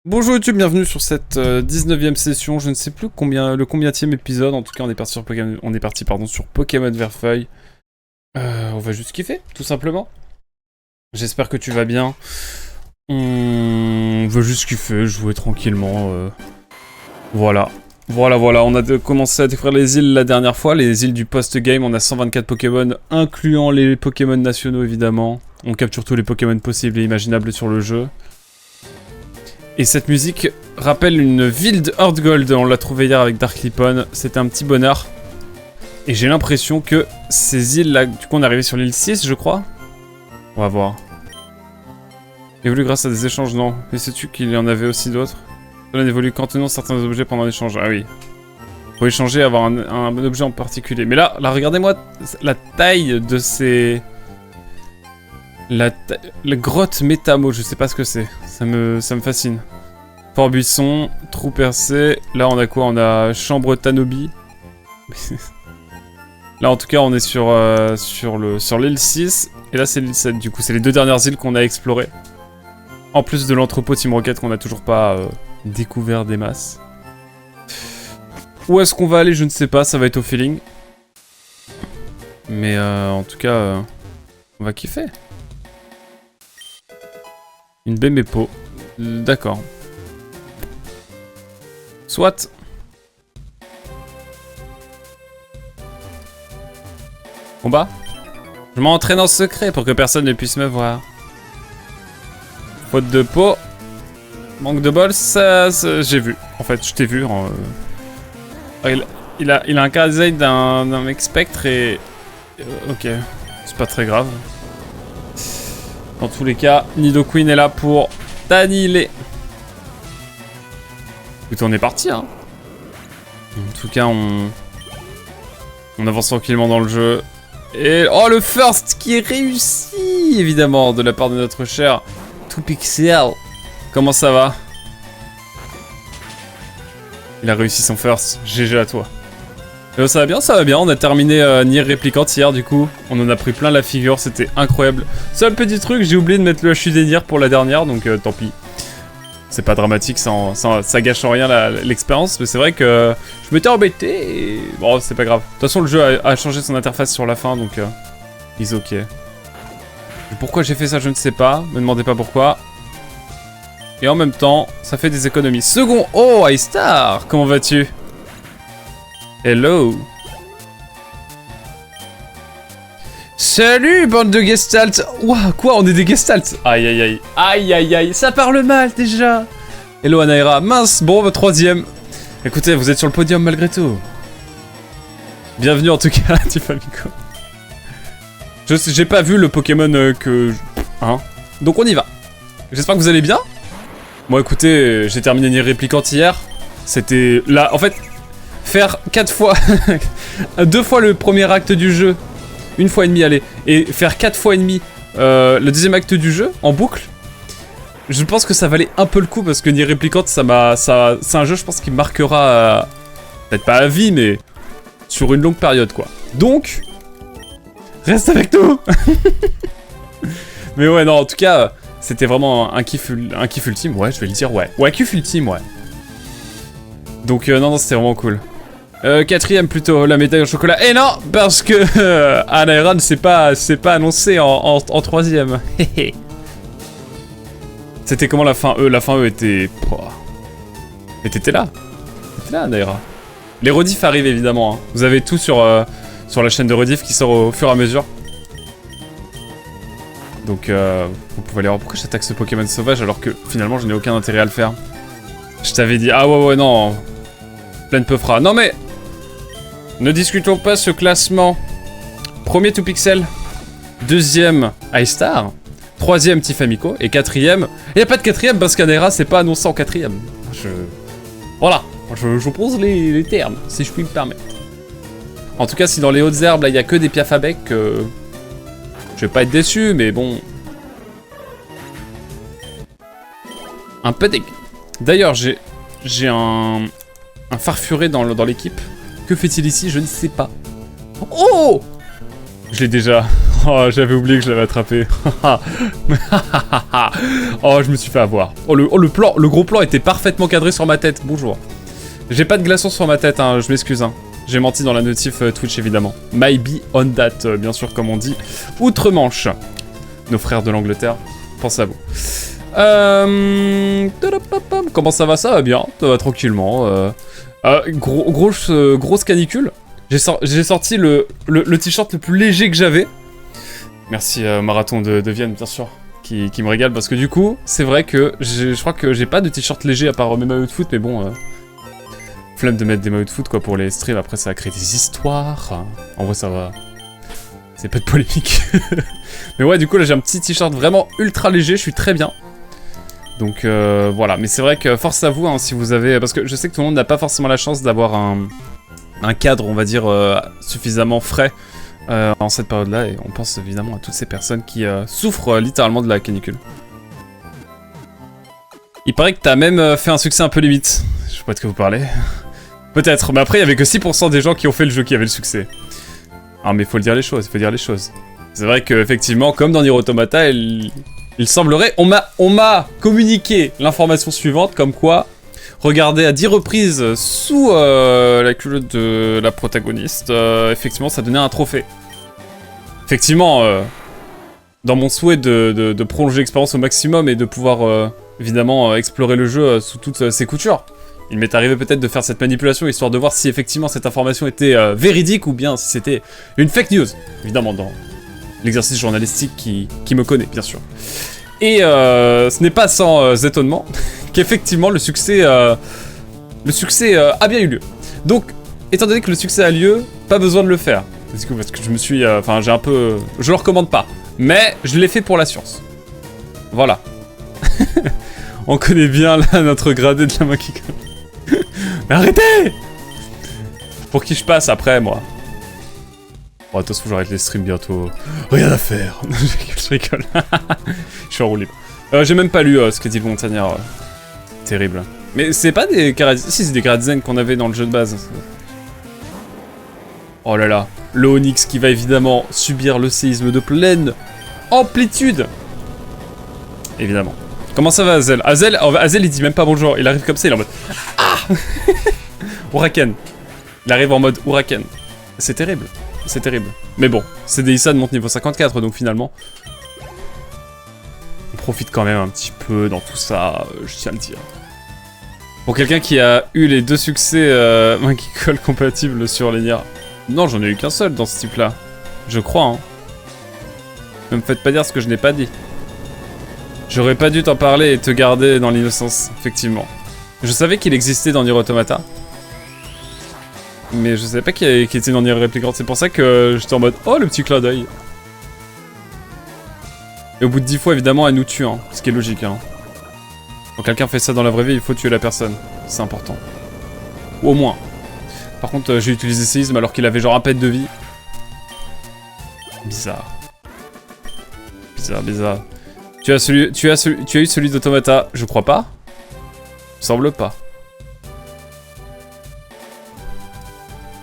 Bonjour YouTube, bienvenue sur cette 19e session, je ne sais plus combien, le combienième épisode, en tout cas on est parti sur Pokémon, sur Pokémon Verfeuille. On va juste kiffer, tout simplement. J'espère que tu vas bien. On veut juste kiffer, jouer tranquillement. Voilà, on a commencé à découvrir les îles la dernière fois, les îles du post-game, on a 124 Pokémon, incluant les Pokémon nationaux évidemment. On capture tous les Pokémon possibles et imaginables sur le jeu. Et cette musique rappelle une ville de Heart Gold, on l'a trouvé hier avec Darklippon, c'était un petit bonheur. Et j'ai l'impression que ces îles là, du coup on est arrivé sur l'île 6 je crois. On va voir. Évolue grâce à des échanges, non. Mais sais-tu qu'il y en avait aussi d'autres? Cela n'évolue qu'en tenant certains objets pendant l'échange, ah oui. Faut échanger, avoir un objet en particulier. Mais là regardez-moi la taille de ces... La grotte métamo, je sais pas ce que c'est. Ça me fascine. Fort buisson, trou percé. Là, on a quoi? On a chambre Tanobi. Là, en tout cas, on est sur l'île 6. Et là, c'est l'île 7. Du coup, c'est les deux dernières îles qu'on a explorées. En plus de l'entrepôt Team Rocket qu'on n'a toujours pas découvert des masses. Où est-ce qu'on va aller? Je ne sais pas. Ça va être au feeling. Mais en tout cas, on va kiffer. Une Bémépo. D'accord. Soit. Combat. Je m'entraîne en secret pour que personne ne puisse me voir. Faute de peau. Manque de bol, ça j'ai vu. En fait, je t'ai vu. Il a un Charizard d'un mec spectre et... ok. C'est pas très grave. Dans tous les cas, Nidoqueen est là pour t'annihiler. Écoute, on est parti, hein. En tout cas, on avance tranquillement dans le jeu. Et... oh, le first qui est réussi, évidemment, de la part de notre cher 2Pixel. Comment ça va? Il a réussi son first. GG à toi. Ça va bien, on a terminé Nier Replicant hier du coup, on en a pris plein la figure, c'était incroyable. Seul petit truc, j'ai oublié de mettre le HUD Nier pour la dernière, donc tant pis. C'est pas dramatique, ça gâche en rien l'expérience, mais c'est vrai que je m'étais embêté et... bon, c'est pas grave. De toute façon, le jeu a changé son interface sur la fin, donc is ok. Et pourquoi j'ai fait ça, je ne sais pas, me demandez pas pourquoi. Et en même temps, ça fait des économies. Second, oh, iStar, comment vas-tu? Hello. Salut, bande de Gestalt. Ouah, quoi, on est des Gestalt? Aïe, aïe, aïe. Aïe, aïe, aïe. Ça parle mal, déjà. Hello, Anaera. Mince, bon, votre troisième. Écoutez, vous êtes sur le podium, malgré tout. Bienvenue, en tout cas, Tifamico. J'ai pas vu le Pokémon que... hein. Donc, on y va. J'espère que vous allez bien. Bon, écoutez, j'ai terminé Nier Replicant hier. C'était... là, en fait... faire 4 fois, 2 fois le premier acte du jeu, 1 fois et demi, allez, et faire 4 fois et demi le deuxième acte du jeu en boucle, je pense que ça valait un peu le coup parce que Nier Replicant, c'est un jeu, je pense, qui marquera, peut-être pas à vie, mais sur une longue période, quoi. Donc, reste avec nous. Mais ouais, non, en tout cas, c'était vraiment un kiff ultime, ouais, je vais le dire, ouais. Ouais, kiff ultime, ouais. Donc, non, c'était vraiment cool. Quatrième plutôt, la médaille au chocolat. Et non, parce que Anaera ne s'est pas annoncé en troisième. C'était comment la fin E? La fin E était... mais t'étais là. T'étais là, Anaera. Les rediffs arrivent évidemment. Hein. Vous avez tout sur la chaîne de rediff qui sort au fur et à mesure. Donc vous pouvez aller voir pourquoi j'attaque ce Pokémon sauvage alors que finalement je n'ai aucun intérêt à le faire. Je t'avais dit, ah ouais non. Pleine peufra. Non mais... ne discutons pas ce classement. Premier 2Pixel. Deuxième iStar. Troisième Tifamico. Et quatrième... il n'y a pas de quatrième parce qu'Anaera c'est pas annoncé en quatrième. Voilà. Je pose les termes, si je puis me permettre. En tout cas, si dans les hautes herbes, là, il n'y a que des Piafabec, je vais pas être déçu, mais bon... un peu dégueu. D'ailleurs, j'ai un farfuré dans l'équipe. Que fait-il ici? Je ne sais pas. Oh! Je l'ai déjà... Oh, j'avais oublié que je l'avais attrapé. Oh, je me suis fait avoir. Oh, le gros plan était parfaitement cadré sur ma tête. Bonjour. J'ai pas de glaçons sur ma tête, hein, je m'excuse. Hein. J'ai menti dans la notif Twitch, évidemment. My be on that, bien sûr, comme on dit. Outre-Manche. Nos frères de l'Angleterre, pense à vous. Comment ça va? Ça va bien, ça va tranquillement. Grosse canicule. J'ai sorti le t-shirt le plus léger que j'avais. Merci Marathon de Vienne, bien sûr, qui me régale. Parce que du coup, c'est vrai que je crois que j'ai pas de t-shirt léger à part mes maillots de foot. Mais bon, flemme de mettre des maillots de foot quoi, pour les streams. Après, ça va créer des histoires. En vrai, ça va... C'est pas de polémique. Mais ouais, du coup, là, j'ai un petit t-shirt vraiment ultra léger. Je suis très bien. Donc voilà, mais c'est vrai que force à vous hein, si vous avez... Parce que je sais que tout le monde n'a pas forcément la chance d'avoir un cadre, on va dire, suffisamment frais en cette période-là. Et on pense évidemment à toutes ces personnes qui souffrent littéralement de la canicule. Il paraît que t'as même fait un succès un peu limite. Je sais pas de quoi vous parlez. Peut-être, mais après il y avait que 6% des gens qui ont fait le jeu qui avaient le succès. Ah mais il faut le dire les choses, il faut dire les choses. C'est vrai qu'effectivement, comme dans Nier Automata, il semblerait... On m'a communiqué l'information suivante, comme quoi, regardez à 10 reprises sous la culotte de la protagoniste, effectivement, ça donnait un trophée. Effectivement, dans mon souhait de prolonger l'expérience au maximum et de pouvoir, évidemment, explorer le jeu sous toutes ses coutures, il m'est arrivé peut-être de faire cette manipulation, histoire de voir si effectivement cette information était véridique ou bien si c'était une fake news, évidemment, dans... l'exercice journalistique qui me connaît, bien sûr. Et ce n'est pas sans étonnement qu'effectivement le succès a bien eu lieu. Donc, étant donné que le succès a lieu, pas besoin de le faire. Parce que je me suis... Enfin, j'ai un peu... Je le recommande pas. Mais je l'ai fait pour la science. Voilà. On connaît bien là notre gradé de la main qui... Mais arrêtez! Pour qui je passe après, moi? Bon, de toute façon, j'arrête les streams bientôt. Rien à faire. Je rigole. Je suis en roue libre. J'ai même pas lu ce que dit le montagnard. Terrible. Mais c'est pas des Karazen... Si, c'est des Karazen qu'on avait dans le jeu de base. Oh là là. Le Onyx qui va évidemment subir le séisme de pleine amplitude. Évidemment. Comment ça va, Azel? Azel, il dit même pas bonjour. Il arrive comme ça, il est en mode... Ah. Huracan. Il arrive en mode Huracan. C'est terrible. C'est terrible. Mais bon, c'est des Issa de monte niveau 54, donc finalement... On profite quand même un petit peu dans tout ça, je tiens à le dire. Pour quelqu'un qui a eu les 2 succès Monkey Call compatibles sur les Nier... Non, j'en ai eu qu'un seul dans ce type-là. Je crois, hein. Ne me faites pas dire ce que je n'ai pas dit. J'aurais pas dû t'en parler et te garder dans l'innocence, effectivement. Je savais qu'il existait dans Nier Automata. Mais je savais pas qu'il était dans Nier Replicant, c'est pour ça que j'étais en mode « Oh, le petit clin d'œil !» Et au bout de 10 fois, évidemment, elle nous tue, hein, ce qui est logique. Hein. Quand quelqu'un fait ça dans la vraie vie, il faut tuer la personne. C'est important. Ou au moins. Par contre, j'ai utilisé séisme alors qu'il avait genre un pet de vie. Bizarre. Bizarre. Tu as eu celui d'Automata, je crois pas. Semble pas.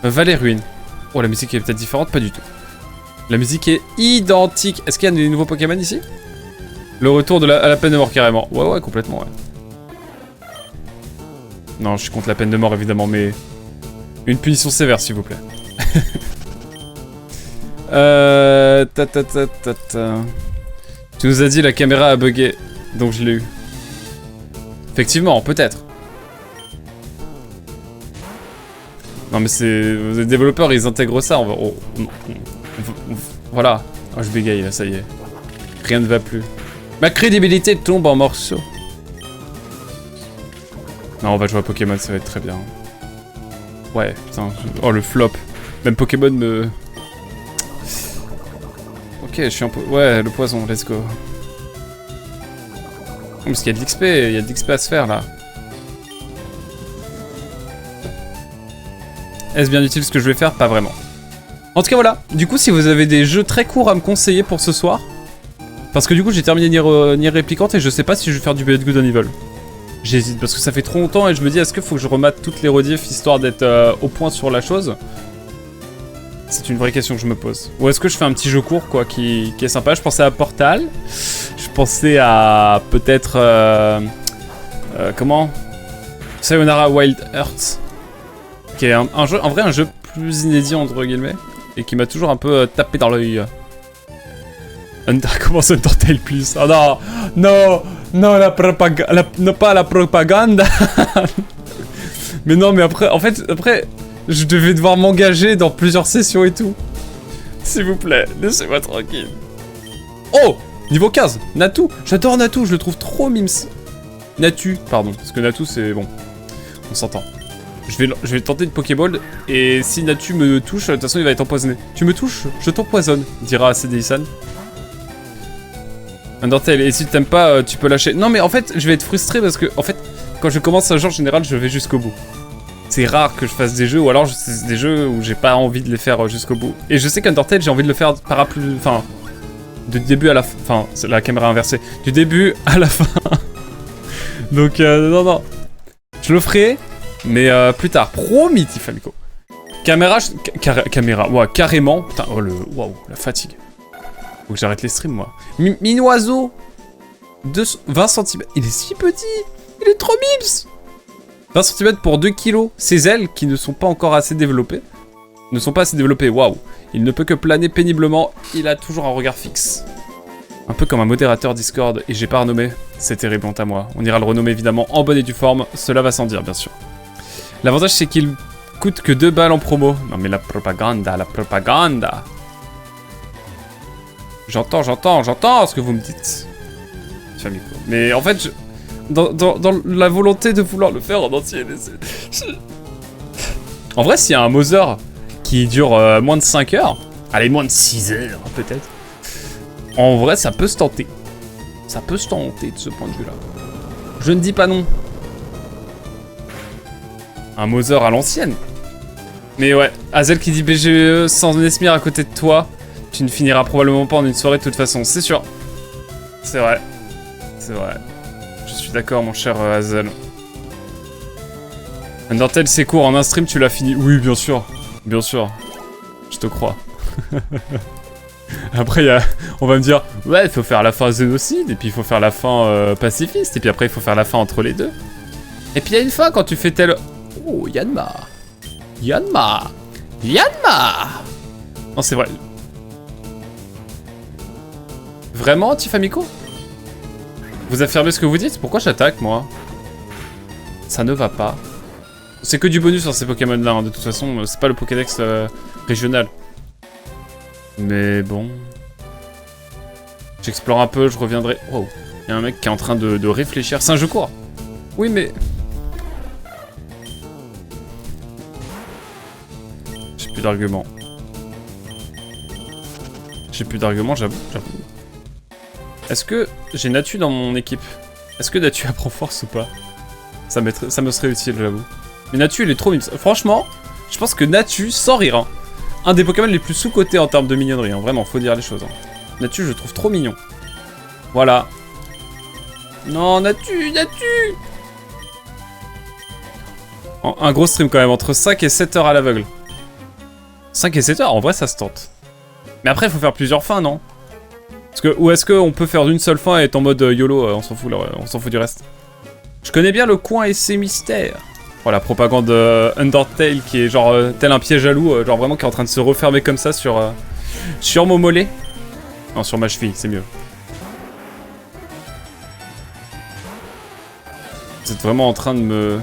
Vallée Ruine. Oh, la musique est peut-être différente, pas du tout. La musique est identique. Est-ce qu'il y a des nouveaux Pokémon ici? Le retour à la peine de mort, carrément. Ouais, complètement, ouais. Non, je suis contre la peine de mort, évidemment, mais... Une punition sévère, s'il vous plaît. Tu nous as dit la caméra a bugué, donc je l'ai eu. Effectivement, peut-être. Non mais c'est... Les développeurs, ils intègrent ça, voilà. Oh, je bégaye, là, ça y est. Rien ne va plus. Ma crédibilité tombe en morceaux. Non, on va jouer à Pokémon, ça va être très bien. Ouais, putain. Oh, le flop. Même Pokémon me... Ok, je suis un peu... Ouais, le poison, let's go. Parce qu'il y a de l'XP, il y a de l'XP à se faire, là. Est-ce bien utile ce que je vais faire? Pas vraiment. En tout cas, voilà. Du coup, si vous avez des jeux très courts à me conseiller pour ce soir... Parce que du coup, j'ai terminé Nier Replicant et je sais pas si je vais faire du Beyond Good and Evil. J'hésite parce que ça fait trop longtemps et je me dis, est-ce qu'il faut que je remate toutes les rediffs histoire d'être au point sur la chose? C'est une vraie question que je me pose. Ou est-ce que je fais un petit jeu court, quoi, qui est sympa? Je pensais à Portal. Je pensais à peut-être... comment? Sayonara Wild Hearts. Qui est un jeu, en vrai, un jeu plus inédit, entre guillemets. Et qui m'a toujours un peu tapé dans l'œil. Comment ça, Undertale Plus? Oh non! Non! Non, la propagande... Non, pas la propagande. Mais non, mais après, en fait, après... Je devais devoir m'engager dans plusieurs sessions et tout. S'il vous plaît, laissez-moi tranquille. Oh! Niveau 15, Natu. J'adore Natu, je le trouve trop mimes. Natu, pardon, parce que Natu c'est bon. On s'entend. Je vais tenter une Pokéball, et si Natu me touche, de toute façon il va être empoisonné. Tu me touches, je t'empoisonne, dira CDI-san. Undertale, et si tu t'aimes pas, tu peux lâcher. Non mais en fait, je vais être frustré parce que, en fait, quand je commence un jeu en général, je vais jusqu'au bout. C'est rare que je fasse des jeux, ou alors c'est des jeux où j'ai pas envie de les faire jusqu'au bout. Et je sais qu'Undertale, j'ai envie de le faire enfin, du début à la fin. Enfin, c'est la caméra inversée. Du début à la fin. Donc, non, non. Je le ferai, mais plus tard. Promis, Tiffamico. Caméra, ouais, carrément. Putain, oh le. Waouh, la fatigue. Faut que j'arrête les streams, moi. Minoiseau 20 cm. Il est si petit. Il est trop mimes. 20 cm pour 2 kg. Ses ailes, qui ne sont pas encore assez développées, waouh. Il ne peut que planer péniblement. Il a toujours un regard fixe. Un peu comme un modérateur Discord, et j'ai pas renommé. C'est terrible, honte à moi. On ira le renommer évidemment en bonne et due forme. Cela va sans dire, bien sûr. L'avantage, c'est qu'il coûte que 2 balles en promo. Non mais la propaganda, la propaganda. J'entends ce que vous me dites. Mais en fait, dans la volonté de vouloir le faire en entier. En vrai, s'il y a un Mother qui dure moins de 5 heures, allez, moins de 6 heures peut-être, en vrai, ça peut se tenter. Ça peut se tenter de ce point de vue-là. Je ne dis pas non. Un Mother à l'ancienne. Mais ouais, Hazel qui dit BGE sans Nesmir à côté de toi, tu ne finiras probablement pas en une soirée de toute façon, c'est sûr. C'est vrai. C'est vrai. Je suis d'accord, mon cher Hazel. Undertale, c'est court, en un stream, tu l'as fini. Oui, bien sûr. Bien sûr. Je te crois. Après, on va me dire, ouais, il faut faire la fin génocide, et puis il faut faire la fin pacifiste, et puis après, il faut faire la fin entre les deux. Et puis il y a une fin quand tu fais tel... Oh, Yanma. Yanma. Yanma. Non, c'est vrai. Vraiment, Tiffamico? Vous affirmez ce que vous dites? Pourquoi j'attaque, moi? Ça ne va pas. C'est que du bonus sur ces Pokémon-là, hein. De toute façon, c'est pas le Pokédex régional. Mais bon... J'explore un peu, je reviendrai... Wow, il y a un mec qui est en train de réfléchir. C'est un jeu court. Oui, mais... J'ai plus d'arguments. J'ai plus d'arguments, j'avoue. Est-ce que j'ai Natu dans mon équipe? Est-ce que Natu apprend force ou pas? Ça me serait utile, j'avoue. Mais Natu, il est trop mime. Franchement, je pense que Natu, sans rire, hein, un des Pokémon les plus sous-cotés en termes de mignonnerie. Hein. Vraiment, faut dire les choses. Hein. Natu, je le trouve trop mignon. Voilà. Non, Natu. Un gros stream quand même, entre 5 et 7 heures à l'aveugle. 5 et 7 heures, en vrai, ça se tente. Mais après, il faut faire plusieurs fins, non? Ou est-ce qu'on peut faire d'une seule fin et être en mode YOLO, on s'en fout, là, on s'en fout du reste. Je connais bien le coin et ses mystères. Oh, la propagande Undertale qui est genre tel un piège à loup, genre vraiment qui est en train de se refermer comme ça sur mon mollet. Non, sur ma cheville, c'est mieux. Vous êtes vraiment en train de me...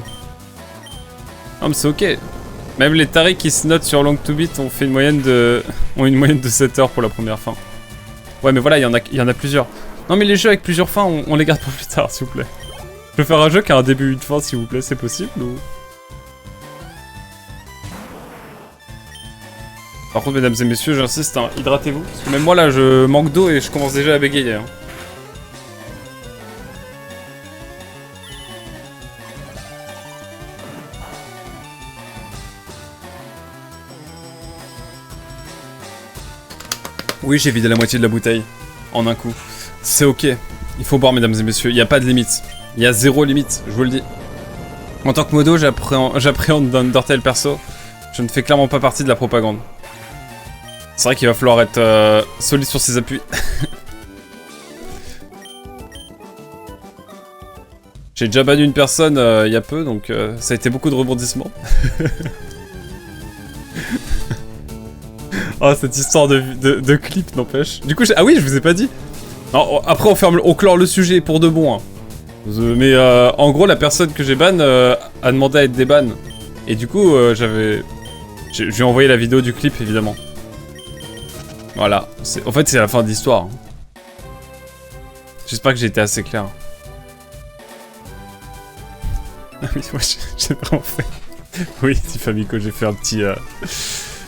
Non mais c'est ok. Même les tarés qui se notent sur Long to Beat ont une moyenne de 7 heures pour la première fin. Ouais mais voilà, il y en a plusieurs. Non mais les jeux avec plusieurs fins, on les garde pour plus tard, s'il vous plaît. Je peux faire un jeu qui a un début et une fin, s'il vous plaît, c'est possible ou... Par contre, mesdames et messieurs, j'insiste, hein, hydratez-vous. Parce que même moi, là, je manque d'eau et je commence déjà à bégayer. Hein. Oui, j'ai vidé la moitié de la bouteille. En un coup. C'est ok. Il faut boire, mesdames et messieurs. Il n'y a pas de limite. Il y a zéro limite, je vous le dis. En tant que modo, j'appréhende Undertale perso. Je ne fais clairement pas partie de la propagande. C'est vrai qu'il va falloir être solide sur ses appuis. J'ai déjà banni une personne il y a peu, donc ça a été beaucoup de rebondissements. Oh, cette histoire de clip n'empêche. Du coup, ah oui, je vous ai pas dit. Non, après, on clore le sujet pour de bon. Hein. Mais en gros, la personne que j'ai ban a demandé à être déban. Et du coup, je lui ai envoyé la vidéo du clip, évidemment. Voilà. En fait, c'est la fin de l'histoire. Hein. J'espère que j'ai été assez clair. Ah oui, moi, j'ai vraiment fait... Oui, Tifamico, j'ai fait un petit...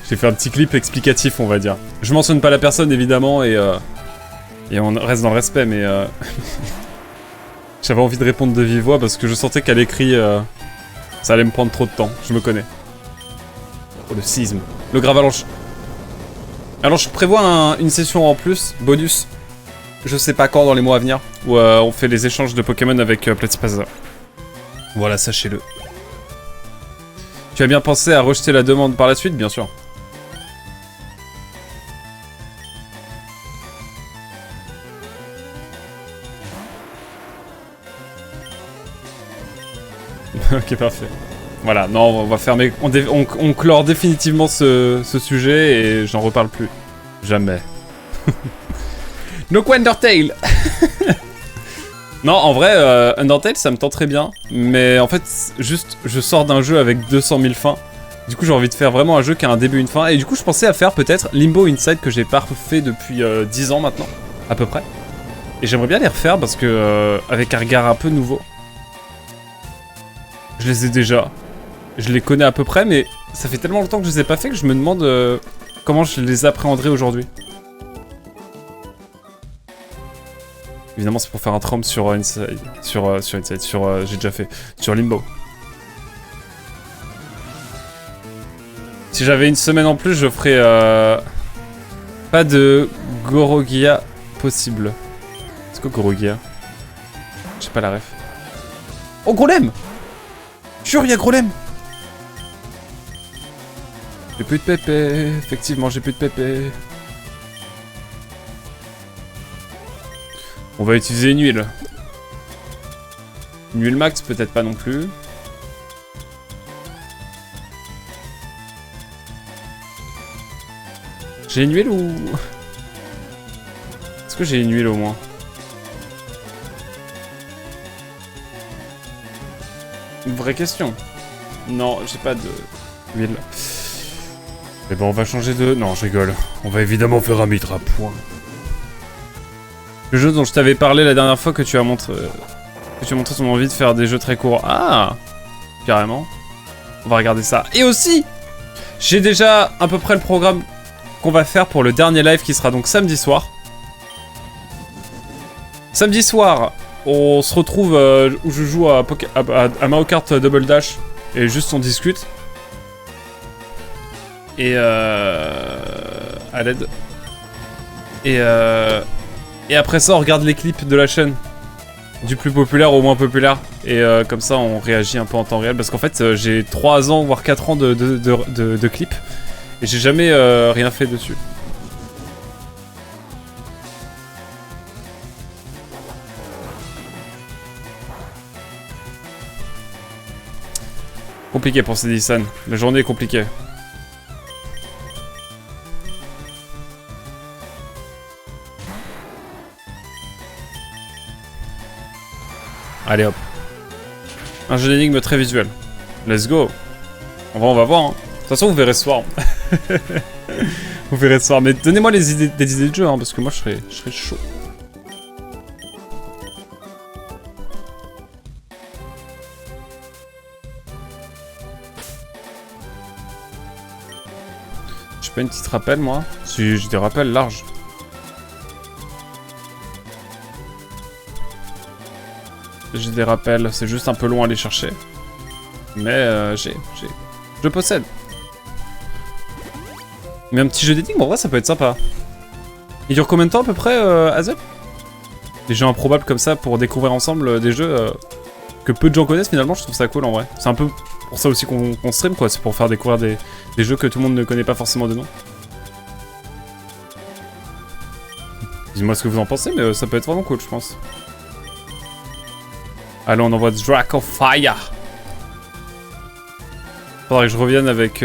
J'ai fait un petit clip explicatif, on va dire. Je mentionne pas la personne, évidemment, et on reste dans le respect, mais... J'avais envie de répondre de vive voix, parce que je sentais qu'à l'écrit, ça allait me prendre trop de temps. Je me connais. Oh, le sisme. Le gravalanche. Alors, je prévois une session en plus, bonus. Je sais pas quand, dans les mois à venir, où on fait les échanges de Pokémon avec Platypazza. Voilà, sachez-le. Tu as bien pensé à rejeter la demande par la suite, bien sûr. Ok, parfait. Voilà, non, on va fermer... On clore définitivement ce sujet et j'en reparle plus. Jamais. No Undertale. Non, en vrai, Undertale, ça me tente très bien. Mais en fait, juste, je sors d'un jeu avec 200 000 fins. Du coup, j'ai envie de faire vraiment un jeu qui a un début et une fin. Et du coup, je pensais à faire peut-être Limbo Inside, que j'ai pas refait depuis 10 ans maintenant, à peu près. Et j'aimerais bien les refaire parce que, avec un regard un peu nouveau. Je les ai déjà. Je les connais à peu près, mais ça fait tellement longtemps que je les ai pas fait que je me demande comment je les appréhenderai aujourd'hui. Évidemment, c'est pour faire un trompe sur Inside. J'ai déjà fait. Sur Limbo. Si j'avais une semaine en plus, je ferais pas de Gorogia possible. C'est quoi Gorogia? J'ai pas la ref. Oh, Golem! Jure, y'a Golem! J'ai plus de pépé. Effectivement, j'ai plus de pépé. On va utiliser une huile. Une huile max, peut-être pas non plus. J'ai une huile ou... Est-ce que j'ai une huile au moins? Une vraie question. Non, j'ai pas de huile. Eh ben on va changer de... Non, je rigole. On va évidemment faire un mitra, point. Le jeu dont je t'avais parlé la dernière fois que tu as montré... ton envie de faire des jeux très courts. Ah! Carrément. On va regarder ça. Et aussi, j'ai déjà à peu près le programme qu'on va faire pour le dernier live qui sera donc samedi soir. Samedi soir, on se retrouve où je joue à Mario Kart Double Dash et juste on discute. Et à l'aide. Et après ça, on regarde les clips de la chaîne. Du plus populaire au moins populaire. Et comme ça, on réagit un peu en temps réel. Parce qu'en fait, j'ai 3 ans, voire 4 ans de clips. Et j'ai jamais rien fait dessus. Compliqué pour Cédissan. La journée est compliquée. Allez hop. Un jeu d'énigmes très visuel. Let's go. On va voir. Hein. De toute façon, vous verrez ce soir. Vous verrez ce soir. Mais donnez-moi des idées de jeu, hein, parce que moi, je serais chaud. J'ai pas une petite rappel, moi? Si, j'ai des rappels larges. J'ai des rappels, c'est juste un peu long à aller chercher. Mais je possède. Mais un petit jeu d'énigmes, en vrai, ça peut être sympa. Il dure combien de temps à peu près, Azep? Des jeux improbables comme ça pour découvrir ensemble des jeux que peu de gens connaissent finalement, je trouve ça cool en vrai. C'est un peu pour ça aussi qu'on stream quoi, c'est pour faire découvrir des jeux que tout le monde ne connaît pas forcément de nom. Dites-moi ce que vous en pensez, mais ça peut être vraiment cool, je pense. Allez, on envoie Draco Fire. Faudrait que je revienne avec...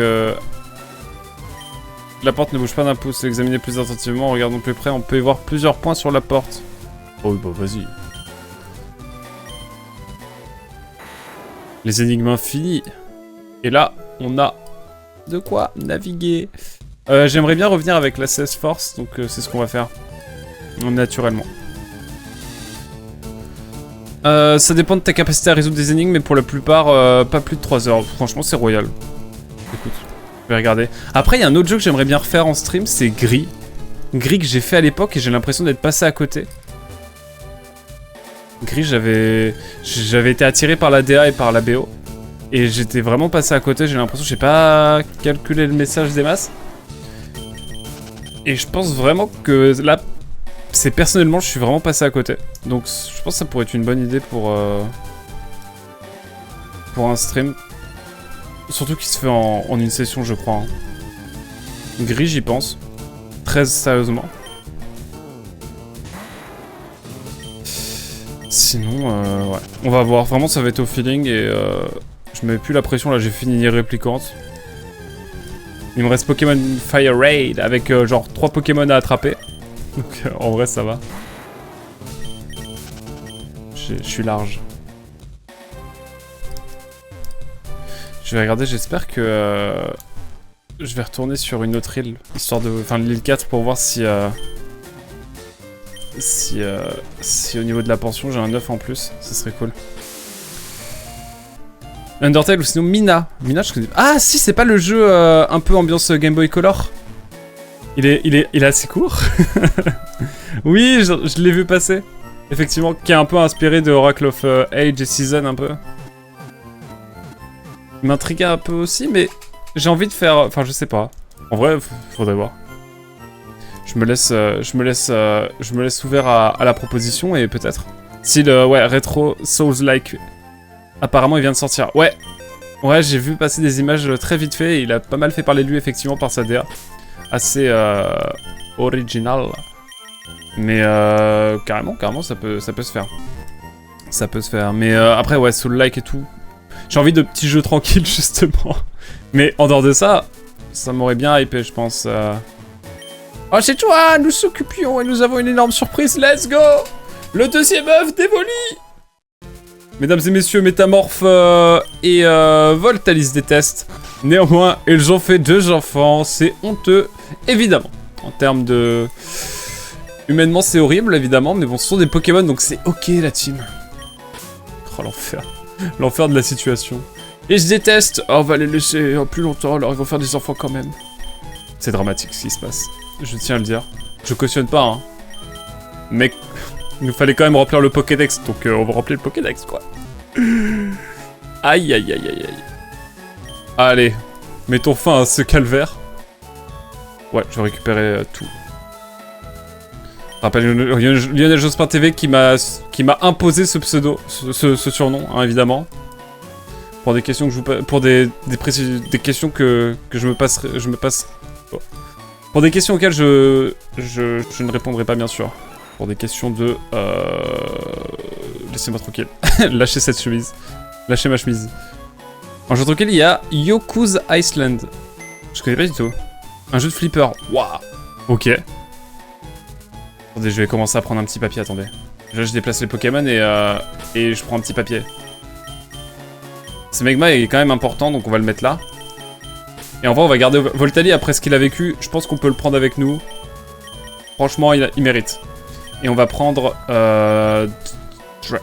La porte ne bouge pas d'un pouce. Examinez plus attentivement, regardons plus près. On peut y voir plusieurs points sur la porte. Oh, bah vas-y. Les énigmes infinies. Et là, on a de quoi naviguer. J'aimerais bien revenir avec la CS Force, donc c'est ce qu'on va faire. Naturellement. Ça dépend de ta capacité à résoudre des énigmes, mais pour la plupart, pas plus de 3 heures. Franchement, c'est royal. Écoute, je vais regarder. Après, il y a un autre jeu que j'aimerais bien refaire en stream, c'est Gris. Gris que j'ai fait à l'époque et j'ai l'impression d'être passé à côté. Gris, j'avais été attiré par la DA et par la BO. Et j'étais vraiment passé à côté, j'ai l'impression que j'ai pas calculé le message des masses. Et je pense vraiment que là, c'est personnellement, je suis vraiment passé à côté. Donc je pense que ça pourrait être une bonne idée pour un stream. Surtout qu'il se fait en une session, je crois. Hein. Gris, j'y pense. Très sérieusement. Sinon, ouais. On va voir. Vraiment, ça va être au feeling et je mets plus la pression. Là, j'ai fini Réplicante. Il me reste Pokémon Fire Raid avec genre 3 Pokémon à attraper. Donc en vrai, ça va. Je suis large. Je vais regarder, j'espère que... je vais retourner sur une autre île, histoire de... Enfin, l'île 4 pour voir si... si au niveau de la pension, j'ai un 9 en plus, ça serait cool. Undertale ou sinon Mina. Mina, je connais... Ah si, c'est pas le jeu un peu ambiance Game Boy Color. Il est assez court. Oui, je l'ai vu passer. Effectivement, qui est un peu inspiré de Oracle of Age et Season un peu. Il m'intriguait un peu aussi, mais j'ai envie de faire... Enfin, je sais pas. En vrai, faudrait voir. Je me laisse ouvert à la proposition et peut-être. Si le... Ouais, Retro Souls-like. Apparemment, il vient de sortir. Ouais. Ouais, j'ai vu passer des images très vite fait et il a pas mal fait parler de lui, effectivement, par sa DA. Assez original. Mais carrément, ça peut se faire. Ça peut se faire. Mais après, ouais, Soul-like et tout. J'ai envie de petits jeux tranquilles, justement. Mais en dehors de ça, ça m'aurait bien hypé, je pense. Oh, c'est toi, nous s'occupions et nous avons une énorme surprise, let's go! Le deuxième œuf d'Evoli! Mesdames et messieurs, Métamorphe et Voltalis détestent. Néanmoins, ils ont fait 2 enfants, c'est honteux, évidemment. En termes de... Humainement, c'est horrible, évidemment, mais bon, ce sont des Pokémon, donc c'est ok, la team. Oh, l'enfer. L'enfer de la situation. Et je déteste. Oh, on va les laisser plus longtemps, alors ils vont faire des enfants quand même. C'est dramatique, ce qui se passe. Je tiens à le dire. Je cautionne pas, hein. Mais il nous fallait quand même remplir le Pokédex, donc on va remplir le Pokédex, quoi. Aïe, aïe, aïe, aïe, aïe. Allez, mettons fin à ce calvaire. Ouais, je vais récupérer tout. Je rappelle Lionel Jospin TV qui m'a imposé ce pseudo, ce surnom, hein, évidemment. Pour des questions que je vous pour des questions que je me passe. Oh. Pour des questions auxquelles je ne répondrai pas, bien sûr. Pour des questions de... Laissez-moi tranquille. Lâchez cette chemise. Lâchez ma chemise. En jeu tranquille, il y a Yoku's Iceland. Je connais pas du tout. Un jeu de flipper. Waouh. Ok. Attendez, je vais commencer à prendre un petit papier, attendez. Là, je déplace les Pokémon et je prends un petit papier. Ce Megma est quand même important, donc on va le mettre là. Et en vrai, on va garder Voltali après ce qu'il a vécu. Je pense qu'on peut le prendre avec nous. Franchement, il mérite. Et on va prendre...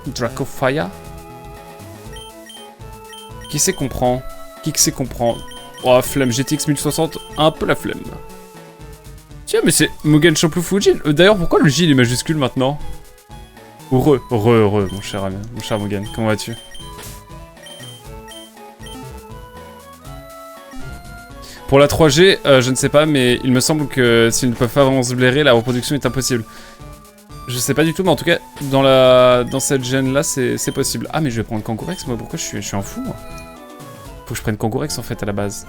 Dracofire. Qui c'est qu'on prend? Qui c'est qu'on prend? Oh, flemme, GTX 1060, un peu la flemme. Tiens, mais c'est Mugen Shampoo Fuji. D'ailleurs, pourquoi le J il est majuscule maintenant? Heureux, mon cher Mugen, comment vas-tu? Pour la 3G, je ne sais pas, mais il me semble que s'ils ne peuvent pas vraiment se blairer, la reproduction est impossible. Je sais pas du tout, mais en tout cas, dans cette gêne-là, c'est possible. Ah, mais je vais prendre Kangourex, moi, pourquoi je suis un fou, moi? Faut que je prenne Kangourex, en fait, à la base.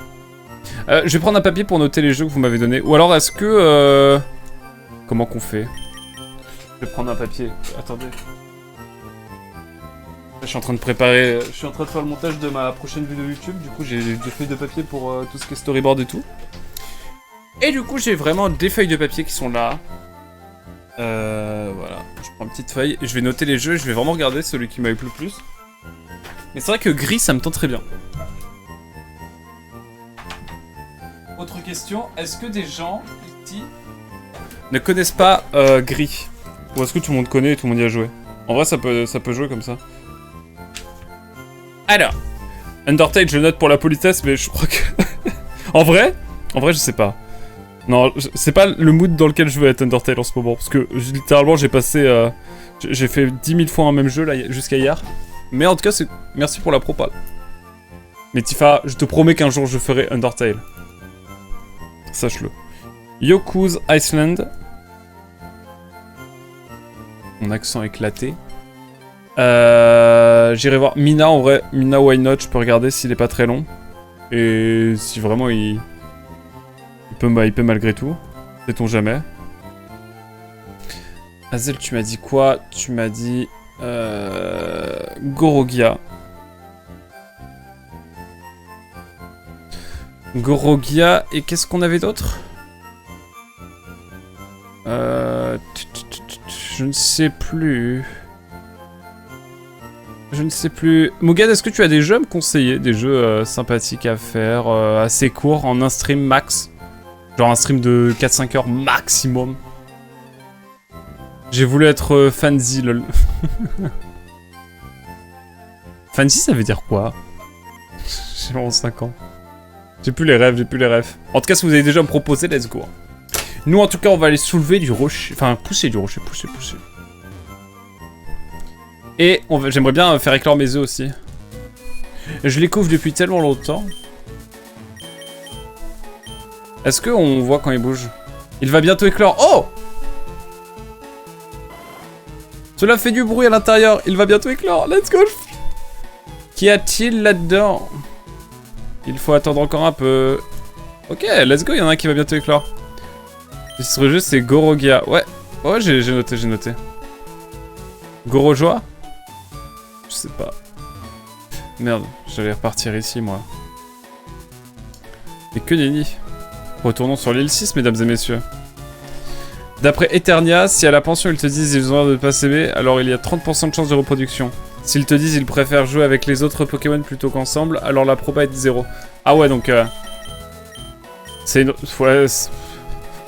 Je vais prendre un papier pour noter les jeux que vous m'avez donnés. Ou alors, est-ce que... Comment qu'on fait? Je vais prendre un papier. Attendez. Je suis en train de préparer... Je suis en train de faire le montage de ma prochaine vidéo YouTube. Du coup, j'ai des feuilles de papier pour tout ce qui est storyboard et tout. Et du coup, j'ai vraiment des feuilles de papier qui sont là. Voilà. Je prends une petite feuille et je vais noter les jeux. Je vais vraiment regarder celui qui m'a plu le plus. Mais c'est vrai que gris, ça me tente très bien. Autre question, est-ce que des gens ici ne connaissent pas gris? Ou est-ce que tout le monde connaît et tout le monde y a joué? En vrai, ça peut jouer comme ça. Alors, Undertale, je le note pour la politesse, mais je crois que... en vrai, je sais pas. Non, c'est pas le mood dans lequel je veux être Undertale en ce moment. Parce que littéralement, j'ai passé... j'ai fait 10 000 fois un même jeu là jusqu'à hier. Mais en tout cas, merci pour la propale. Mais Tifa, je te promets qu'un jour, je ferai Undertale. Sache-le. Yoku's Island. Mon accent éclaté. J'irai voir Mina en vrai. Mina, why not? Je peux regarder s'il est pas très long. Et si vraiment il peut malgré tout. Sait-on jamais. Hazel, tu m'as dit quoi? Tu m'as dit... Gorogia. Gorogia, et qu'est-ce qu'on avait d'autre? Je ne sais plus. Je ne sais plus. Mugen, est-ce que tu as des jeux à me conseiller? Des jeux sympathiques à faire, assez courts, en un stream max? Genre un stream de 4-5 heures maximum. J'ai voulu être fanzy, lol. Fancy, ça veut dire quoi? J'ai vraiment 5 ans. J'ai plus les rêves. En tout cas, si vous avez déjà me proposé, let's go. Nous, en tout cas, on va aller soulever du rocher. Enfin, pousser du rocher, pousser. Et j'aimerais bien faire éclore mes œufs aussi. Je les couvre depuis tellement longtemps. Est-ce qu'on voit quand il bouge? Il va bientôt éclore. Oh! Cela fait du bruit à l'intérieur. Il va bientôt éclore. Let's go! Qu'y a-t-il là-dedans? Il faut attendre encore un peu. Ok, let's go. Il y en a un qui va bientôt éclore. Ce jeu, c'est Gorogia. Ouais, j'ai noté. Gorojoa? Je sais pas. Merde, j'allais repartir ici, moi. Et que nenni. Retournons sur l'île 6, mesdames et messieurs. D'après Eternia, si à la pension ils te disent ils ont l'air de pas s'aimer, alors il y a 30% de chance de reproduction. S'ils te disent ils préfèrent jouer avec les autres Pokémon plutôt qu'ensemble, alors la proba est de 0. Ah ouais, donc... c'est une... Ouais,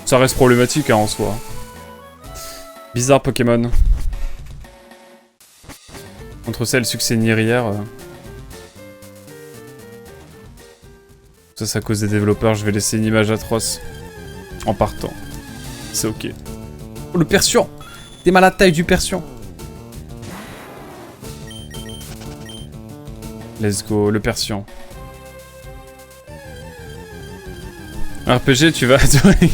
ça reste problématique hein, en soi. Bizarre Pokémon. Entre ça et le succès Nirière... Ça c'est à cause des développeurs, je vais laisser une image atroce. En partant. C'est ok. Oh, le Persian! T'es mal à la taille du Persian! Let's go, le Persian. RPG, tu vas adorer.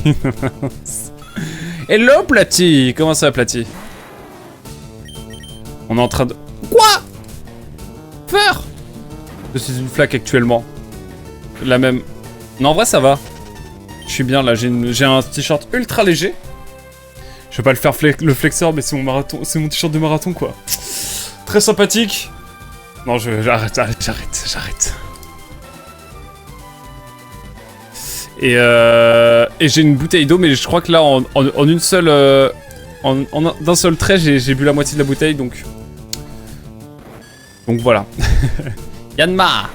Hello, Platy! Comment ça, Platy? On est en train de... Quoi? Peur! Je suis une flaque actuellement. La même... Non, en vrai, ça va. Je suis bien, là. J'ai un t-shirt ultra léger. Je vais pas le faire le flexeur, mais c'est mon marathon... C'est mon t-shirt de marathon, quoi. Très sympathique. Non, j'arrête. Et j'ai une bouteille d'eau, mais je crois que là, en une seule... d'un seul trait, j'ai bu la moitié de la bouteille, donc... Donc voilà. Yanma!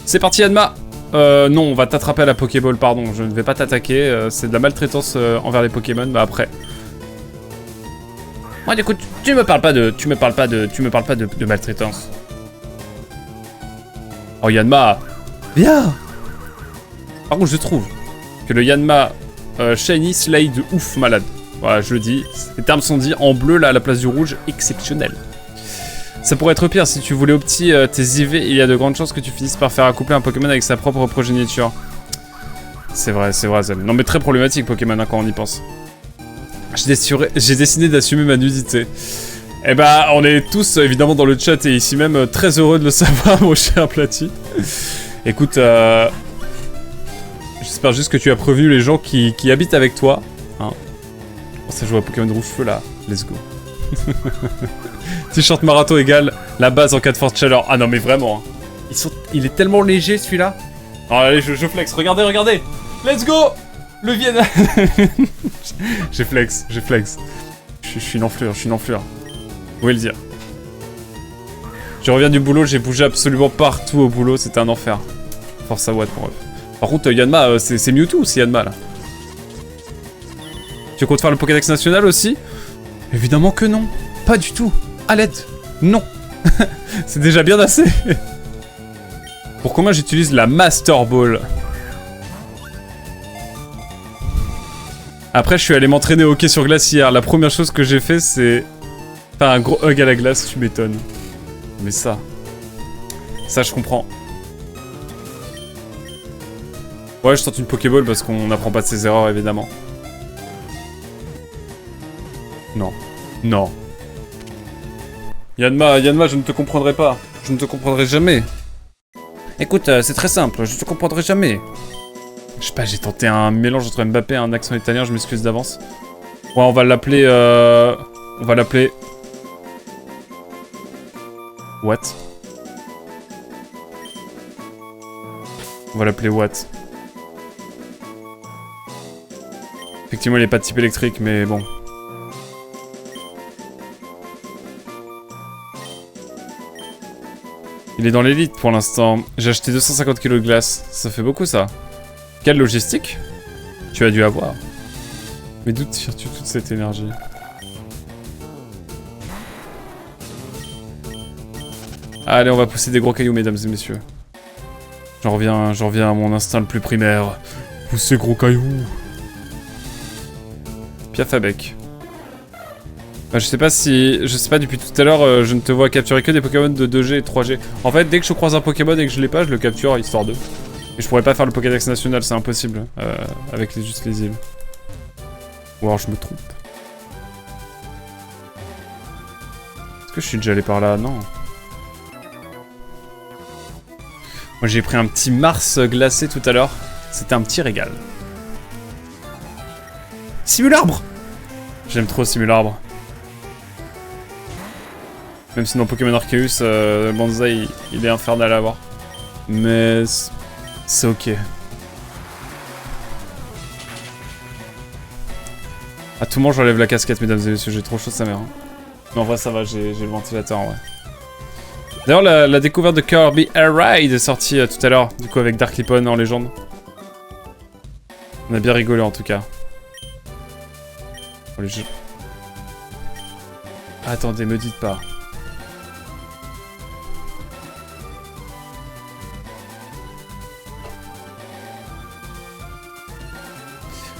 C'est parti, Yanma! Non, on va t'attraper à la Pokéball, pardon. Je ne vais pas t'attaquer, c'est de la maltraitance envers les Pokémon, bah après... Ouais, du coup, tu me parles pas de maltraitance. Oh, Yanma! Viens! Par contre, je trouve que le Yanma Shiny slay de ouf malade. Voilà, je le dis. Les termes sont dits en bleu, là, à la place du rouge. Exceptionnel. Ça pourrait être pire si tu voulais opti tes IV. Il y a de grandes chances que tu finisses par faire accoupler un Pokémon avec sa propre progéniture. C'est vrai, Zel. Non, mais très problématique, Pokémon, hein, quand on y pense. J'ai décidé d'assumer ma nudité. Eh bah, on est tous, évidemment, dans le chat et ici même, très heureux de le savoir, mon cher Platy. Écoute, j'espère juste que tu as prévenu les gens qui habitent avec toi. Hein. Ça joue à Pokémon Rouge-Feu, là. Let's go. T-shirt marathon égale la base en cas de forte chaleur. Ah non mais vraiment. Hein. Il est tellement léger celui-là. Alors allez, je flex. Regardez, regardez. Let's go. Le Vienne. J'ai flex. Je suis une enflure, Vous pouvez le dire. Je reviens du boulot, j'ai bougé absolument partout au boulot, c'était un enfer. Force à Watt pour eux. Par contre, Yanma, c'est Mewtwo ou c'est Yanma là? Tu comptes faire le Pokédex national aussi? Évidemment que non. Pas du tout. À l'aide. Non. C'est déjà bien assez. Pour combien j'utilise la Master Ball? Après, je suis allé m'entraîner au hockey sur glace hier. La première chose que j'ai fait, c'est faire un gros hug à la glace, tu m'étonnes. Mais ça, je comprends. Ouais, je tente une Pokéball parce qu'on n'apprend pas de ses erreurs, évidemment. Non. Non. Yanma, je ne te comprendrai pas. Je ne te comprendrai jamais. Écoute, c'est très simple, je te comprendrai jamais. Je sais pas, j'ai tenté un mélange entre Mbappé et un accent italien, je m'excuse d'avance. Ouais, on va l'appeler... On va l'appeler... What? On va l'appeler What? Effectivement, il est pas de type électrique, mais bon. Il est dans l'élite pour l'instant. J'ai acheté 250 kg de glace. Ça fait beaucoup, ça. Quelle logistique tu as dû avoir. Mais d'où tires-tu toute cette énergie? Allez, on va pousser des gros cailloux, mesdames et messieurs. J'en reviens à mon instinct le plus primaire. Pousser gros cailloux. Piaf à bec. Bah, je sais pas depuis tout à l'heure, je ne te vois capturer que des Pokémon de 2G et 3G. En fait, dès que je croise un Pokémon et que je l'ai pas, je le capture histoire de. Et je pourrais pas faire le Pokédex national, c'est impossible. Avec juste les îles. Ou alors je me trompe. Est-ce que je suis déjà allé par là? Non. Moi j'ai pris un petit Mars glacé tout à l'heure. C'était un petit régal. Simularbre! J'aime trop Simularbre. Même si dans Pokémon Arceus, Banzai il est infernal à avoir. Mais c'est ok. À tout moment j'enlève la casquette, mesdames et messieurs, j'ai trop chaud sa mère. Hein. Mais en vrai ça va, j'ai le ventilateur en vrai. D'ailleurs la découverte de Kirby Air Ride est sortie tout à l'heure, du coup avec Darklippon en légende. On a bien rigolé en tout cas. Pour les jeux. Attendez, me dites pas.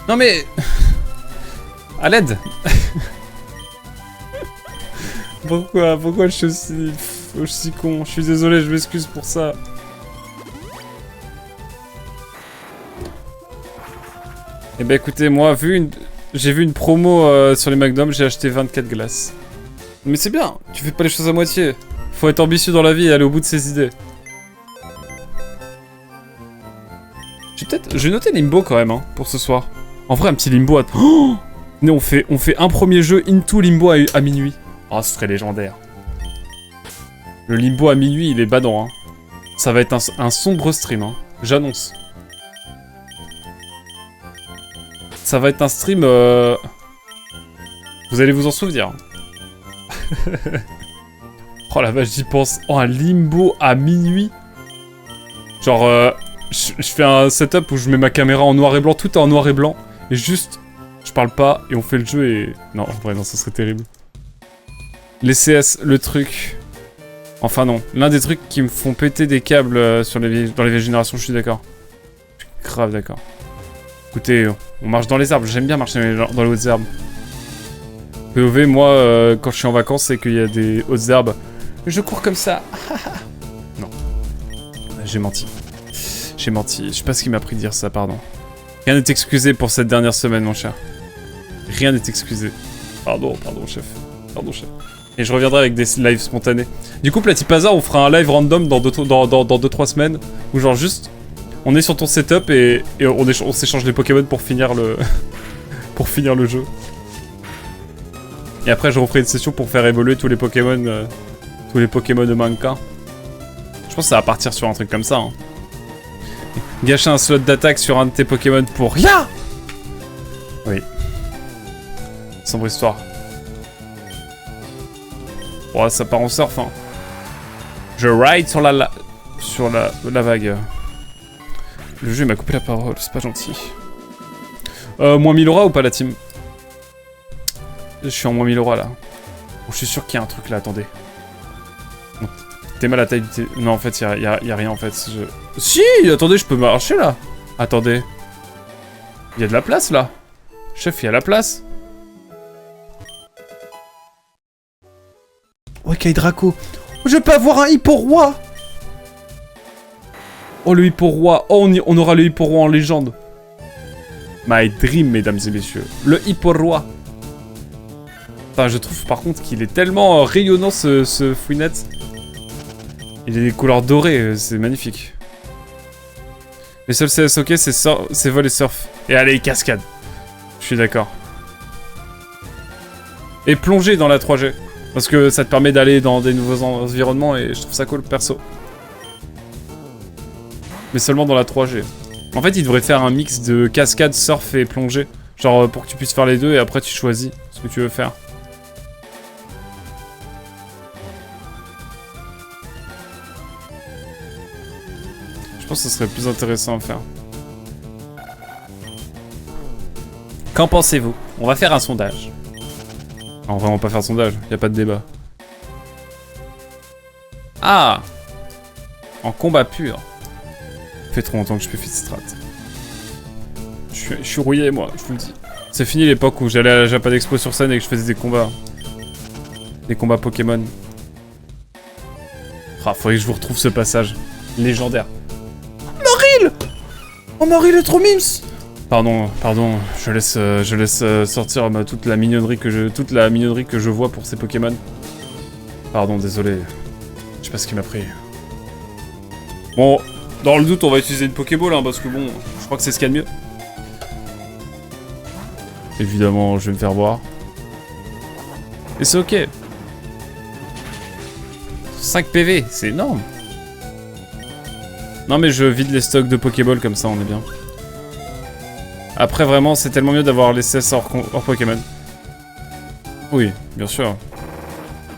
Non mais... À l'aide. Pourquoi je suis aussi con? Je suis désolé, je m'excuse pour ça. Eh ben écoutez, moi, j'ai vu une promo sur les Magnum, j'ai acheté 24 glaces. Mais c'est bien, tu fais pas les choses à moitié. Faut être ambitieux dans la vie et aller au bout de ses idées. Je vais noter Limbo quand même, hein, pour ce soir. En vrai, un petit Limbo à... Oh, on fait un premier jeu into Limbo à minuit. Oh, ce serait légendaire. Le Limbo à minuit, il est badant, hein. Ça va être un sombre stream, hein. J'annonce. Ça va être un stream... Vous allez vous en souvenir. Oh la vache, j'y pense. Oh, un Limbo à minuit. Genre, je fais un setup où je mets ma caméra en noir et blanc, tout est en noir et blanc. Et juste, je parle pas et on fait le jeu et... Non, en vrai, non, ça serait terrible. Les CS, le truc... Enfin non, l'un des trucs qui me font péter des câbles dans les vieilles générations, je suis d'accord. Je suis grave d'accord. Écoutez, on marche dans les arbres, j'aime bien marcher dans les hautes herbes. POV, moi, quand je suis en vacances, c'est qu'il y a des hautes herbes. Je cours comme ça. Non. J'ai menti. J'ai menti. Je sais pas ce qui m'a pris de dire ça, pardon. Rien n'est excusé pour cette dernière semaine, mon cher. Rien n'est excusé. Pardon, chef. Pardon, chef. Et je reviendrai avec des lives spontanés. Du coup, Platipazar, on fera un live random dans 2-3 semaines. Où genre juste, on est sur ton setup et on s'échange les Pokémon pour finir le... pour finir le jeu. Et après, je referai une session pour faire évoluer tous les Pokémon de mannequin. Je pense que ça va partir sur un truc comme ça. Hein. Gâcher un slot d'attaque sur un de tes Pokémon pour rien. Oui. Sombre histoire. Oh, ça part en surf, hein. Je ride sur la vague. Le jeu m'a coupé la parole, c'est pas gentil. Moins 1000 aura ou pas la team? Je suis en moins 1000 aura là. Oh, je suis sûr qu'il y a un truc là, attendez. T'es mal à la taille du... Non, en fait, y a rien en fait. Si, attendez, je peux marcher là. Attendez. Il y a de la place là. Chef, il y a la place. Ok, Draco. Je peux avoir un hippo roi. Oh, le hippo roi. Oh, on aura le hippo roi en légende. My dream, mesdames et messieurs. Le hippo roi. Enfin, je trouve par contre qu'il est tellement rayonnant ce fouinette. Il a des couleurs dorées, c'est magnifique. Les seuls CS ok, c'est vol et surf. Et allez, cascade. Je suis d'accord. Et plonger dans la 3G. Parce que ça te permet d'aller dans des nouveaux environnements et je trouve ça cool, perso. Mais seulement dans la 3G. En fait, il devrait faire un mix de cascade, surf et plongée. Genre pour que tu puisses faire les deux et après tu choisis ce que tu veux faire. Je pense que ce serait plus intéressant à faire. Qu'en pensez-vous? On va faire un sondage. Non, vraiment pas faire de sondage, y a pas de débat. Ah! En combat pur. Ça fait trop longtemps que je fais Fitstrat. Je suis rouillé, moi, je vous le dis. C'est fini l'époque où j'allais à la Japan Expo sur scène et que je faisais des combats. Des combats Pokémon. Ah, faudrait que je vous retrouve ce passage. Légendaire. Maril! Oh, Maril est trop mims! Pardon, je laisse sortir toute la mignonnerie que je vois pour ces Pokémon. Pardon, désolé. Je sais pas ce qui m'a pris. Bon, dans le doute, on va utiliser une Pokéball, hein, parce que bon, je crois que c'est ce qu'il y a de mieux. Évidemment, je vais me faire voir. Et c'est ok. 5 PV, c'est énorme. Non mais je vide les stocks de Pokéball, comme ça on est bien. Après, vraiment, c'est tellement mieux d'avoir les CS hors Pokémon. Oui, bien sûr.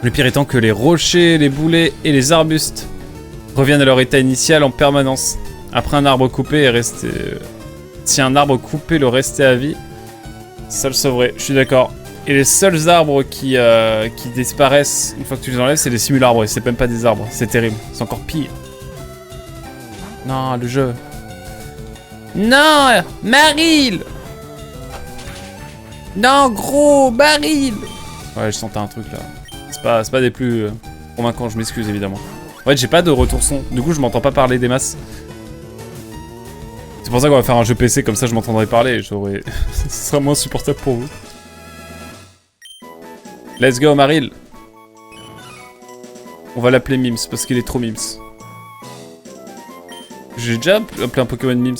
Le pire étant que les rochers, les boulets et les arbustes reviennent à leur état initial en permanence. Après un arbre coupé est resté... Si un arbre coupé le restait à vie, ça le sauverait, je suis d'accord. Et les seuls arbres qui disparaissent une fois que tu les enlèves, c'est les simularbres. Et c'est même pas des arbres, c'est terrible. C'est encore pire. Non, le jeu... Non, Maril! Non, gros, Maril! Ouais, je sentais un truc là. C'est pas des plus convaincants, je m'excuse évidemment. En fait, j'ai pas de retour son, du coup je m'entends pas parler des masses. C'est pour ça qu'on va faire un jeu PC, comme ça je m'entendrai parler, j'aurais... Ce sera moins supportable pour vous. Let's go, Maril! On va l'appeler Mims, parce qu'il est trop Mims. J'ai déjà appelé un Pokémon Mims.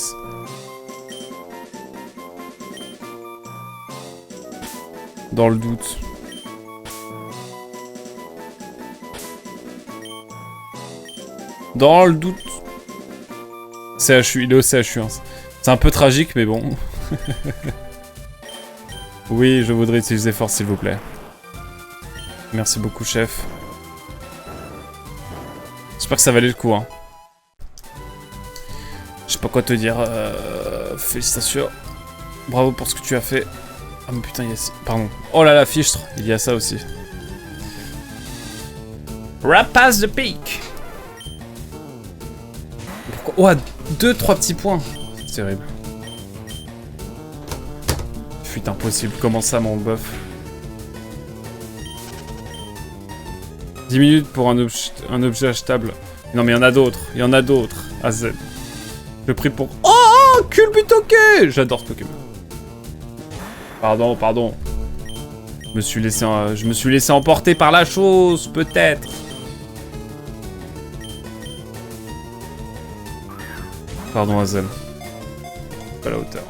Dans le doute. Dans le doute. CHU, il est au CHU. Hein. C'est un peu tragique, mais bon. Oui, je voudrais utiliser force, s'il vous plaît. Merci beaucoup, chef. J'espère que ça valait le coup, hein. Je sais pas quoi te dire. Félicitations. Bravo pour ce que tu as fait. Ah mais putain, il y a... Pardon. Oh là là, fichtre. Il y a ça aussi. Rapace de pique. Pourquoi... Oh, 2-3 petits points. C'est terrible. Fuite impossible. Comment ça, mon buff? 10 minutes pour un objet achetable. Non mais il y en a d'autres. Il y en a d'autres. AZ. Le prix pour... Oh, Culbutoke. J'adore ce Pokémon. Pardon. Je me suis laissé emporter par la chose, peut-être. Pardon, Hazel. Pas à la hauteur.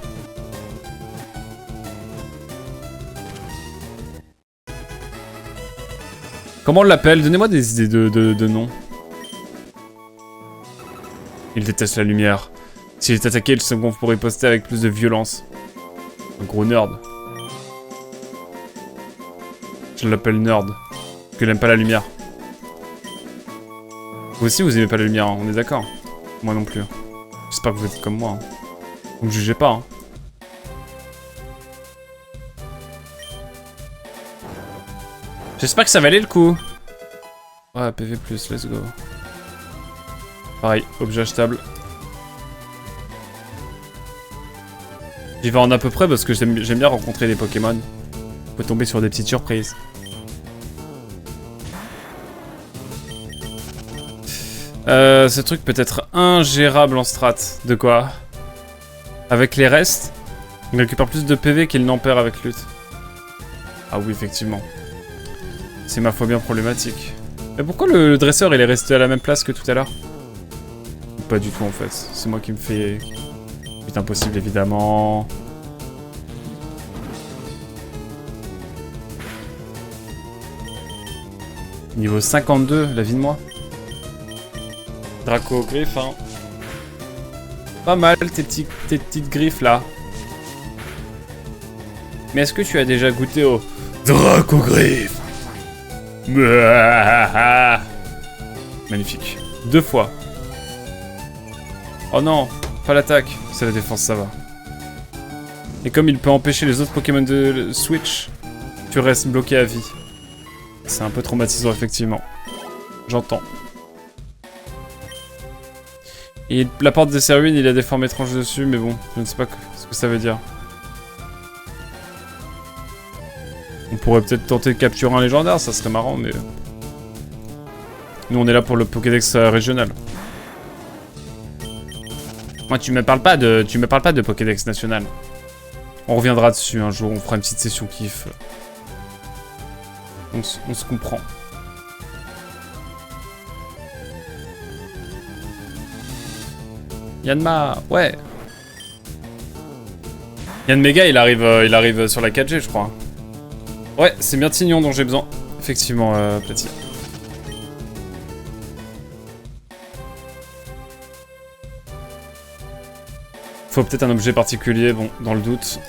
Comment on l'appelle? Donnez-moi des idées de noms. Il déteste la lumière. S'il est attaqué, il se gonfle pour riposter avec plus de violence. Un gros nerd. Je l'appelle nerd. Parce qu'il n'aime pas la lumière. Vous aussi, vous aimez pas la lumière, hein, on est d'accord? Moi non plus. J'espère que vous êtes comme moi. Hein. Vous me jugez pas. Hein. J'espère que ça valait le coup. Ouais, PV+, let's go. Pareil, objet achetable. J'y vais en à peu près parce que j'aime bien rencontrer des Pokémon. On peut tomber sur des petites surprises. Ce truc peut être ingérable en strat. De quoi? Avec les restes, il récupère plus de PV qu'il n'en perd avec lutte. Ah oui, effectivement. C'est ma foi bien problématique. Mais pourquoi le dresseur il est resté à la même place que tout à l'heure? Pas du tout en fait. C'est moi qui me fais... C'est impossible évidemment. Niveau 52, la vie de moi. Draco griffe, hein. Pas mal tes petites griffes là. Mais est-ce que tu as déjà goûté au Draco griffe? Magnifique. 2 fois. Oh non, pas l'attaque. C'est la défense, ça va. Et comme il peut empêcher les autres Pokémon de Switch, tu restes bloqué à vie. C'est un peu traumatisant, effectivement. J'entends. Et la porte de ses ruines, il a des formes étranges dessus, mais bon, je ne sais pas ce que ça veut dire. On pourrait peut-être tenter de capturer un légendaire, ça serait marrant, mais... Nous, on est là pour le Pokédex régional. Moi, tu me parles pas de Pokédex national. On reviendra dessus un jour, on fera une petite session kiff. On se comprend. Yanma, ouais. Yanmega, il arrive sur la 4G, je crois. Ouais, c'est bien Tignon dont j'ai besoin. Effectivement, Platy. Faut peut-être un objet particulier, bon, dans le doute.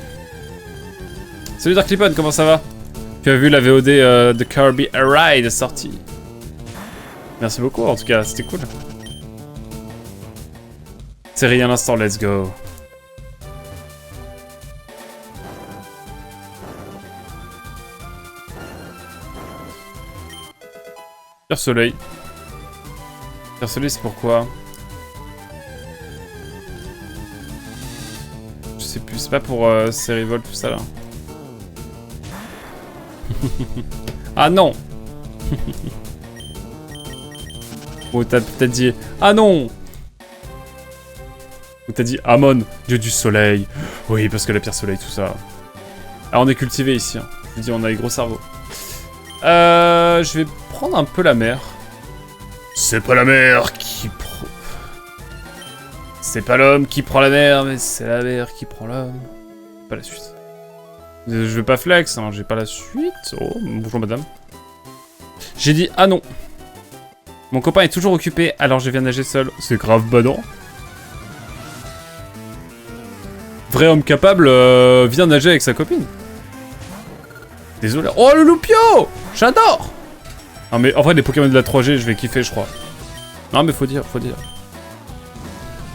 Salut Darklipon, comment ça va? Tu as vu la VOD de Kirby Ride sortie? Merci beaucoup, en tout cas, c'était cool. Série à l'instant, let's go. Pierre Soleil. Pierre Soleil, c'est pourquoi? Je sais plus, c'est pas pour série Vol, tout ça là. Ah non. Bon, t'as peut-être dit ah non. Ou t'as dit Amon, dieu du soleil. Oui, parce que la pierre soleil, tout ça. Alors on est cultivé ici. Hein. Je vous dis, on a les gros cerveaux. Je vais prendre un peu la mer. C'est pas la mer qui prend... C'est pas l'homme qui prend la mer, mais c'est la mer qui prend l'homme. Pas la suite. Je veux pas flex, hein, j'ai pas la suite. Oh, bonjour madame. J'ai dit ah non. Mon copain est toujours occupé, alors je viens nager seul. C'est grave badant. Vrai homme capable vient nager avec sa copine. Désolé. Oh le loupio! J'adore! Non mais en vrai les Pokémon de la 3G je vais kiffer je crois. Non mais faut dire, faut dire.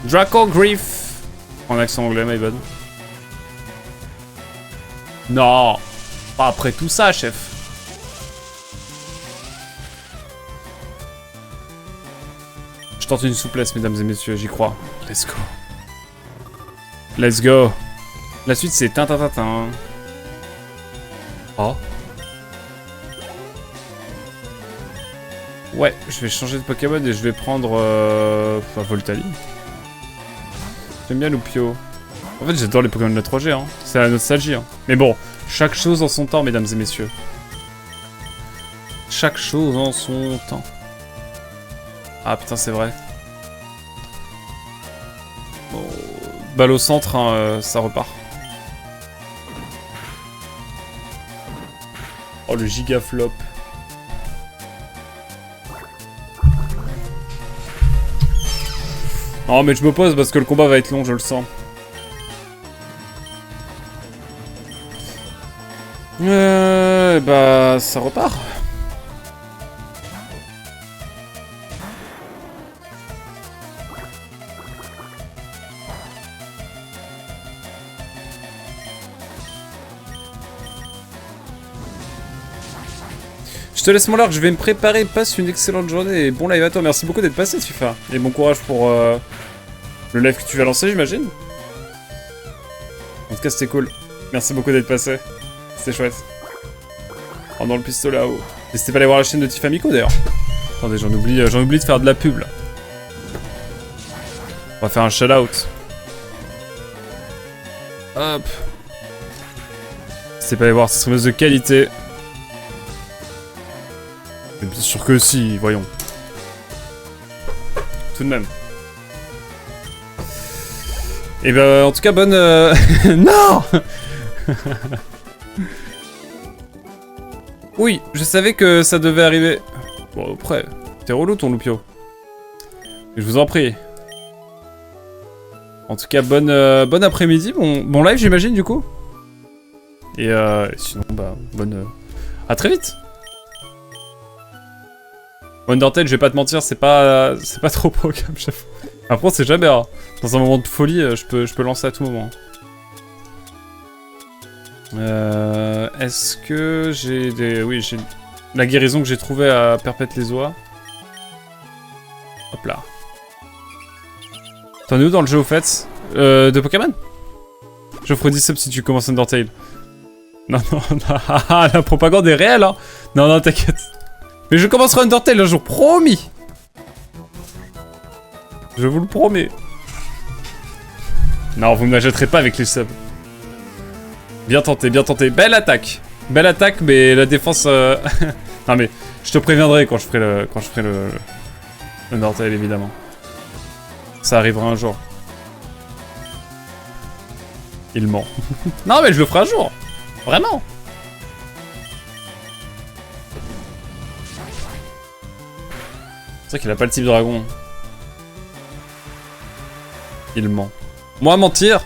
Draco Griff. En accent anglais, my bad. Non, pas après tout ça, chef. Je tente une souplesse, mesdames et messieurs, j'y crois. Let's go. Let's go. La suite, c'est Tintin. Oh. Ouais, je vais changer de Pokémon et je vais prendre... Enfin, Voltali. J'aime bien Loupio. En fait, j'adore les Pokémon de la 3G, hein. C'est la nostalgie, hein. Mais bon, chaque chose en son temps, mesdames et messieurs. Chaque chose en son temps. Ah putain, c'est vrai. Bon, balle au centre, hein, ça repart. Oh, le giga flop. Non mais je me pose parce que le combat va être long, je le sens. Bah ça repart. Je te laisse mon large, je vais me préparer, passe une excellente journée et bon live à toi, merci beaucoup d'être passé Tifa. Et bon courage pour le live que tu vas lancer j'imagine. En tout cas c'était cool, merci beaucoup d'être passé, c'était chouette. Oh dans le pistolet là-haut. N'hésitez pas à aller voir la chaîne de Tifa Miko d'ailleurs. Attendez j'en oublie de faire de la pub là. On va faire un shout out. Hop. N'hésitez pas à aller voir cette streameuse de qualité. Mais bien sûr que si, voyons. Tout de même. Et ben, en tout cas, bonne... Non. Oui, je savais que ça devait arriver. Bon, après, t'es relou ton loupio. Je vous en prie. En tout cas, bon après-midi, bon live j'imagine du coup. Et sinon, bah, bonne... À très vite. Undertale, je vais pas te mentir, c'est pas trop pro comme chef. Après, c'est jamais rare. Dans un moment de folie, je peux lancer à tout moment. Est-ce que j'ai des... Oui, j'ai la guérison que j'ai trouvée à Perpète les Oies. Hop là. T'en es où dans le jeu au fait de Pokémon? J'offre 10 subs si tu commences Undertale. Non, la propagande est réelle, hein. Non, t'inquiète. Mais je commencerai Undertale un jour, promis. Je vous le promets. Non, vous me la jetterez pas avec les subs. Bien tenté, bien tenté. Belle attaque, mais la défense... Non mais, je te préviendrai quand je ferai le Undertale, évidemment. Ça arrivera un jour. Il ment. Non mais je le ferai un jour. Vraiment. C'est vrai qu'il a pas le type dragon. Il ment. Moi, mentir.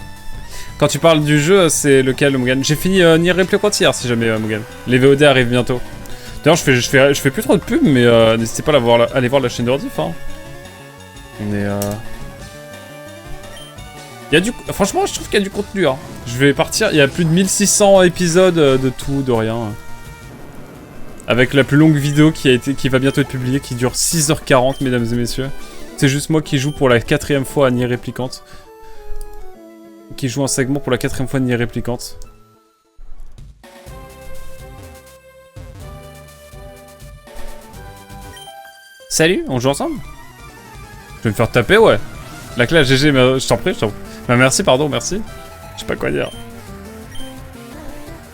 Quand tu parles du jeu, c'est lequel, Mugen? J'ai fini Nier Replicant hier, si jamais, Mugen. Les VOD arrivent bientôt. D'ailleurs, je fais plus trop de pub, mais n'hésitez pas à aller voir la chaîne de Rediff, hein. On est... Il y a du... Franchement, je trouve qu'il y a du contenu, hein. Je vais partir, il y a plus de 1600 épisodes de tout, de rien. Avec la plus longue vidéo qui va bientôt être publiée, qui dure 6h40, mesdames et messieurs. C'est juste moi qui joue pour la 4ème fois à Nier Replicant. Qui joue un segment pour la 4ème fois de Nier Replicant. Salut, on joue ensemble? Je vais me faire taper, ouais. La classe GG, mais je t'en prie, Bah merci, pardon, merci. Je sais pas quoi dire.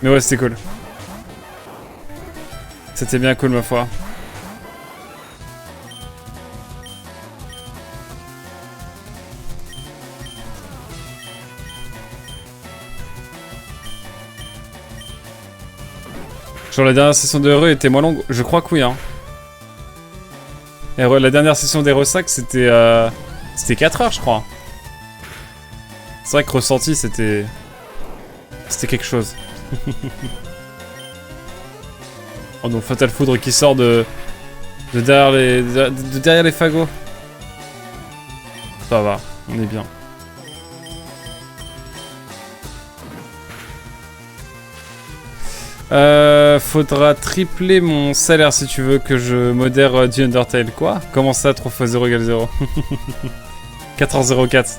Mais ouais, c'était cool. C'était bien cool, ma foi. Genre la dernière session de Heureux était moins longue. Je crois que oui, hein. Et la dernière session des Ressacs, c'était 4 heures, je crois. C'est vrai que ressenti, c'était quelque chose. Oh non, Fatal Foudre qui sort de derrière les fagots. Ça va, on est bien. Faudra tripler mon salaire si tu veux que je modère du Undertale. Quoi? Comment ça, 3 x 0 égale 0? 4h04.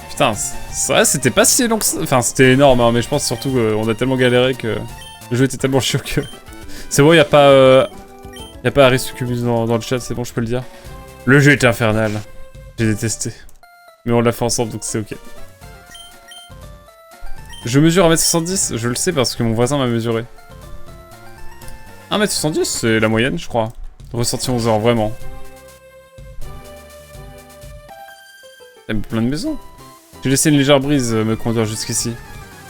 Putain, c'est vrai, c'était pas si long que ça. Enfin, c'était énorme, hein, mais je pense surtout qu'on a tellement galéré que le jeu était tellement chiant que... C'est bon, y'a pas Harry Succubus dans le chat, c'est bon, je peux le dire. Le jeu était infernal. J'ai détesté. Mais on l'a fait ensemble, donc c'est ok. Je mesure 1m70, je le sais parce que mon voisin m'a mesuré. 1m70, c'est la moyenne, je crois. Ressenti 11 heures, vraiment. T'aimes plein de maisons. J'ai laissé une légère brise me conduire jusqu'ici.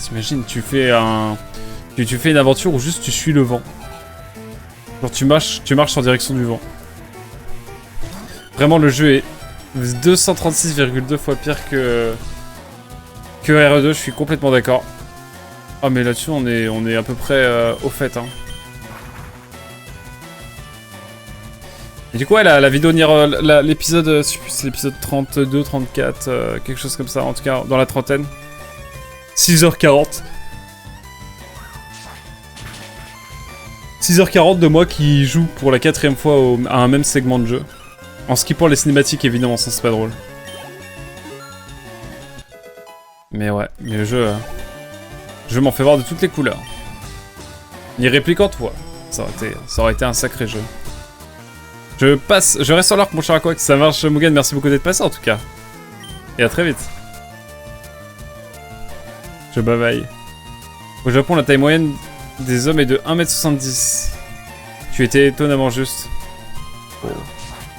T'imagines, tu fais une aventure où juste tu suis le vent. Genre tu marches en direction du vent. Vraiment, le jeu est 236,2 fois pire que RE2, je suis complètement d'accord. Ah mais là-dessus on est à peu près au fait hein. Et du coup ouais, la vidéo l'épisode, je sais plus, c'est l'épisode 32, 34, quelque chose comme ça, en tout cas dans la trentaine. 6h40. 6h40 de moi qui joue pour la 4ème fois à un même segment de jeu. En skippant les cinématiques évidemment, ça c'est pas drôle. Mais ouais, mais le jeu m'en fait voir de toutes les couleurs. Les répliques en toi, ça aurait été un sacré jeu. Je reste sur l'arc mon cher Aquax, ça marche Mugen, merci beaucoup d'être passé en tout cas. Et à très vite. Je bavaille. Au Japon, la taille moyenne des hommes est de 1m70. Tu étais étonnamment juste. Oh.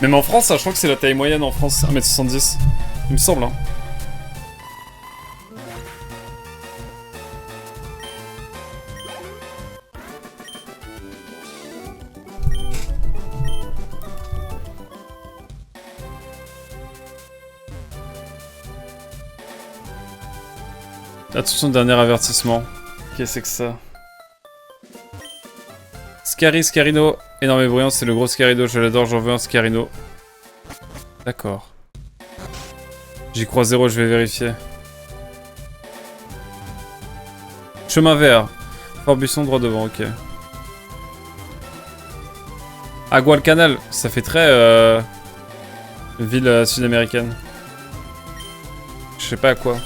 Même en France, je crois que c'est la taille moyenne en France, 1m70. Il me semble, hein. Attention, dernier avertissement. Qu'est-ce que c'est que ça? Scarino. Énorme et bruyant, c'est le gros Scarino. Je l'adore, j'en veux un Scarino. D'accord. J'y crois zéro, je vais vérifier. Chemin vert. Fort Buisson, droit devant, ok. Ah, Guadalcanal, ça fait très ville sud-américaine. Je sais pas à quoi.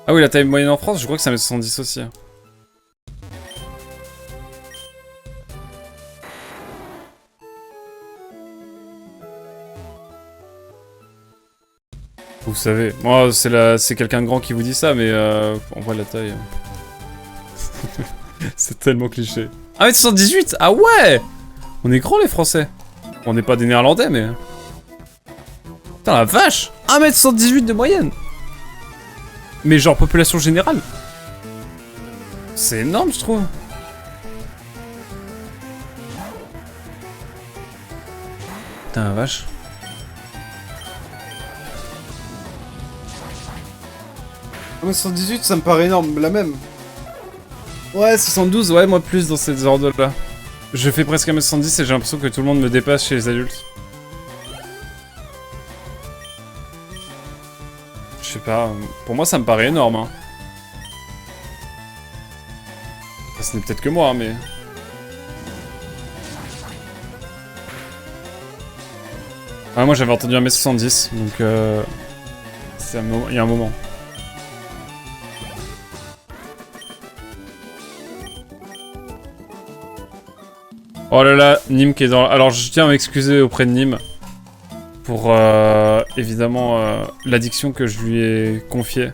Ah oui, la taille moyenne en France, je crois que ça met 70 aussi. Vous savez, moi c'est quelqu'un de grand qui vous dit ça, mais en vrai la taille... c'est tellement cliché. 1m78. Ah ouais. On est grands les Français. On n'est pas des Néerlandais, mais... Putain la vache. 1m78 de moyenne. Mais genre population générale. C'est énorme, je trouve. Putain la vache. Ah mais 118 ça me paraît énorme, la même. Ouais 72, ouais moi plus dans cette ordre là. Je fais presque 1m70 et j'ai l'impression que tout le monde me dépasse chez les adultes. Je sais pas, pour moi ça me paraît énorme hein. Ce n'est peut-être que moi, mais... Ah, moi j'avais entendu 1m70, donc c'est il y a un moment. Oh là là, Nîmes qui est dans... Alors je tiens à m'excuser auprès de Nîmes pour évidemment l'addiction que je lui ai confiée.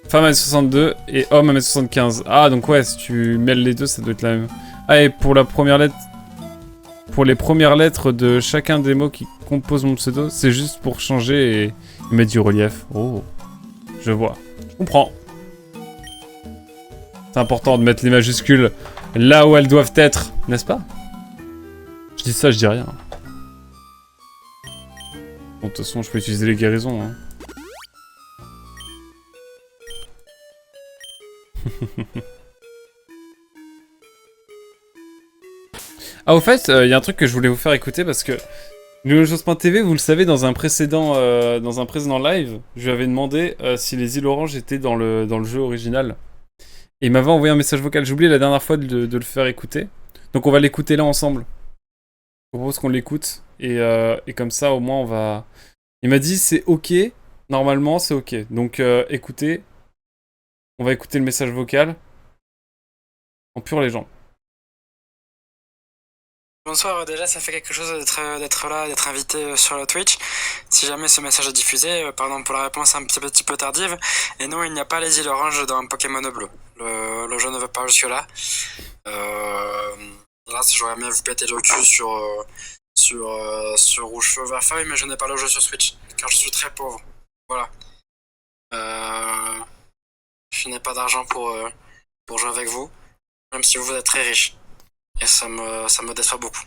Femme à 62 et homme à 75. Ah donc ouais, si tu mêles les deux, ça doit être la même. Ah et pour la première lettre... Pour les premières lettres de chacun des mots qui composent mon pseudo, c'est juste pour changer et mettre du relief. Oh, je vois. Je comprends. C'est important de mettre les majuscules là où elles doivent être, n'est-ce pas? Je dis ça, je dis rien. Bon, de toute façon, je peux utiliser les guérisons. Hein. Ah, au fait, il y a un truc que je voulais vous faire écouter parce que LunoJoss.tv, vous le savez, dans un précédent live, je lui avais demandé si les îles Orange étaient dans le jeu original. Et il m'avait envoyé un message vocal. J'ai oublié la dernière fois de le faire écouter. Donc on va l'écouter là ensemble. Je propose qu'on l'écoute. Et comme ça, au moins, on va... Il m'a dit c'est ok. Normalement, c'est ok. Donc écoutez. On va écouter le message vocal. En pure légende. Bonsoir, déjà ça fait quelque chose d'être là, d'être invité sur la Twitch. Si jamais ce message est diffusé, pardon pour la réponse un petit peu tardive. Et non, il n'y a pas les îles oranges dans Pokémon bleu. Le jeu ne va pas jusque là. Là, j'aurais bien vous péter le cul sur Rouge Feu Vert Feuille, mais je n'ai pas le jeu sur Switch, car je suis très pauvre. Voilà. Je n'ai pas d'argent pour jouer avec vous, même si vous êtes très riche. Et ça me déçoit beaucoup.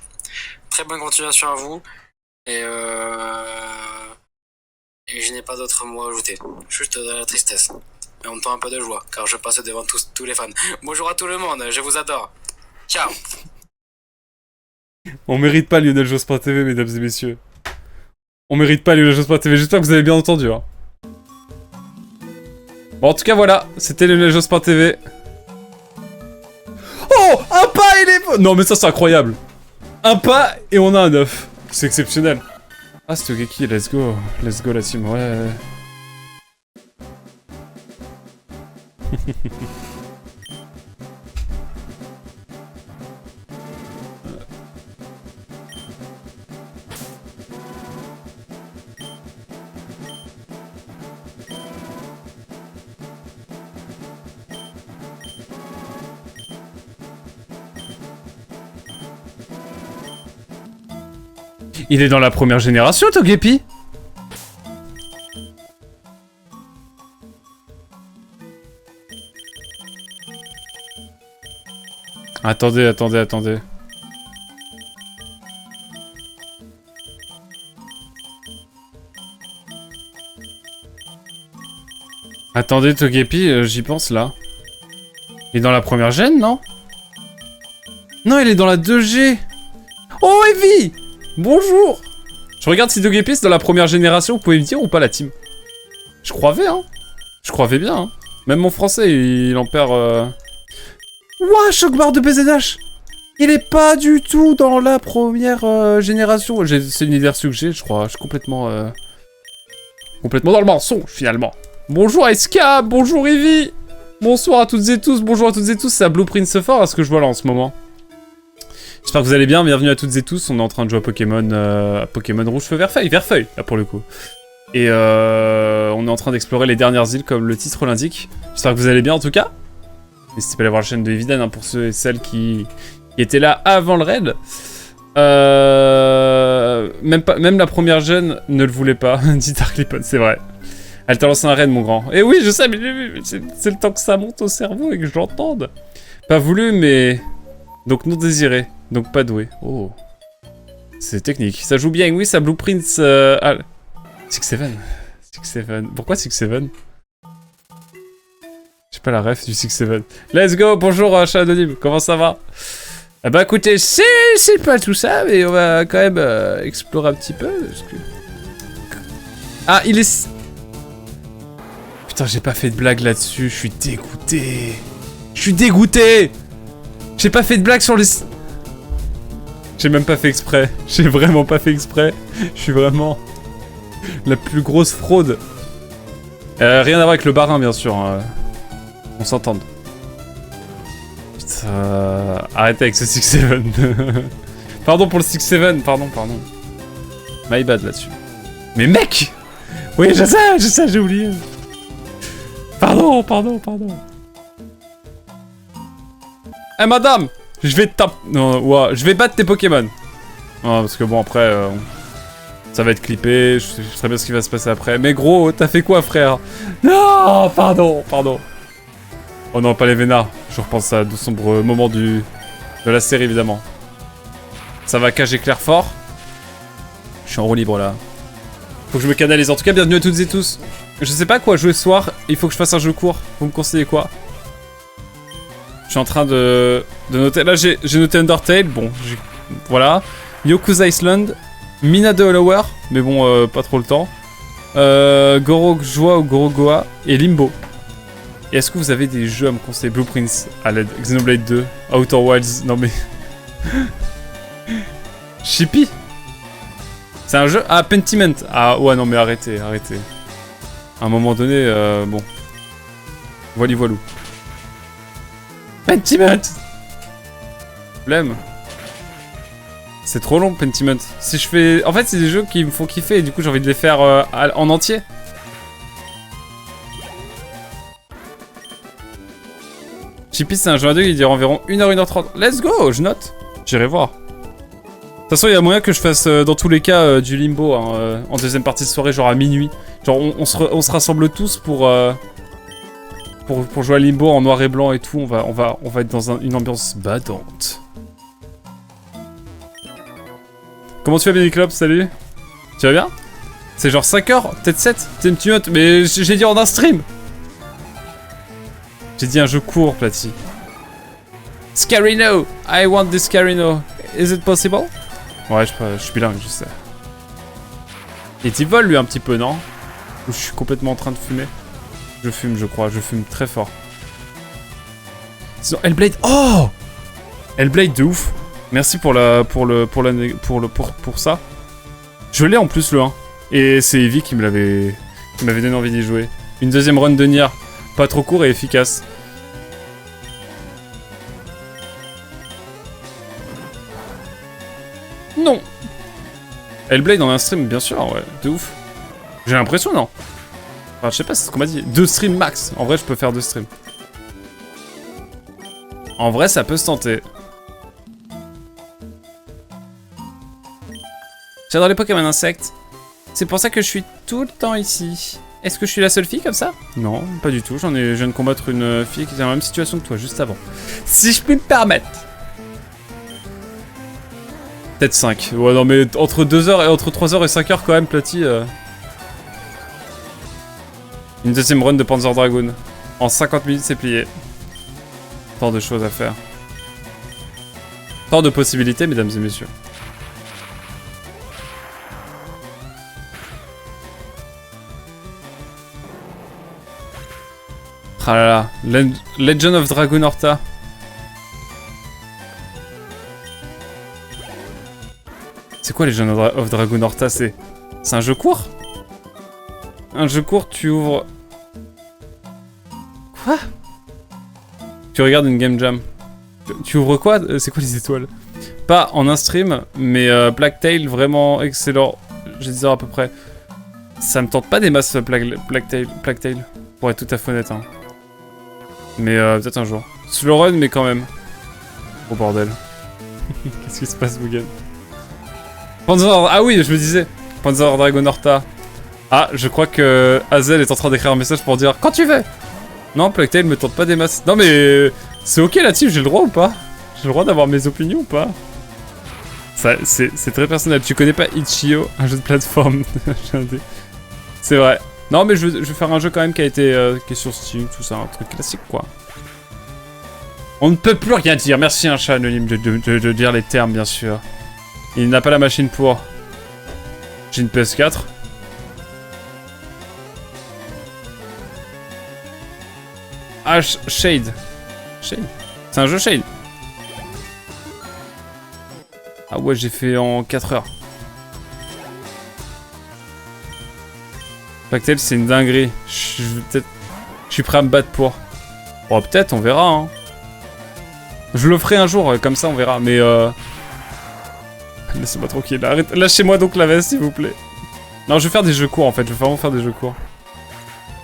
Très bonne continuation à vous. Et je n'ai pas d'autres mots à ajouter. Juste de la tristesse. Mais en même temps un peu de joie, car je passe devant tous les fans. Bonjour à tout le monde, je vous adore. Ciao. On mérite pas Lionel Jospin TV, mesdames et messieurs. On mérite pas Lionel Jospin TV, j'espère que vous avez bien entendu. Hein. Bon, en tout cas, voilà, c'était Lionel Jospin TV. Oh, un pas et les... Non, mais ça, c'est incroyable. Un pas et on a un œuf. C'est exceptionnel. Ah, c'est Togeki, let's go. Let's go, la team, ouais. Il est dans la première génération, Togepi. Attendez. Attendez, Togepi, j'y pense là. Il est dans la première gène, non? Non, il est dans la 2G. Oh, Evie! Bonjour! Je regarde si Togepi c'est dans la première génération, vous pouvez me dire ou pas la team? Je croyais, hein. Je croyais bien, hein. Même mon français, il en perd... Ouah, Choc-Barre de BZH! Il est pas du tout dans la première génération. C'est une idée reçue que j'ai, je crois. Je suis complètement dans le mensonge, finalement. Bonjour SK, bonjour Evie! Bonsoir à toutes et tous, bonjour à toutes et tous, c'est à Blueprint Fort à ce que je vois là en ce moment. J'espère que vous allez bien, bienvenue à toutes et tous, on est en train de jouer à Pokémon Rouge Feu Vert Feuille, là pour le coup. Et on est en train d'explorer les dernières îles comme le titre l'indique. J'espère que vous allez bien en tout cas. N'hésitez pas à aller voir la chaîne de Evidan hein, pour ceux et celles qui étaient là avant le raid. Même la première gêne ne le voulait pas, dit Darklipon, c'est vrai. Elle t'a lancé un raid mon grand. Et oui je sais mais c'est le temps que ça monte au cerveau et que je l'entende. Pas voulu mais... Donc non désiré. Donc pas doué. Oh. C'est technique. Ça joue bien, oui, ça Blueprints... Ah. 6-7. Pourquoi 6-7 J'ai pas la ref du 6-7. Let's go, bonjour chat anonyme, comment ça va? Ah bah écoutez, c'est pas tout ça, mais on va quand même explorer un petit peu. Parce que... Ah, il est... Putain, j'ai pas fait de blague là-dessus, je suis dégoûté. J'ai pas fait de blague sur les... J'ai même pas fait exprès. J'ai vraiment pas fait exprès. Je suis vraiment... la plus grosse fraude. Rien à voir avec le barin, bien sûr. Hein. On s'entende. Putain... Arrêtez avec ce 6-7. Pardon pour le 6-7, pardon. My bad là-dessus. Mais mec! Oui, je sais, j'ai oublié. Pardon. Eh madame! Je vais taper... Non, ouais, je vais battre tes Pokémon. Non, parce que bon, après... ça va être clippé, je sais très bien ce qui va se passer après. Mais gros, t'as fait quoi, frère? Non, pardon. Oh non, pas les vénards. Je repense à de sombres moments de la série, évidemment. Ça va cacher Claire fort. Je suis en roue libre, là. Faut que je me canalise. En tout cas, bienvenue à toutes et tous. Je sais pas quoi jouer ce soir. Il faut que je fasse un jeu court. Vous me conseillez quoi? Je suis en train de noter... Là, j'ai noté Undertale. Bon, voilà. Yoku's Island. Mina de Hollower, mais bon, pas trop le temps. Gorogoa ou Gorogoa et Limbo. Et est-ce que vous avez des jeux à me conseiller? Blueprints à l'aide, Xenoblade 2, Outer Wilds, non mais... Chippy. C'est un jeu... Ah, Pentiment. Ah ouais, non mais arrêtez. À un moment donné, bon. Voilou. Pentiment. Problème. C'est trop long, Pentiment. Si je fais... En fait, c'est des jeux qui me font kiffer et du coup, j'ai envie de les faire en entier. Chippy, c'est un jeu à deux qui dure environ 1h, 1h30. Let's go, je note. J'irai voir. De toute façon, il y a moyen que je fasse, dans tous les cas, du Limbo hein, en deuxième partie de soirée, genre à minuit. Genre, on se rassemble tous pour jouer à Limbo en noir et blanc et tout. On va être dans une ambiance badante. Comment tu vas, Benny Salut. Tu vas bien? C'est genre 5 heures, peut-être 7, t'es une petite note, mais j'ai dit en un stream. J'ai dit un jeu court, Platy. Scarino! I want this Scarino. Is it possible? Ouais, je suis bilingue, je sais. Et t'y voles, lui, un petit peu, non? Ou je suis complètement en train de fumer? Je fume, je crois, je fume très fort. Sinon, Hellblade. Oh! Hellblade de ouf. Merci pour ça. Je l'ai en plus, le 1. Et c'est Evie qui m'avait donné envie d'y jouer. Une deuxième run de Nier. Pas trop court et efficace. Non. Hellblade en un stream, bien sûr, ouais, de ouf. J'ai l'impression, non? Enfin, je sais pas, c'est ce qu'on m'a dit. 2 streams max. En vrai, je peux faire 2 streams. En vrai, ça peut se tenter. J'adore les Pokémon insectes. C'est pour ça que je suis tout le temps ici. Est-ce que je suis la seule fille comme ça? Non, pas du tout. Je viens de combattre une fille qui est dans la même situation que toi, juste avant. Si je puis me permettre. Peut-être 5. Ouais, non, mais entre 2h et entre 3h et 5h quand même, Platy. Une deuxième run de Panzer Dragoon. En 50 minutes, c'est plié. Tant de choses à faire. Tant de possibilités, mesdames et messieurs. Ah là là. Legend of Dragon Horta. C'est quoi Legend of Dragon Horta? C'est un jeu court? Un jeu court, tu ouvres... Quoi? Tu regardes une game jam. Tu ouvres quoi? C'est quoi les étoiles? Pas en un stream, mais Blacktail, vraiment excellent. J'ai 10 heures à peu près. Ça me tente pas des masses Blacktail, pour être tout à fait honnête. Hein. Mais peut-être un jour. Slow run, mais quand même. Oh bordel. Qu'est-ce qui se passe, Mugen? Panzer... Ah oui, je me disais. Panzer Dragon Horta. Ah, je crois que Hazel est en train d'écrire un message pour dire quand tu veux. Non, Blacktail me tente pas des masses. Non mais c'est ok là-dessus, j'ai le droit ou pas? J'ai le droit d'avoir mes opinions ou pas? C'est très personnel. Tu connais pas Itch.io, un jeu de plateforme? C'est vrai. Non mais je veux faire un jeu quand même qui a été qui est sur Steam, tout ça, un truc classique quoi. On ne peut plus rien dire. Merci un chat anonyme de dire les termes bien sûr. Il n'a pas la machine pour. J'ai une PS4. Ah, Shade. Shade. C'est un jeu Shade. Ah ouais, j'ai fait en 4 heures. Blacktail, c'est une dinguerie. Je suis prêt à me battre pour. Bon, peut-être, on verra. Hein. Je le ferai un jour, comme ça, on verra. Mais laissez-moi tranquille. Arrête. Lâchez-moi donc la veste, s'il vous plaît. Non, je vais faire des jeux courts, en fait. Je vais vraiment faire des jeux courts.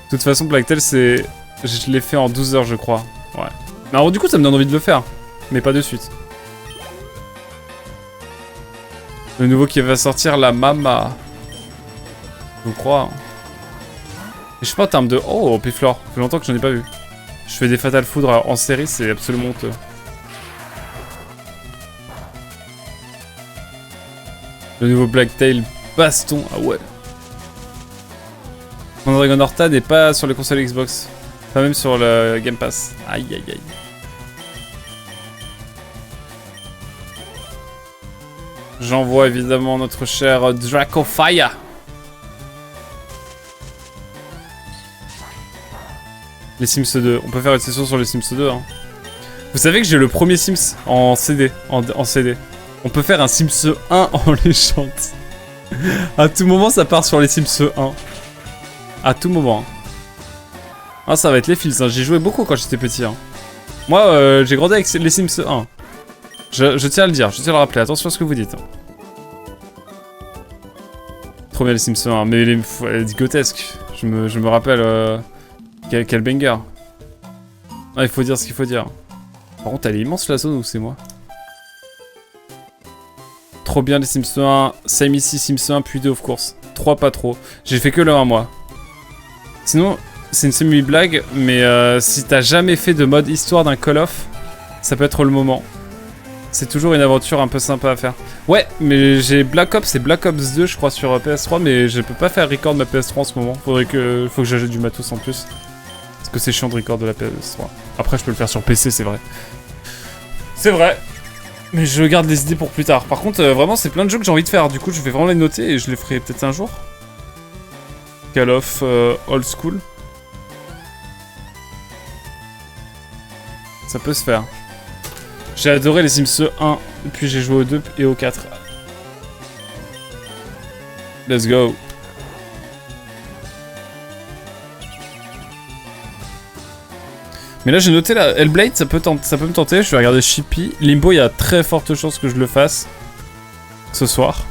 De toute façon, Blacktail, c'est... Je l'ai fait en 12 heures, je crois. Ouais. Mais alors, du coup, ça me donne envie de le faire. Mais pas de suite. Le nouveau qui va sortir, la Mama. Je crois. Et je sais pas en termes de... Oh, Piflor. Ça fait longtemps que j'en ai pas vu. Je fais des Fatal Foudre en série, c'est absolument honteux. Le nouveau Blacktail baston. Ah ouais. Mon Dragon Horta n'est pas sur les consoles Xbox. Pas même sur le Game Pass. Aïe aïe aïe. J'envoie évidemment notre cher Dracofire. Les Sims 2. On peut faire une session sur les Sims 2. Hein. Vous savez que j'ai le premier Sims en CD. En CD. On peut faire un Sims 1 en légende. À tout moment, ça part sur les Sims 1. À tout moment. Ah, ça va être les fils. Hein. J'y jouais beaucoup quand j'étais petit. Hein. Moi, j'ai grandi avec les Sims 1. Je tiens à le dire, je tiens à le rappeler. Attention à ce que vous dites. Trop bien les Sims 1. Mais elle est grotesque. Je me rappelle... Quel banger. Ah, il faut dire ce qu'il faut dire. Par contre, elle est immense la zone ou c'est moi? Trop bien les Sims 1. Same ici, Sims 1, puis 2 of course. 3 pas trop. J'ai fait que le 1 moi. Sinon, c'est une semi-blague, mais si t'as jamais fait de mode histoire d'un Call of, ça peut être le moment. C'est toujours une aventure un peu sympa à faire. Ouais, mais j'ai Black Ops et Black Ops 2, je crois, sur PS3, mais je peux pas faire record de ma PS3 en ce moment. Faut que j'ajoute du matos en plus. Parce que c'est chiant de record de la PS3. Après, je peux le faire sur PC, c'est vrai. C'est vrai. Mais je garde les idées pour plus tard. Par contre, vraiment, c'est plein de jeux que j'ai envie de faire. Du coup, je vais vraiment les noter et je les ferai peut-être un jour. Call of Old School. Ça peut se faire. J'ai adoré les Sims 1, puis j'ai joué au 2 et au 4. Let's go. Mais là j'ai noté là, Hellblade ça peut me tenter, je vais regarder Shippy. Limbo il y a très forte chance que je le fasse ce soir.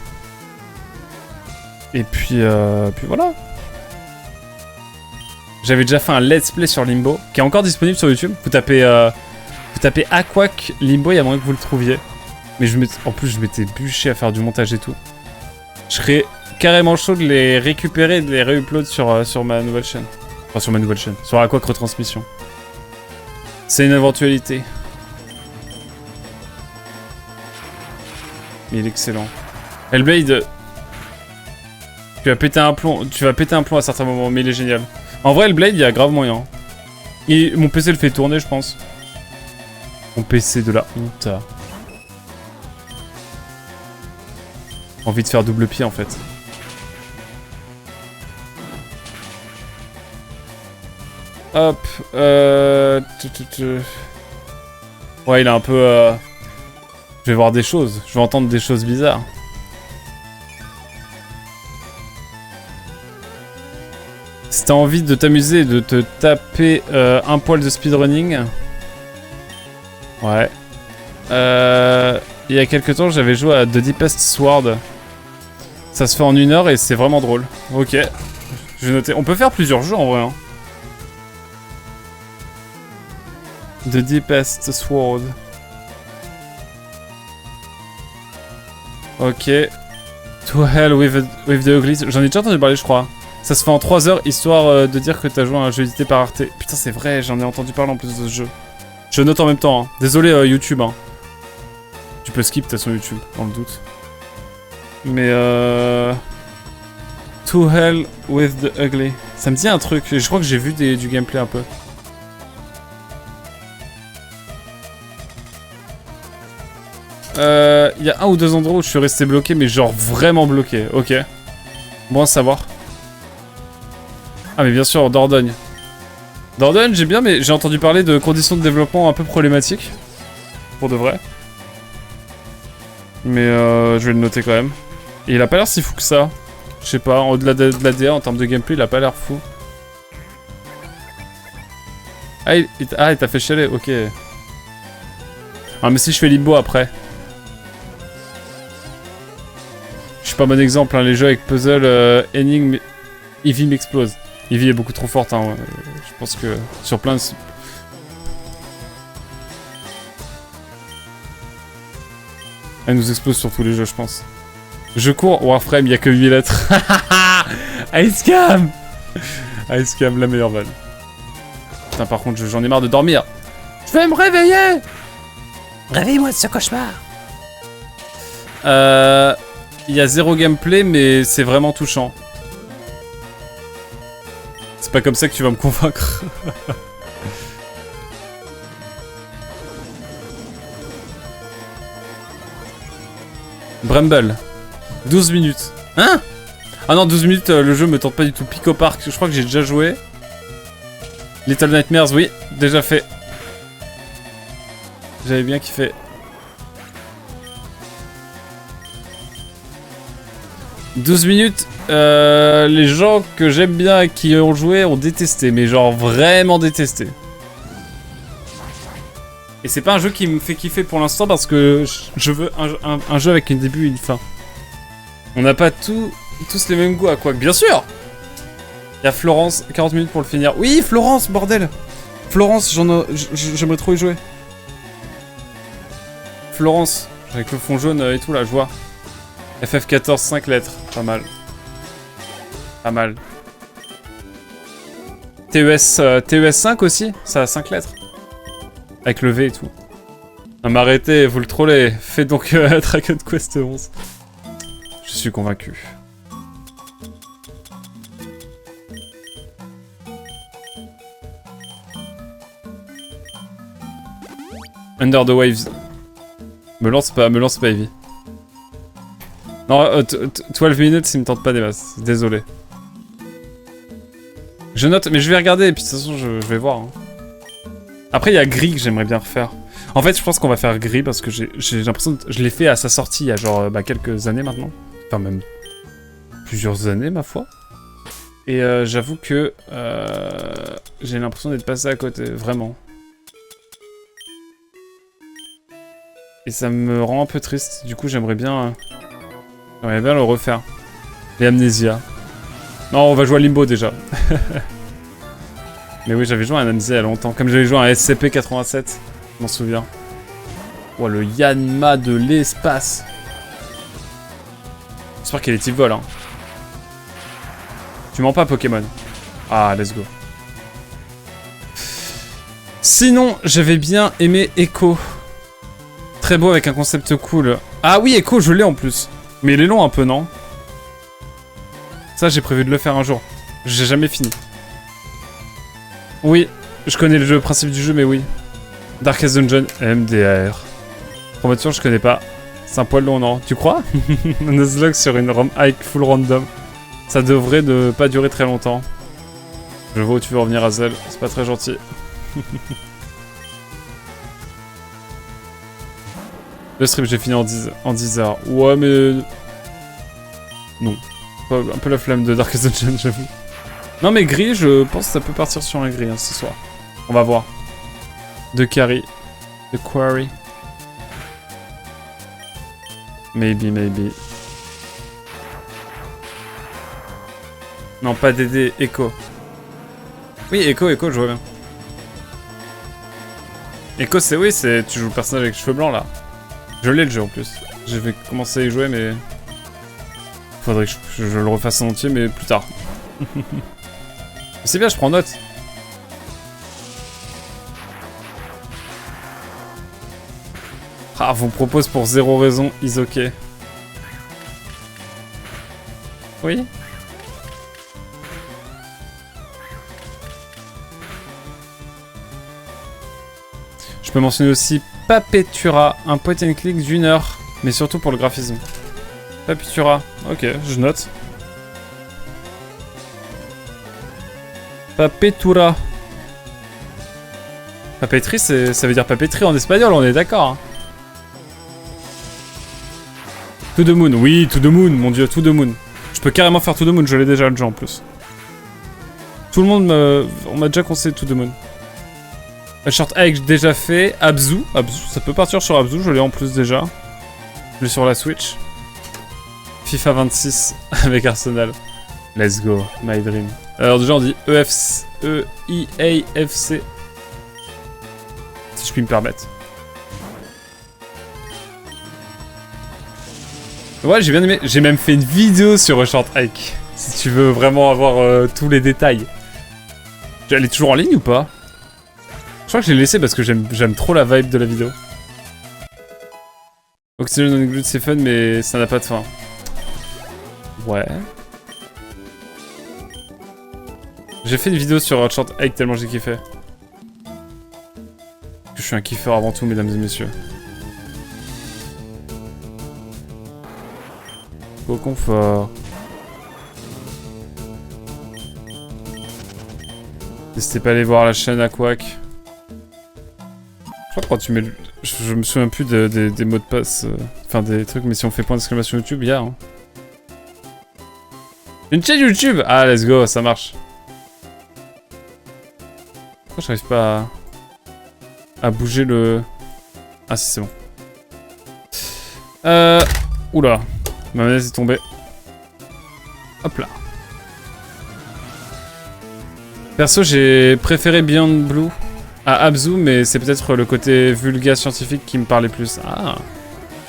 Et puis voilà. J'avais déjà fait un let's play sur Limbo, qui est encore disponible sur YouTube. Vous tapez Aquac Limbo, il y a moyen que vous le trouviez. Mais en plus je m'étais bûché à faire du montage et tout. Je serais carrément chaud de les récupérer et de les réupload sur ma nouvelle chaîne. Enfin sur ma nouvelle chaîne, sur Aquac Retransmission. C'est une éventualité. Mais il est excellent. Hellblade, tu vas péter un plomb à certains moments, mais il est génial. En vrai, Hellblade, il y a grave moyen. Et mon PC le fait tourner, je pense. Mon PC de la honte. Envie de faire double pied, en fait. Hop. Ouais, il est un peu... Je vais voir des choses. Je vais entendre des choses bizarres. Si t'as envie de t'amuser et de te taper un poil de speedrunning... Ouais. Il y a quelques temps, j'avais joué à The Deepest Sword. Ça se fait en 1 heure et c'est vraiment drôle. Ok. Je vais noter. On peut faire plusieurs jeux en vrai. Hein. The Deepest Sword. Ok. To hell with the ugly. J'en ai déjà entendu parler, je crois. Ça se fait en 3 heures, histoire de dire que t'as joué à un jeu édité par Arte. Putain, c'est vrai, j'en ai entendu parler en plus de ce jeu. Je note en même temps. Hein. Désolé, YouTube. Hein. Tu peux skip, de toute façon, YouTube, dans le doute. Mais To hell with the ugly. Ça me dit un truc. Je crois que j'ai vu du gameplay un peu. Il y a un ou deux endroits où je suis resté bloqué, mais genre vraiment bloqué. Ok. Bon à savoir. Ah mais bien sûr, Dordogne. Dordogne, j'ai bien, mais j'ai entendu parler de conditions de développement un peu problématiques. Pour de vrai. Mais je vais le noter quand même. Et il a pas l'air si fou que ça. Je sais pas, au-delà de la DA, en termes de gameplay, il a pas l'air fou. Ah, il t'a fait chialer, ok. Ah mais si je fais Limbo après. Je suis pas bon exemple, hein, les jeux avec puzzle, énigme, Eevee m'explose. Eevee est beaucoup trop forte, hein, je pense que sur plein de... Elle nous explose sur tous les jeux, je pense. Je cours, Warframe, il y a que 8 lettres. Icecam Icecam, la meilleure vanne. Putain, par contre, j'en ai marre de dormir. Je vais me réveiller. Réveille-moi de ce cauchemar. Il y a 0 gameplay, mais c'est vraiment touchant. C'est pas comme ça que tu vas me convaincre. Bramble. 12 minutes. Hein? Ah non, 12 minutes, le jeu me tente pas du tout. Pico Park, je crois que j'ai déjà joué. Little Nightmares, oui, déjà fait. J'avais bien kiffé. « 12 minutes, les gens que j'aime bien et qui ont joué ont détesté, mais genre vraiment détesté. Et c'est pas un jeu qui me fait kiffer pour l'instant parce que je veux un jeu avec un début et une fin. On n'a pas tous les mêmes goûts à quoi. Bien sûr! Il y a Florence, 40 minutes pour le finir. Oui, Florence, bordel! Florence, j'aimerais trop y jouer. Florence, avec le fond jaune et tout là, je vois. FF14, 5 lettres, pas mal. Pas mal. TES 5 aussi, ça a 5 lettres. Avec le V et tout. Non mais arrêtez, vous le trollez. Faites donc Dragon Quest 11. Je suis convaincu. Under the Waves. Me lance pas Evie. Non, 12 minutes, il me tente pas des masses. Désolé. Je note, mais je vais regarder, et puis de toute façon, je vais voir. Hein. Après, il y a Gris que j'aimerais bien refaire. En fait, je pense qu'on va faire Gris parce que j'ai l'impression que je l'ai fait à sa sortie il y a genre quelques années maintenant. Enfin, même plusieurs années, ma foi. Et j'avoue que j'ai l'impression d'être passé à côté, vraiment. Et ça me rend un peu triste. Du coup, j'aimerais bien le refaire. Les Amnesia. Non, on va jouer à Limbo déjà. Mais oui, j'avais joué à un Amnesia il y a longtemps. Comme j'avais joué à un SCP-87. Je m'en souviens. Oh, le Yanma de l'espace. J'espère qu'il est type vol, hein. Tu mens pas, Pokémon. Ah, let's go. Sinon, j'avais bien aimé Echo. Très beau avec un concept cool. Ah oui, Echo, je l'ai en plus. Mais il est long un peu, non? Ça, j'ai prévu de le faire un jour. J'ai jamais fini. Oui, je connais le principe du jeu, mais oui. Darkest Dungeon, MDR. Promotion, je connais pas. C'est un poil long, non? Tu crois? Nuzlocke sur une ROM hike full random. Ça devrait ne pas durer très longtemps. Je vois où tu veux revenir, Hazel. C'est pas très gentil. Le strip, j'ai fini en 10 heures. Ouais, mais... Non. Un peu la flamme de Darkest Dungeon, j'avoue. Non, mais Gris, je pense que ça peut partir sur un Gris hein, ce soir. On va voir. De Carry. De Quarry. Maybe, maybe. Non, pas DD, Echo. Oui, Echo, je vois bien. Echo, c'est oui, c'est tu joues le personnage avec les cheveux blancs, là. Je l'ai le jeu, en plus. Je vais commencer à y jouer, mais... Faudrait que je le refasse en entier, mais plus tard. C'est bien, je prends note. Ah, vous me propose pour 0 raison, is ok. Oui. Je peux mentionner aussi Papetura, un point and click d'1 heure, mais surtout pour le graphisme. Papetura, ok, je note. Papetura. Papeterie, ça veut dire papeterie en espagnol, on est d'accord. Hein. To the Moon, oui, To the Moon, mon dieu, To the Moon. Je peux carrément faire To the Moon, je l'ai déjà le jeu en plus. Tout le monde on m'a déjà conseillé To the Moon. Short Hike déjà fait. Abzu, ça peut partir sur Abzu, je l'ai en plus déjà. Je l'ai sur la Switch. FIFA 26 avec Arsenal. Let's go, my dream. Alors déjà on dit EIAFC. Si je puis me permettre. Ouais, j'ai bien aimé. J'ai même fait une vidéo sur Short Hike. Si tu veux vraiment avoir tous les détails. Elle est toujours en ligne ou pas? Je crois que je l'ai laissé parce que j'aime trop la vibe de la vidéo. Oxygen on Glute c'est fun mais ça n'a pas de fin. Ouais. J'ai fait une vidéo sur Short Hike tellement j'ai kiffé. Je suis un kiffeur avant tout mesdames et messieurs. Au confort. N'hésitez pas à aller voir la chaîne Aquac. Je crois que quand tu mets le... Je me souviens plus des mots de passe, enfin des trucs, mais si on fait point d'exclamation YouTube, il y a. Hein. Une chaîne YouTube! Ah, let's go, ça marche. Pourquoi j'arrive pas à bouger le... Ah si, c'est bon. Oula. Ma manette est tombée. Hop là. Perso, j'ai préféré Beyond Blue à Abzu, mais c'est peut-être le côté vulga scientifique qui me parlait plus. Ah.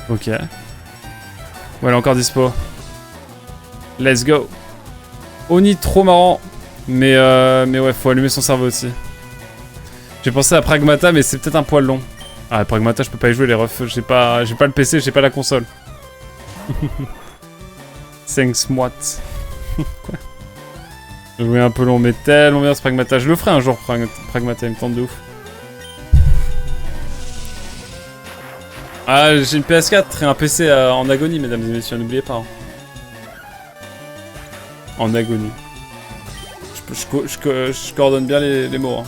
Ok. Ouais, elle est encore dispo. Let's go. Oni, trop marrant. Mais ouais, faut allumer son cerveau aussi. J'ai pensé à Pragmata, mais c'est peut-être un poil long. Ah, Pragmata, je peux pas y jouer, les refs. J'ai pas le PC, j'ai pas la console. 5 mois. Quoi? Jouer un peu long, mais tellement bien ce Pragmata. Je le ferai un jour, Pragmata, il me tente de ouf. Ah, j'ai une PS4 et un PC en agonie, mesdames et messieurs, n'oubliez pas. Hein. En agonie. Je coordonne bien les mots. Hein.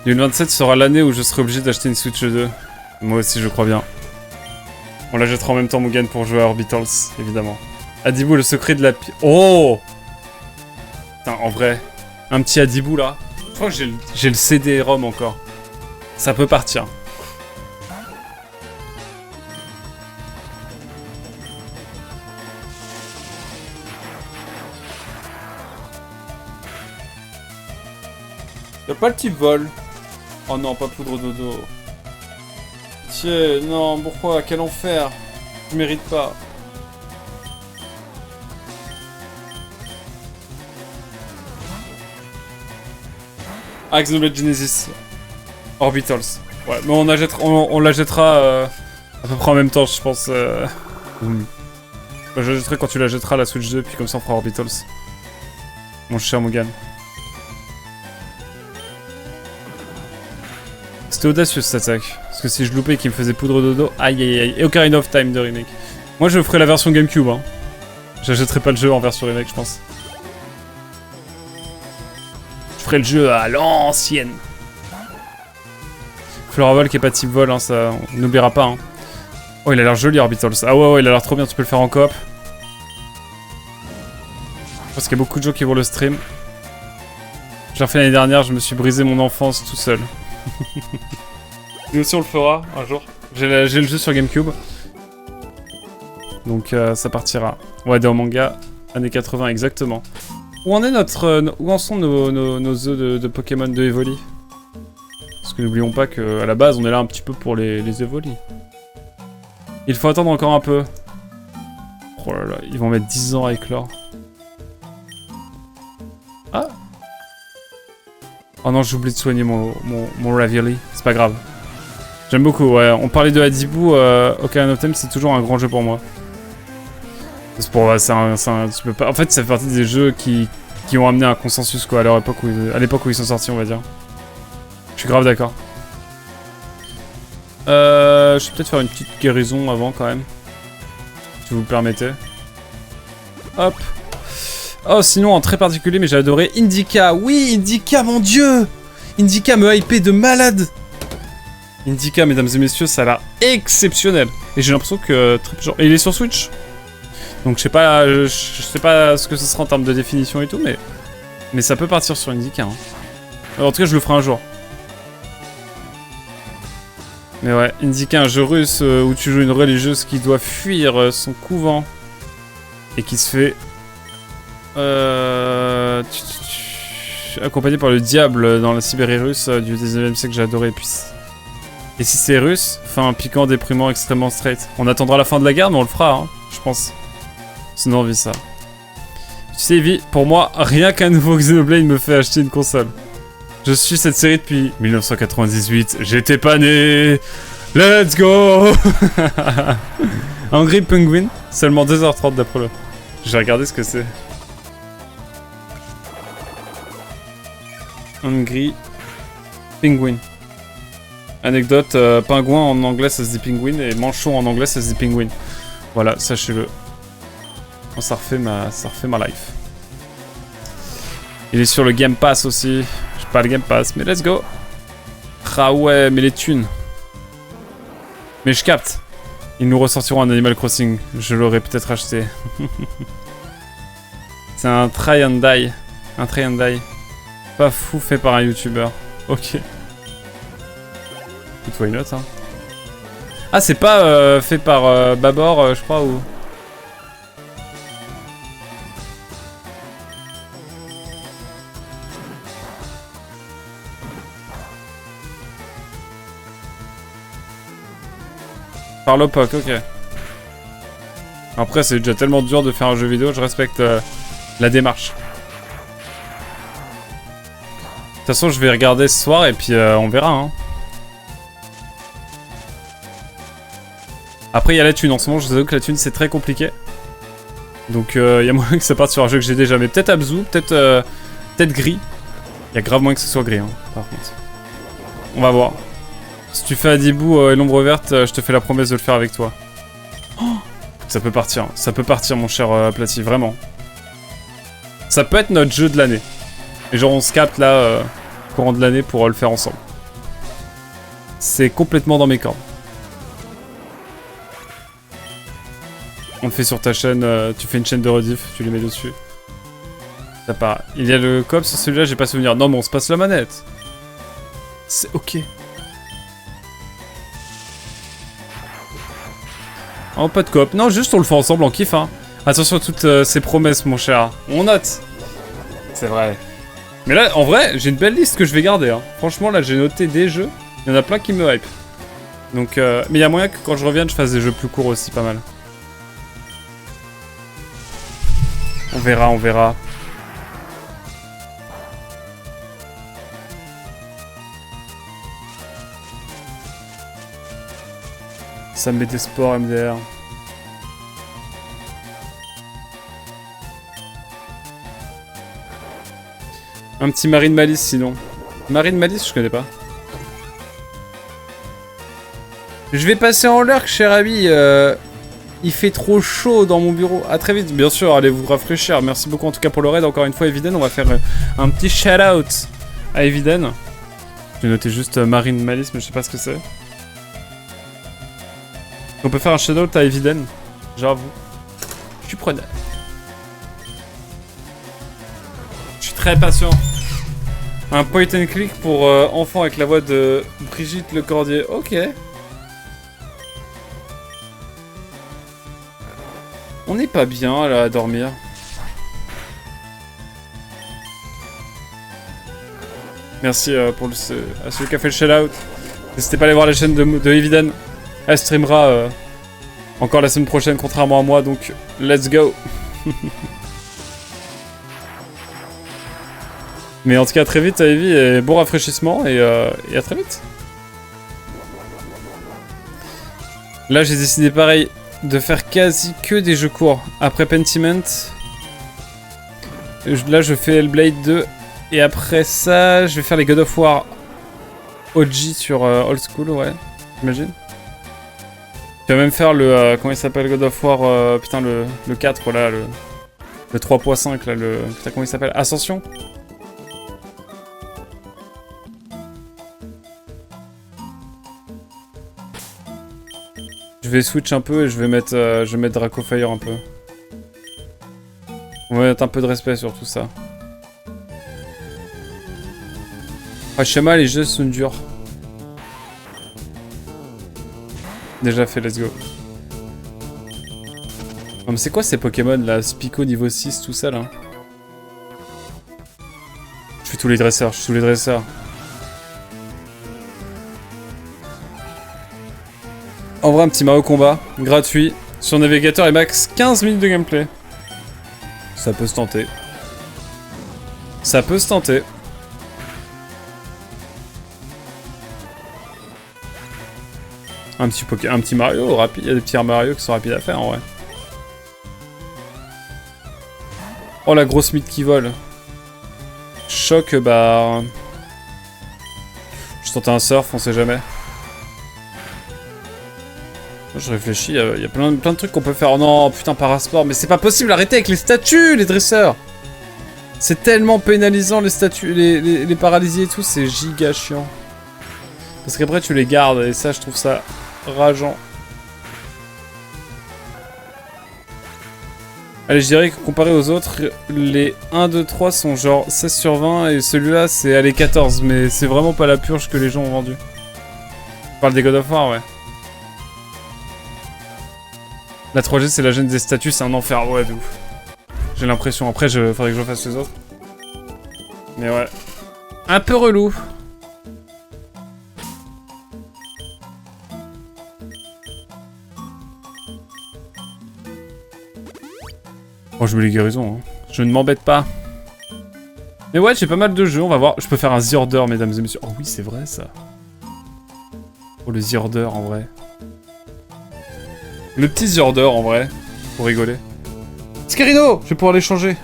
« 2027 sera l'année où je serai obligé d'acheter une Switch 2. Moi aussi, je crois bien. On la jettera en même temps, Mugen, pour jouer à Orbitals, évidemment. Adibou, le secret de la... Oh! Putain, en vrai, un petit Adibou, là. Je crois que j'ai le CD-ROM encore. Ça peut partir. Y'a pas le type vol. Oh non, pas poudre dodo. Tiens, non, pourquoi? Quel enfer. Je mérite pas. Ah, Xenoblade Genesis. Orbitals. Ouais, mais on la jettera à peu près en même temps, je pense. Je la jetterai quand tu la jetteras, la Switch 2, puis comme ça on fera Orbitals. Mon cher Mugen. C'était audacieux cette attaque. Parce que si je loupais qu'il me faisait poudre dodo, aïe aïe aïe. Et Ocarina of Time de remake. Moi je ferai la version Gamecube. Hein. J'achèterai pas le jeu en version remake, je pense. Je ferai le jeu à l'ancienne. Floraval qui est pas type vol, hein, ça on n'oubliera pas. Hein. Oh, il a l'air joli Orbitals. Ah ouais, il a l'air trop bien, tu peux le faire en coop. Parce qu'il y a beaucoup de gens qui vont le stream. J'ai refait l'année dernière, je me suis brisé mon enfance tout seul. Nous aussi on le fera un jour. J'ai le jeu sur Gamecube. Donc ça partira. Ouais, dans manga, années 80 exactement. Où en sont nos œufs de Pokémon de Evoli? Parce que n'oublions pas qu'à la base on est là un petit peu pour les Evoli. Il faut attendre encore un peu. Oh là là, ils vont mettre 10 ans à éclore. Ah! Oh non, j'ai oublié de soigner mon ravioli. C'est pas grave. J'aime beaucoup, ouais. On parlait de Adibou, Ocarina of Time, c'est toujours un grand jeu pour moi. C'est pour... tu peux pas... En fait, ça fait partie des jeux qui ont amené un consensus, quoi, à l'époque où ils sont sortis, on va dire. Je suis grave d'accord. Je vais peut-être faire une petite guérison avant, quand même. Si vous le permettez. Hop. Oh, sinon, en très particulier, mais j'ai adoré Indica. Oui, Indica, mon dieu! Indica me hype de malade. Indica, mesdames et messieurs, ça a l'air exceptionnel. Et j'ai l'impression que... Et il est sur Switch. Donc je sais pas ce que ce sera en termes de définition et tout, mais ça peut partir sur Indica. Hein. En tout cas, je le ferai un jour. Mais ouais, Indica, un jeu russe où tu joues une religieuse qui doit fuir son couvent. Et qui se fait... accompagné par le diable dans la Sibérie russe du 19e siècle, j'ai adoré. Et si c'est russe, enfin piquant, déprimant, extrêmement straight. On attendra la fin de la guerre, mais on le fera, hein, je pense. Sinon on vit ça. Tu sais, Evie, pour moi, rien qu'un nouveau Xenoblade me fait acheter une console. Je suis cette série depuis 1998, j'étais pas né. Let's go. Angry Penguin, seulement 2h30 d'après le... J'ai regardé ce que c'est. Angry Penguin. Anecdote, pingouin en anglais ça se dit penguin et manchon en anglais ça se dit penguin. Voilà, sachez-le. Oh, ça refait ma life. Il est sur le Game Pass aussi. J'ai pas le Game Pass, mais let's go. Ah ouais, mais les thunes. Mais je capte. Ils nous ressortiront un Animal Crossing. Je l'aurais peut-être acheté. C'est un try and die. Un try and die. Pas fou fait par un YouTuber. Ok. Why not, hein. Ah, c'est pas fait par Babor, je crois, ou... Par Lopok, ok. Après, c'est déjà tellement dur de faire un jeu vidéo, je respecte la démarche. De toute façon, je vais regarder ce soir et puis on verra. Hein. Après, il y a la thune. En ce moment, je vous avoue que la thune, c'est très compliqué. Donc, il y a moyen que ça parte sur un jeu que j'ai déjà. Mais peut-être Abzu, peut-être gris. Il y a grave moyen que ce soit gris, hein, par contre. On va voir. Si tu fais Adibou et l'ombre verte, je te fais la promesse de le faire avec toi. Oh, ça peut partir, mon cher Platy, vraiment. Ça peut être notre jeu de l'année. Et genre, on se capte là, courant de l'année pour le faire ensemble. C'est complètement dans mes cordes. On le fait sur ta chaîne, tu fais une chaîne de rediff, tu les mets dessus. Ça part. Il y a le coop sur celui-là, j'ai pas souvenir. Non, mais on se passe la manette. C'est ok. Oh, pas de coop. Non, juste on le fait ensemble, on kiffe, hein. Attention à toutes ces promesses, mon cher. On note. C'est vrai. Mais là, en vrai, j'ai une belle liste que je vais garder, hein. Franchement, là, j'ai noté des jeux. Il y en a plein qui me hype. Donc, mais il y a moyen que quand je revienne, je fasse des jeux plus courts aussi, pas mal. On verra, on verra. Ça me met des sports MDR. Un petit Marine Malice sinon. Marine Malice, je connais pas. Je vais passer en lurk, cher ami. Il fait trop chaud dans mon bureau. À très vite, bien sûr, allez vous rafraîchir. Merci beaucoup en tout cas pour le raid. Encore une fois, Eviden, on va faire un petit shout-out à Eviden. J'ai noté juste Marine Malice, mais je sais pas ce que c'est. On peut faire un shout-out à Eviden. J'avoue. Je suis preneur. Je suis très patient. Un point and click pour enfants avec la voix de Brigitte Lecordier. Ok. On n'est pas bien là à dormir. Merci pour à celui qui a fait le shout-out. N'hésitez pas à aller voir la chaîne de Eviden. Elle streamera encore la semaine prochaine, contrairement à moi, donc let's go. Mais en tout cas, à très vite, Evie, et bon rafraîchissement, et à très vite. Là, j'ai décidé pareil de faire quasi que des jeux courts. Après Pentiment, là, je fais Hellblade 2, et après ça, je vais faire les God of War OG sur Old School, ouais, j'imagine. Je vais même faire le... comment il s'appelle God of War putain, le 4, là, le 3.5, là, le... Putain, comment il s'appelle Ascension. Je vais switch un peu et je vais mettre Dracofire un peu. On va mettre un peu de respect sur tout ça. Ah, schéma, les jeux sont durs. Déjà fait, let's go. Non mais c'est quoi ces Pokémon là? Spico niveau 6, tout ça là? Je fais tous les dresseurs, je suis tous les dresseurs. En vrai, un petit Mario Combat, gratuit, sur navigateur et max 15 minutes de gameplay. Ça peut se tenter. Ça peut se tenter. Un petit Mario rapide, il y a des petits Mario qui sont rapides à faire en vrai. Oh la grosse mythe qui vole. Choc, bah... Je tentais un surf, on sait jamais. Je réfléchis, il y a plein de trucs qu'on peut faire. Oh non, putain, parasport, mais c'est pas possible, arrêtez avec les statues, les dresseurs. C'est tellement pénalisant les statues, les paralysiés et tout, c'est giga chiant. Parce qu'après tu les gardes, et ça je trouve ça rageant. Allez, je dirais que comparé aux autres, les 1, 2, 3 sont genre 16 sur 20, et celui-là c'est allez 14, mais c'est vraiment pas la purge que les gens ont vendu. On parle des God of War, ouais. La 3G c'est la gêne des statues, c'est un enfer, ouais de ouf. J'ai l'impression, après faudrait que je fasse les autres. Mais ouais. Un peu relou. Oh, je mets les guérisons, hein. Je ne m'embête pas. Mais ouais, j'ai pas mal de jeux, on va voir. Je peux faire un The Order, mesdames et messieurs. Oh oui, c'est vrai, ça. Oh, le The Order, en vrai. Le petit The Order, en vrai. Pour rigoler. Scarino! Je vais pouvoir l'échanger.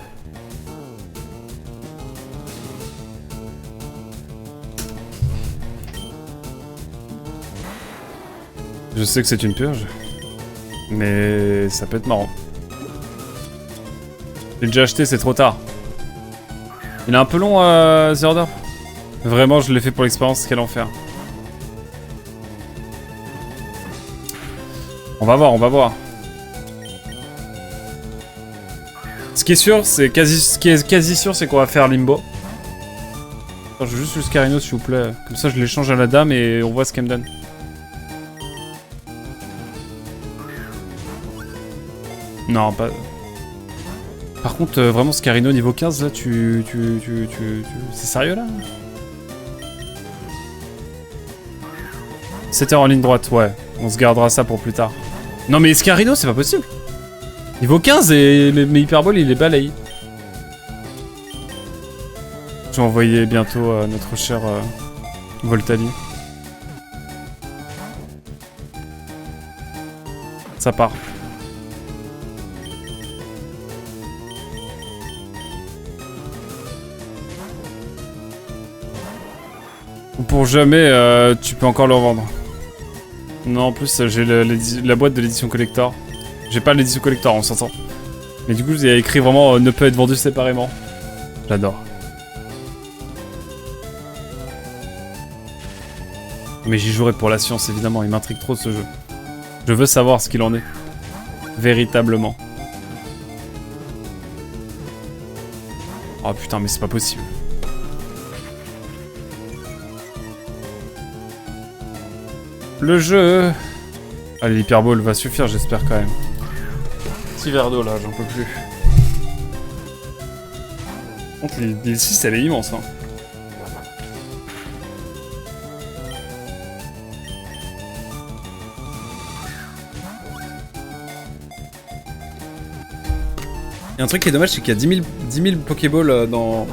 Je sais que c'est une purge. Mais ça peut être marrant. J'ai déjà acheté, c'est trop tard. Il est un peu long, The Order. Vraiment, je l'ai fait pour l'expérience, quel enfer. On va voir, on va voir. Ce qui est sûr, c'est quasi sûr, c'est qu'on va faire Limbo. Attends, je veux juste le Scarino, s'il vous plaît. Comme ça, je l'échange à la dame et on voit ce qu'elle me donne. Non, pas... Par contre, vraiment, Scarino niveau 15, là, c'est sérieux, là? 7 heures en ligne droite, ouais. On se gardera ça pour plus tard. Non, mais Scarino, c'est pas possible. Niveau 15 et mes hyperboles, il est balayé. Je vais envoyer bientôt notre cher Voltali. Ça part. Pour jamais, tu peux encore le revendre. Non, en plus, j'ai la boîte de l'édition collector. J'ai pas l'édition collector, on s'entend. Mais du coup, il y a écrit vraiment ne peut être vendu séparément. J'adore. Mais j'y jouerai pour la science, évidemment. Il m'intrigue trop ce jeu. Je veux savoir ce qu'il en est. Véritablement. Oh putain, mais c'est pas possible. Le jeu... Allez, l'hyperball va suffire, j'espère quand même. Petit verre d'eau là, j'en peux plus. Par contre, l'île 6, elle est immense, hein. Et un truc qui est dommage, c'est qu'il y a 10 000 Pokéballs dans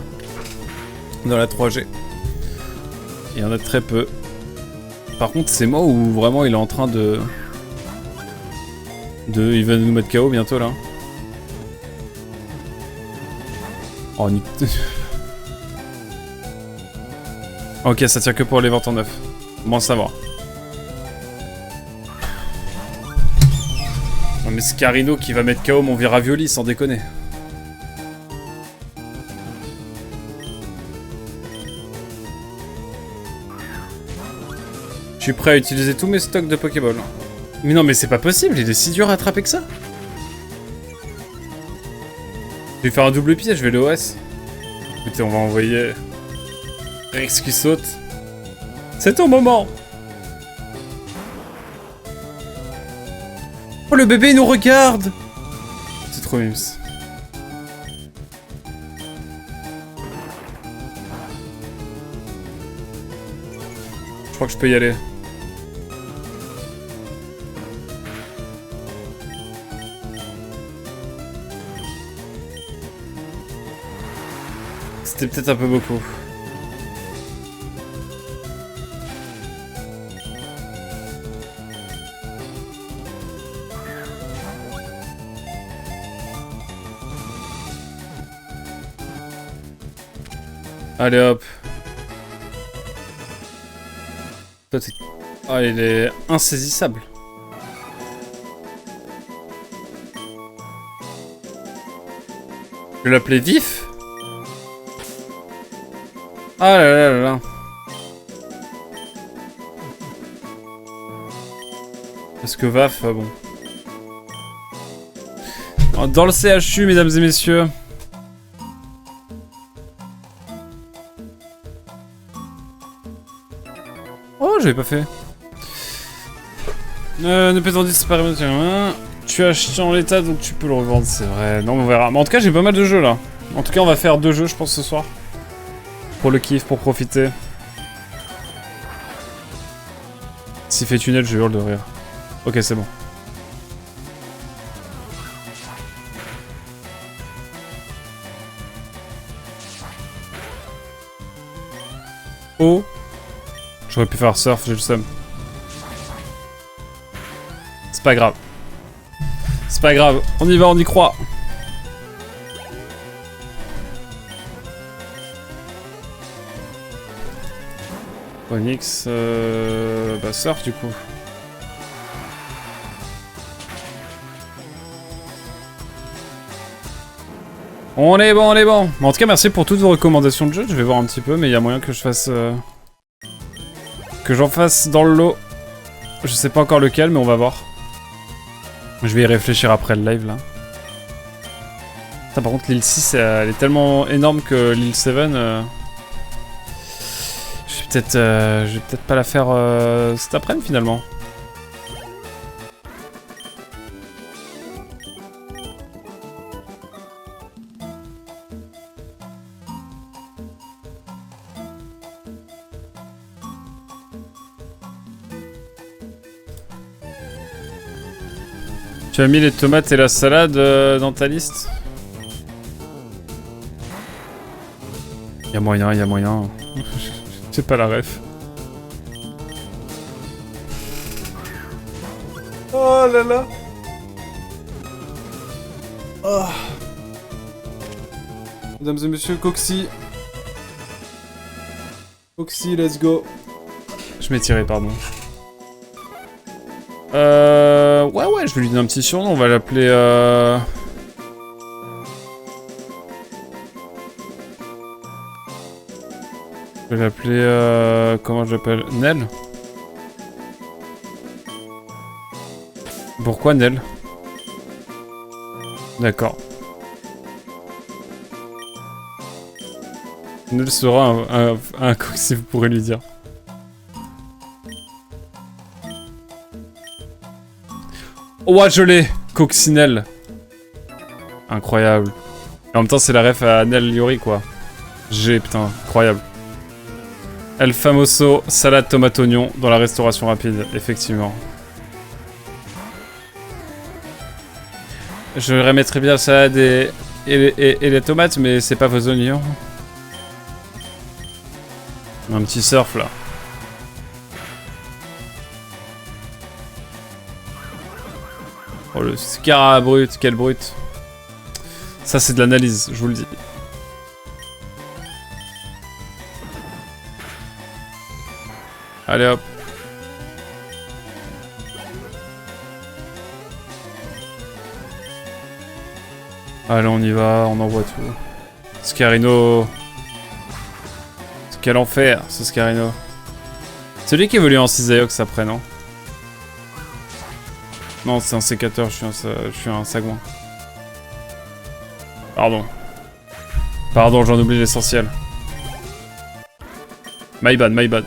la 3G. Et il y en a très peu. Par contre, c'est moi où vraiment il est en train de... Il va nous mettre KO bientôt, là. Oh, ok, ça tient que pour les ventes en neuf. Bon à savoir. Non mais Scarino qui va mettre KO mon Viravioli, sans déconner. Je suis prêt à utiliser tous mes stocks de Pokéball. Mais non mais c'est pas possible, il est si dur à attraper que ça. Je vais faire un double pied, je vais le OS. Écoutez, on va envoyer... Rex qui saute. C'est ton moment. Oh, le bébé, il nous regarde. C'est trop mimes. Je crois que je peux y aller. C'était peut-être un peu beaucoup. Allez hop. Toi t'es... Ah, il est insaisissable. Je vais l'appeler Vif. Ah là là là là. Parce que Vaf, bon. Dans le CHU, mesdames et messieurs. Oh, j'avais pas fait. Ne peut-en disparaître. Tu as acheté en l'état, donc tu peux le revendre, c'est vrai. Non, mais on verra. Mais en tout cas, j'ai pas mal de jeux là. En tout cas, on va faire 2 jeux, je pense, ce soir. Pour le kiff, pour profiter. S'il fait tunnel, je hurle de rire. Ok, c'est bon. Oh. J'aurais pu faire surf, j'ai le seum. C'est pas grave. C'est pas grave, on y va, on y croit. Onyx, bah surf du coup. On est bon, on est bon. En tout cas, merci pour toutes vos recommandations de jeu. Je vais voir un petit peu, mais il y a moyen que je fasse... que j'en fasse dans le lot. Je sais pas encore lequel, mais on va voir. Je vais y réfléchir après le live, là. Putain, par contre, l'île 6, elle est tellement énorme que l'île 7... je vais peut-être pas la faire cet après-midi, finalement. Tu as mis les tomates et la salade dans ta liste? Y'a moyen, y'a moyen. J'ai pas la ref. Oh là là. Oh. Mesdames et messieurs, Coxy. Coxy, let's go. Je m'ai tiré, pardon. Ouais, je vais lui donner un petit surnom, on va l'appeler je vais l'appeler comment je l'appelle? Nell? Pourquoi Nell? D'accord. Nell sera un Coxy, vous pourrez lui dire. Oh, je l'ai! Coccinelle. Incroyable. Et en même temps, c'est la ref à Nell Yori, quoi. Putain, incroyable. El famoso salade tomate oignon dans la restauration rapide, effectivement. Je remettrais bien la salade et les tomates, mais c'est pas vos oignons. Un petit surf, là. Oh, le scara brut, quel brut. Ça, c'est de l'analyse, je vous le dis. Allez hop. Allez, on y va, on envoie tout. Scarino. Quel enfer, ce Scarino. C'est lui qui évolue en Cisaiox après, non? Non, c'est un sécateur, je suis un sagouin. Pardon. Pardon, j'en oublie l'essentiel. My bad, my bad.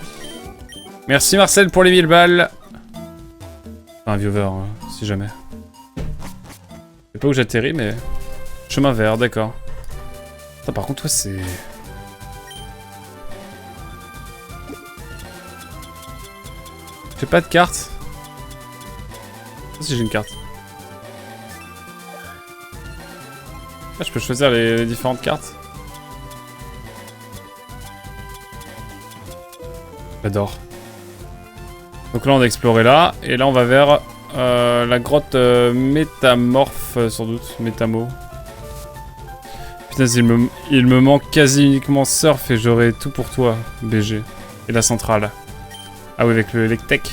Merci Marcel pour les 1000 balles. Un viewer, hein, si jamais. Je sais pas où j'atterris, mais... Chemin vert, d'accord. Attends, par contre, toi, c'est... J'ai pas de carte. Si j'ai une carte. Ah, je peux choisir les différentes cartes. J'adore. Donc là on a exploré là, et là on va vers la grotte métamorphe sans doute, métamo. Putain, il me manque quasi uniquement surf et j'aurai tout pour toi, BG. Et la centrale. Ah oui, avec le Electech.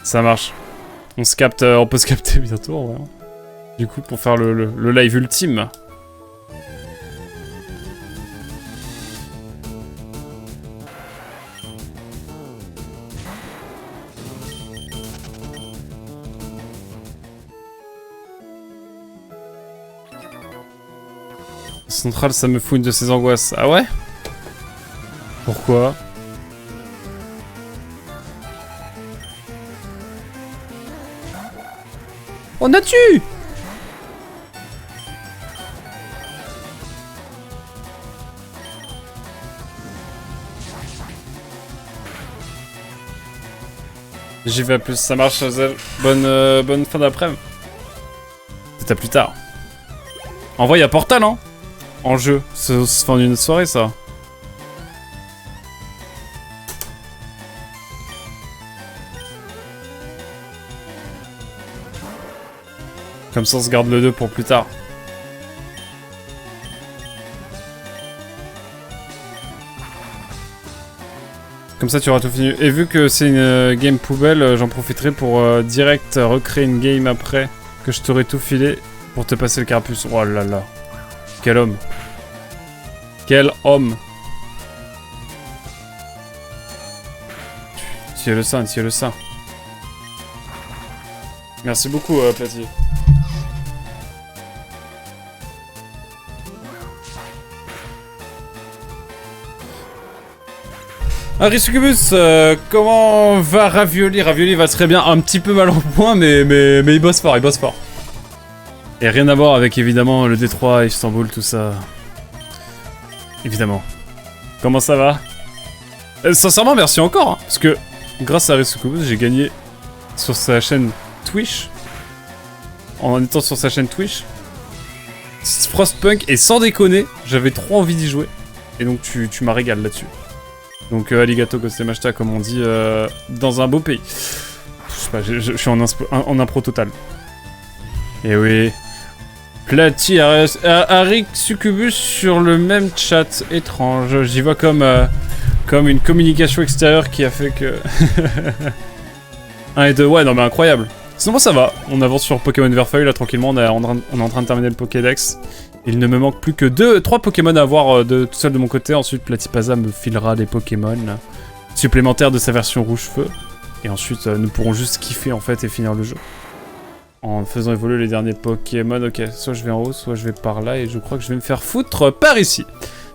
Ça marche. On peut se capter bientôt, en vrai. Du coup, pour faire le live ultime. Centrale, ça me fout une de ses angoisses. Ah ouais? Pourquoi? On a tué! J'y vais à plus, ça marche, Hazel. Bonne fin d'après-midi. C'est à plus tard. En vrai, il y a Portal, hein? En jeu. C'est fin d'une soirée, ça. Comme ça, on se garde le 2 pour plus tard. Comme ça, tu auras tout fini. Et vu que c'est une game poubelle, j'en profiterai pour direct recréer une game après que je t'aurai tout filé pour te passer le carapuce. Oh là là. Quel homme. Quel homme. Tiens le sein, tiens le sein. Merci beaucoup, Platy. Harry Succubus, comment va Ravioli? Ravioli va très bien, un petit peu mal en point, mais il bosse fort, il bosse fort. Et rien à voir avec évidemment le Détroit, Istanbul, tout ça. Évidemment. Comment ça va? Sincèrement, merci encore, hein, parce que grâce à Harry Succubus, j'ai gagné sur sa chaîne Twitch. En étant sur sa chaîne Twitch. Frostpunk, et sans déconner, j'avais trop envie d'y jouer. Et donc tu m'as régalé là-dessus. Donc Aligato Gostemashita, comme on dit, dans un beau pays. Je sais pas, je suis en impro total. Et oui. Platy, Harry Succubus sur le même chat. Étrange. J'y vois comme une communication extérieure qui a fait que... 1 et 2, ouais, non mais incroyable. Sinon ça va, on avance sur Pokémon Verfeuille, là tranquillement, on est en train de terminer le Pokédex. Il ne me manque plus que 3 Pokémon à avoir tout seul de mon côté. Ensuite, Platypasa me filera des Pokémon supplémentaires de sa version rouge-feu. Et ensuite, nous pourrons juste kiffer en fait et finir le jeu. En faisant évoluer les derniers Pokémon. Ok, soit je vais en haut, soit je vais par là. Et je crois que je vais me faire foutre par ici.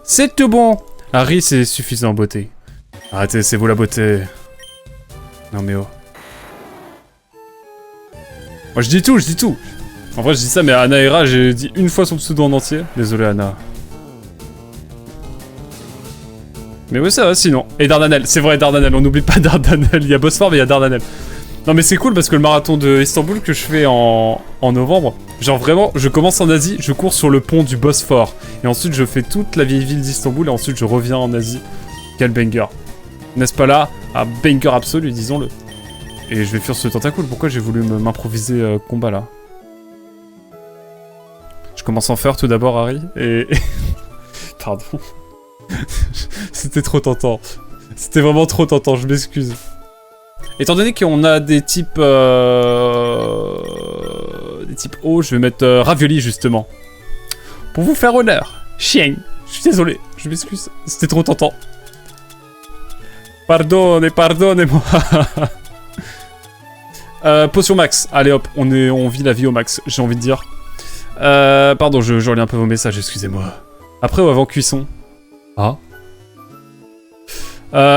C'est tout bon. Harry, c'est suffisant, beauté. Arrêtez, c'est vous la beauté. Non mais oh. Moi je dis tout, je dis tout. En vrai, je dis ça, mais Anaera, j'ai dit une fois son pseudo en entier. Désolé, Anna. Mais ouais, ça va sinon. Et Dardanelle, c'est vrai, Dardanelle, on n'oublie pas Dardanelle. Il y a Bosphore, mais il y a Dardanelle. Non, mais c'est cool parce que le marathon de Istanbul que je fais en novembre, genre vraiment, je commence en Asie, je cours sur le pont du Bosphore. Et ensuite, je fais toute la vieille ville d'Istanbul et ensuite, je reviens en Asie. Quel banger. N'est-ce pas là? Un banger absolu, disons-le. Et je vais fuir ce tentacule. Pourquoi j'ai voulu m'improviser combat là? Je commence en faire tout d'abord, Harry, et... Pardon. C'était trop tentant. C'était vraiment trop tentant, je m'excuse. Étant donné qu'on a des types... Des types hauts, je vais mettre Ravioli, justement. Pour vous faire honneur. Chien. Je suis désolé, je m'excuse. C'était trop tentant. Pardonnez-moi. Potion max. Allez hop, on vit la vie au max, j'ai envie de dire. Pardon, je relis un peu vos messages, excusez-moi. Après ou avant cuisson? Ah.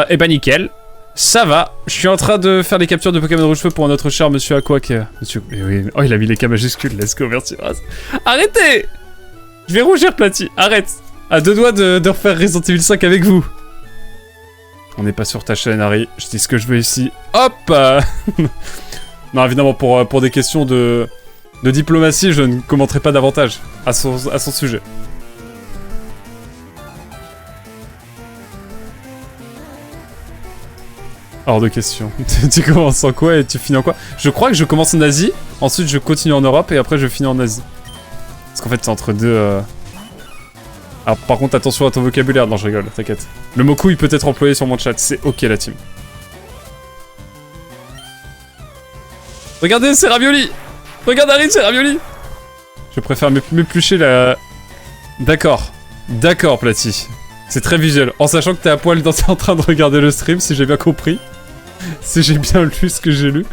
Eh ben nickel. Ça va. Je suis en train de faire les captures de Pokémon Rouge-Feu pour notre cher Monsieur Aquac. Monsieur... Eh oui. Oh, il a mis les K majuscules. Let's go, merci. Arrêtez! Je vais rougir, Platy. Arrête. À 2 doigts de refaire Resident Evil 5 avec vous. On n'est pas sur ta chaîne, Harry. Je dis ce que je veux ici. Hop. Non, évidemment, pour des questions de diplomatie, je ne commenterai pas davantage à son sujet. Hors de question. Tu commences en quoi et tu finis en quoi? Je crois que je commence en Asie, ensuite je continue en Europe et après je finis en Asie. Parce qu'en fait c'est entre deux... Alors par contre attention à ton vocabulaire. Non je rigole, t'inquiète. Le mot couille peut être employé sur mon chat, c'est ok la team. Regardez, c'est Ravioli! Regarde Harry, c'est Ravioli! Je préfère m'éplucher la... D'accord. D'accord, Platy. C'est très visuel. En sachant que t'es à poil en train de regarder le stream, si j'ai bien compris. Si j'ai bien lu ce que j'ai lu.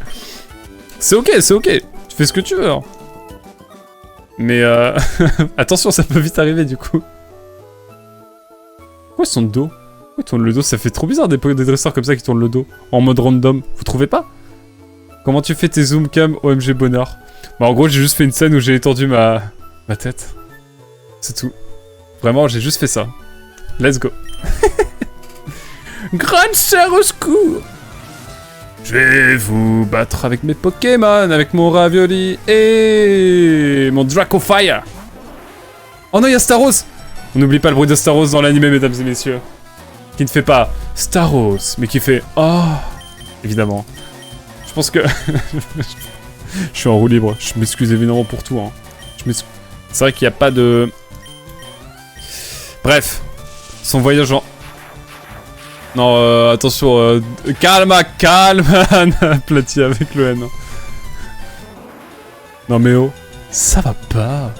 C'est ok, c'est ok. Tu fais ce que tu veux. Hein. Mais attention, ça peut vite arriver du coup. Pourquoi son dos? Pourquoi il tourne le dos? Ça fait trop bizarre des dresseurs comme ça qui tournent le dos. En mode random. Vous trouvez pas? Comment tu fais tes zoom cam OMG bonheur? Bah en gros j'ai juste fait une scène où j'ai étendu ma tête. C'est tout. Vraiment j'ai juste fait ça. Let's go. Grande sœur au secours. Je vais vous battre avec mes Pokémon, avec mon Ravioli et mon Draco Fire. Oh non, il y a Staros. On n'oublie pas le bruit de Staros dans l'anime, mesdames et messieurs. Qui ne fait pas Staros, mais qui fait oh. Évidemment. Je pense que... Je suis en roue libre. Je m'excuse évidemment pour tout. Hein. C'est vrai qu'il n'y a pas de... Bref. Son voyage en... Non, attention. Calme, calme. Platy avec le N. Non mais oh. Ça va pas.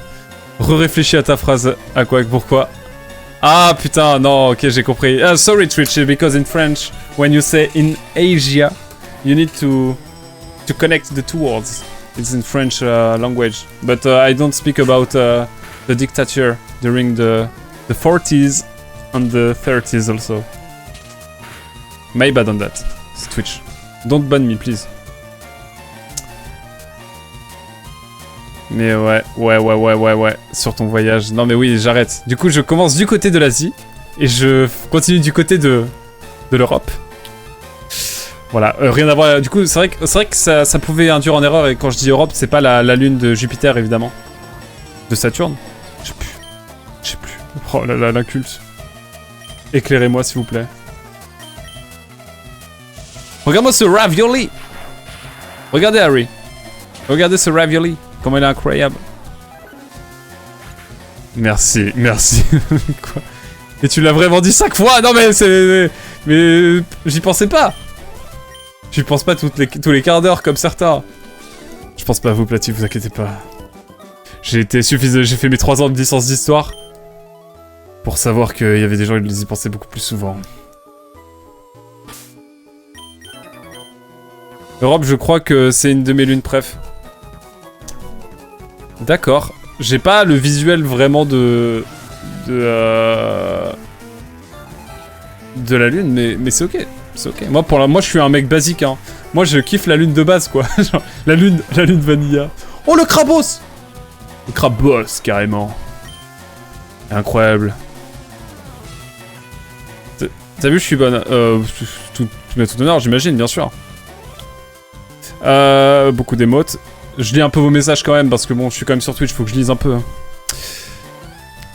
Réfléchis à ta phrase. À quoi? Pourquoi? Ah putain, non, ok, j'ai compris. Sorry Twitch, because in French, when you say in Asia, you need to connect the two words. It's in French language. But I don't speak about the dictator during the 40s and the 30s also. My bad on that. It's Twitch. Don't ban me, please. Mais ouais. Sur ton voyage. Non mais oui, j'arrête. Du coup, je commence du côté de l'Asie. Et je continue du côté de l'Europe. Voilà, rien à voir. Du coup, c'est vrai que ça pouvait induire en erreur. Et quand je dis Europe, c'est pas la lune de Jupiter, évidemment. De Saturne. Je sais plus. Oh là là, l'inculte. Éclairez-moi, s'il vous plaît. Regarde-moi ce ravioli. Regardez, Harry. Regardez ce ravioli. Comment il est incroyable. Merci. Quoi? Et tu l'as vraiment dit 5 fois? Non mais c'est... Mais j'y pensais pas. J'y pense pas tous les quarts d'heure comme certains. Je pense pas à vous, Platy, vous inquiétez pas. J'ai fait mes 3 ans de licence d'histoire pour savoir qu'il y avait des gens qui y pensaient beaucoup plus souvent. Europe, je crois que c'est une de mes lunes préf. D'accord. J'ai pas le visuel vraiment de la lune, mais c'est ok. C'est ok. Moi, je suis un mec basique, hein. Moi, je kiffe la lune de base, quoi. Genre, la lune vanilla. Oh, le Krabos! Le Krabos, carrément. Incroyable. T'as vu, je suis bonne. Tout honneur, j'imagine, bien sûr. Beaucoup d'émotes. Je lis un peu vos messages quand même, parce que bon, je suis quand même sur Twitch, faut que je lise un peu.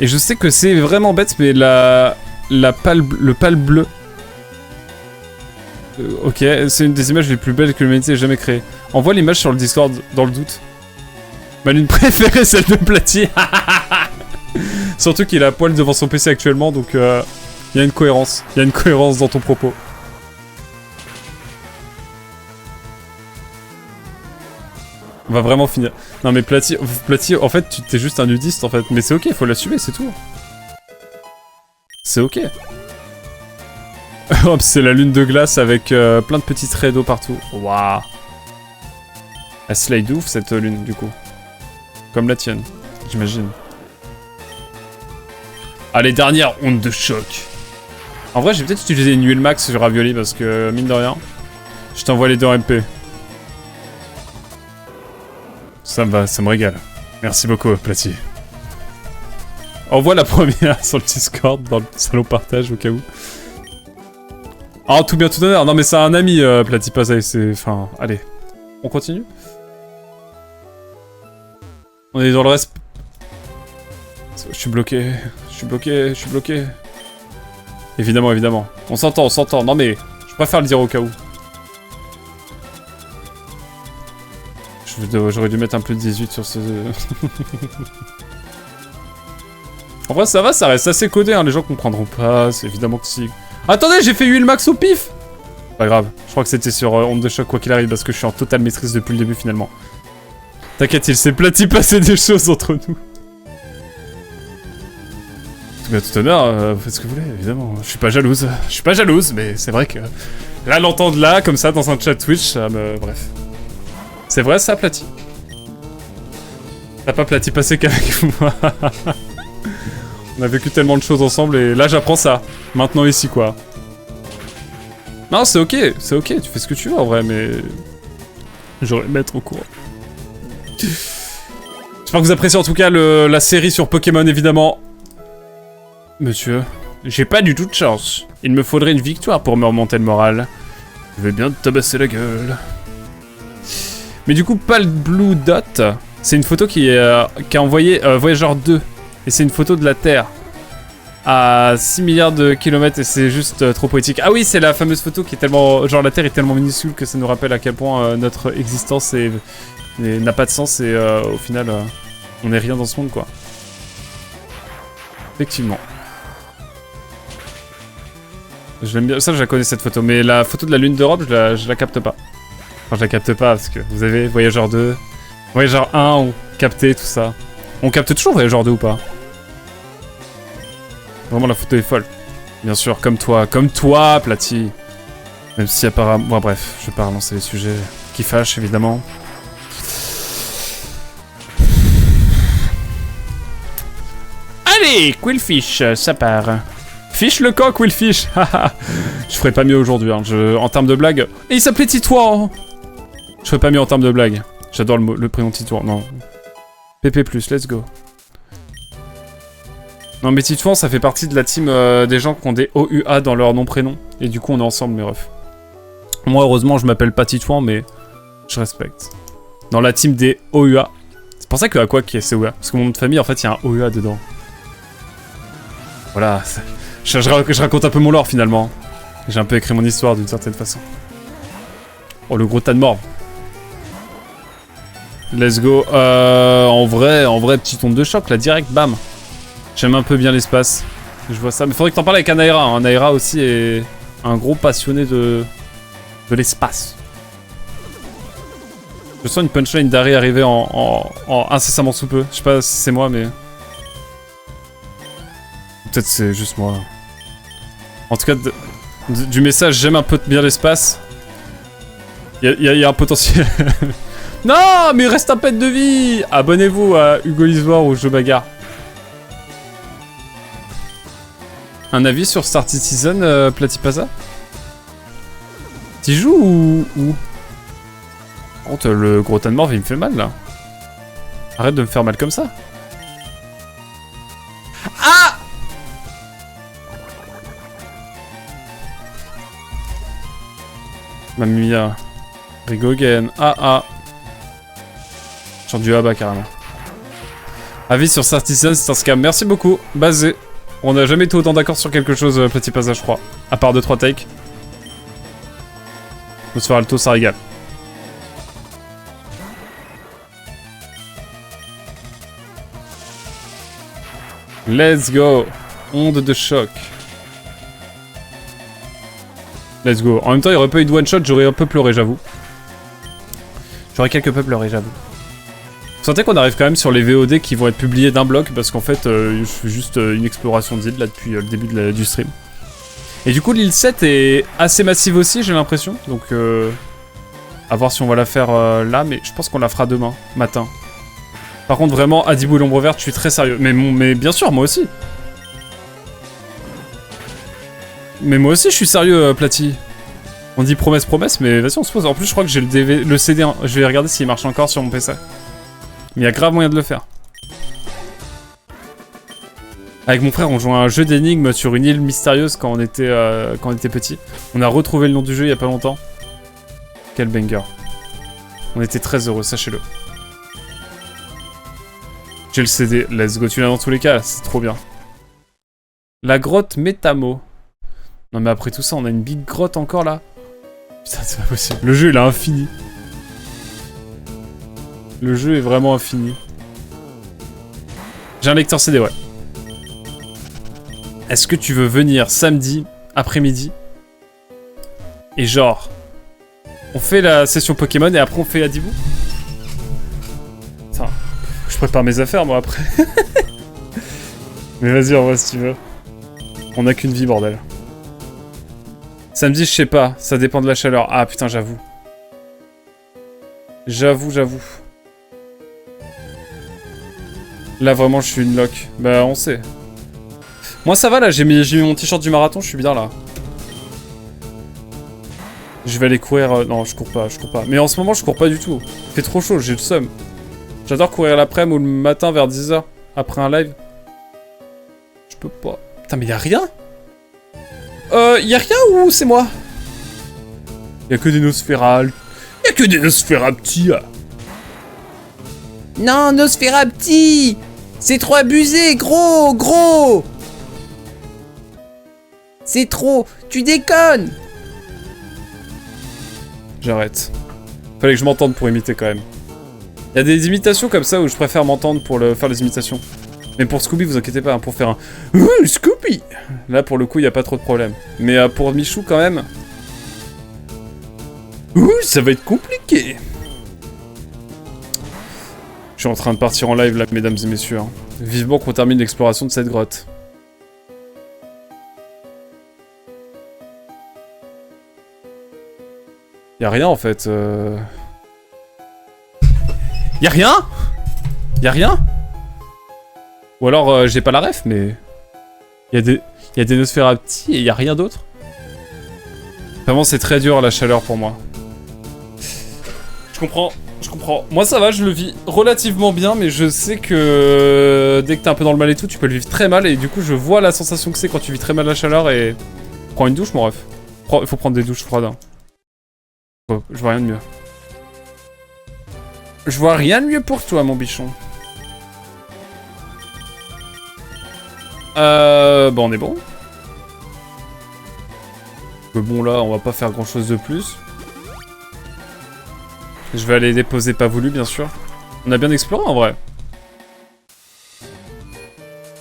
Et je sais que c'est vraiment bête, mais le pâle bleu. Ok, c'est une des images les plus belles que l'humanité ait jamais créées. Envoie l'image sur le Discord, dans le doute. Ma lune préférée, celle de Platy. Surtout qu'il a à poil devant son PC actuellement, donc il y a une cohérence. Il y a une cohérence dans ton propos. On va vraiment finir. Non mais Platy, en fait, tu t'es juste un nudiste en fait. Mais c'est ok, faut l'assumer, c'est tout. C'est ok. Hop, c'est la lune de glace avec plein de petits traits d'eau partout. Waouh. Elle slide ouf cette lune du coup. Comme la tienne, j'imagine. Allez, dernière onde de choc. En vrai, j'ai peut-être utilisé une huile max sur Ravioli parce que, mine de rien, je t'envoie les deux en MP. Ça me va, ça me régale. Merci beaucoup, Platy. Envoie la première sur le Discord, dans le salon partage, au cas où. Oh, tout bien, tout honneur. Non, mais c'est un ami, Platy, pas ça, c'est... Enfin, allez. On continue? On est dans le reste... Je suis bloqué. Je suis bloqué. Évidemment, évidemment. On s'entend, on s'entend. Non, mais je préfère le dire au cas où. J'aurais dû mettre un plus de 18 sur ce... En vrai, ça va, ça reste assez codé, hein. Les gens comprendront pas, c'est évidemment que si... Attendez, j'ai fait huile max au pif. Pas grave, je crois que c'était sur onde de choc quoi qu'il arrive, parce que je suis en totale maîtrise depuis le début, finalement. T'inquiète, il s'est Platy passer des choses entre nous. Tout bien, tout honneur, vous faites ce que vous voulez, évidemment. Je suis pas jalouse, mais c'est vrai que... Là, l'entendre là, comme ça, dans un chat Twitch, ça me... Bref. C'est vrai ça, Platy? T'as pas Platy passé qu'avec moi. On a vécu tellement de choses ensemble et là j'apprends ça. Maintenant ici quoi. Non c'est ok, tu fais ce que tu veux en vrai mais... J'aurais aimé être au courant. J'espère que vous appréciez en tout cas la série sur Pokémon évidemment. Monsieur, j'ai pas du tout de chance. Il me faudrait une victoire pour me remonter le moral. Je vais bien te tabasser la gueule. Mais du coup, Pale Blue Dot, c'est une photo qui a envoyé Voyageur 2. Et c'est une photo de la Terre. à 6 milliards de kilomètres et c'est juste trop poétique. Ah oui, c'est la fameuse photo qui est tellement... Genre la Terre est tellement minuscule que ça nous rappelle à quel point notre existence n'a pas de sens et au final, on n'est rien dans ce monde, quoi. Effectivement. Je l'aime bien. Ça, je la connais cette photo, mais la photo de la lune d'Europe, je la capte pas. Enfin, je la capte pas parce que vous avez Voyageur 2, Voyageur 1, on captait tout ça. On capte toujours Voyageur 2 ou pas? Vraiment, la photo est folle. Bien sûr, comme toi, Platy. Même si apparemment... Bon, bref, je vais pas relancer les sujets qui fâchent, évidemment. Allez, Quillfish, ça part. Fiche le camp, Quillfish. Je ferais pas mieux aujourd'hui, hein. En termes de blague... Et il s'appelait Titouan. Je ferais pas mieux en termes de blague. J'adore le prénom Titouan, non. PP+, let's go. Non mais Titouan, ça fait partie de la team des gens qui ont des OUA dans leur nom-prénom. Et du coup, on est ensemble, mes refs. Moi, heureusement, je m'appelle pas Titouan, mais je respecte. Dans la team des OUA. C'est pour ça que Aqua qui est COUA. Parce que mon nom de famille, en fait, il y a un OUA dedans. Voilà. Je raconte un peu mon lore, finalement. J'ai un peu écrit mon histoire, d'une certaine façon. Oh, le gros tas de morts. Let's go. En vrai, petite onde de choc, là, direct, bam. J'aime un peu bien l'espace. Je vois ça. Mais faudrait que t'en parles avec Anaïra. Hein. Anaïra aussi est un gros passionné de l'espace. Je sens une punchline d'Harry arriver en incessamment sous peu. Je sais pas si c'est moi, mais... Peut-être c'est juste moi. En tout cas, du message, j'aime un peu bien l'espace. Il y a un potentiel... Non, mais il reste un pet de vie. Abonnez-vous à Hugo Lisboire ou Jeu Bagarre. Un avis sur Star Citizen, Platypasa? T'y joues ou... Par contre, le gros tas de morts, il me fait mal, là. Arrête de me faire mal comme ça. Ah! Mamma mia. Rigo again. Ah. Genre du bas carrément. Avis sur Star Citizen, c'est un scam. Merci beaucoup. Basé. On n'a jamais été autant d'accord sur quelque chose, petit passage, je crois. À part 2-3 takes. Nosferalto, ça régale. Let's go. Onde de choc. Let's go. En même temps, il n'y aurait pas eu de one shot, j'aurais un peu pleuré, j'avoue. J'aurais quelque peu pleuré, j'avoue. Vous sentez qu'on arrive quand même sur les VOD qui vont être publiés d'un bloc parce qu'en fait je fais juste une exploration d'île là depuis le début du stream. Et du coup l'île 7 est assez massive aussi, j'ai l'impression, donc à voir si on va la faire là, mais je pense qu'on la fera demain matin. Par contre vraiment Adibou et l'ombre verte, je suis très sérieux, mais bien sûr moi aussi. Mais moi aussi je suis sérieux, Platy. On dit promesse, mais vas-y on se pose. En plus je crois que j'ai le CD, hein. Je vais regarder s'il marche encore sur mon PC. Mais il y a grave moyen de le faire. Avec mon frère, on jouait à un jeu d'énigmes sur une île mystérieuse quand on était petit. On a retrouvé le nom du jeu il y a pas longtemps. Quel banger. On était très heureux, sachez-le. J'ai le CD, let's go, tu l'as dans tous les cas, c'est trop bien. La grotte Métamo. Non mais après tout ça, on a une big grotte encore là. Putain, c'est pas possible. Le jeu il est infini. Le jeu est vraiment infini. J'ai un lecteur CD, ouais. Est-ce que tu veux venir samedi après-midi? Et genre... On fait la session Pokémon et après on fait Adibou? Putain, je prépare mes affaires moi après. Mais vas-y, en vrai si tu veux. On a qu'une vie, bordel. Samedi, je sais pas, ça dépend de la chaleur. Ah putain, j'avoue. J'avoue. Là, vraiment, je suis une loc. Bah, on sait. Moi, ça va, là. J'ai mis mon t-shirt du marathon. Je suis bien, là. Je vais aller courir... non, je cours pas. Mais en ce moment, je cours pas du tout. Il fait trop chaud. J'ai le seum. J'adore courir l'après-midi ou le matin vers 10h. Après un live. Je peux pas. Putain, mais y'a rien? Y'a rien ou c'est moi? Y'a que des Nosferatu. Y'a que des Nosferapti. Non, Nosferapti! C'est trop abusé, gros! C'est trop. Tu déconnes. J'arrête. Fallait que je m'entende pour imiter quand même. Il y a des imitations comme ça où je préfère m'entendre pour faire les imitations. Mais pour Scooby, vous inquiétez pas, hein, pour faire un Scooby. Là, pour le coup, il n'y a pas trop de problème. Mais pour Michou, quand même... ça va être compliqué. Je suis en train de partir en live, là, mesdames et messieurs. Hein. Vivement qu'on termine l'exploration de cette grotte. Y'a rien, en fait. Y'a rien? Y'a rien? Ou alors, j'ai pas la ref, mais... Y'a des Nosferatu et y'a rien d'autre? Vraiment, c'est très dur, la chaleur, pour moi. Je comprends. Moi, ça va, je le vis relativement bien, mais je sais que... Dès que t'es un peu dans le mal et tout, tu peux le vivre très mal, et du coup, je vois la sensation que c'est quand tu vis très mal la chaleur, et... Prends une douche, mon ref. Il faut prendre des douches froides. Hein. Oh, je vois rien de mieux. Je vois rien de mieux pour toi, mon bichon. Bon, on est bon. Bon, là, on va pas faire grand-chose de plus. Je vais aller déposer pas voulu, bien sûr. On a bien exploré, en vrai.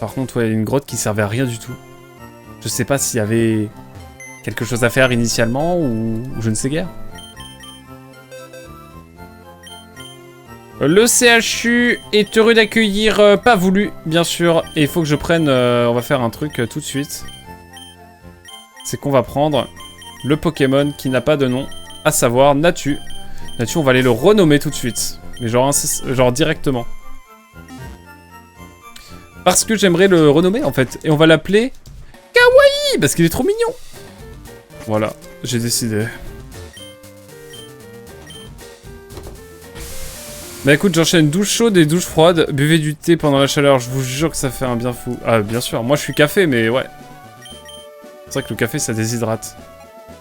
Par contre, ouais, il y a une grotte qui servait à rien du tout. Je sais pas s'il y avait quelque chose à faire initialement, ou je ne sais guère. Le CHU est heureux d'accueillir pas voulu, bien sûr. Et il faut que je prenne... on va faire un truc tout de suite. C'est qu'on va prendre le Pokémon qui n'a pas de nom, à savoir Natu. Natu, on va aller le renommer tout de suite. Mais genre directement. Parce que j'aimerais le renommer, en fait. Et on va l'appeler... Kawaii, parce qu'il est trop mignon. Voilà, j'ai décidé. Bah écoute, j'enchaîne douche chaude et douche froide. Buvez du thé pendant la chaleur, je vous jure que ça fait un bien fou. Ah, bien sûr, moi je suis café, mais ouais. C'est vrai que le café, ça déshydrate.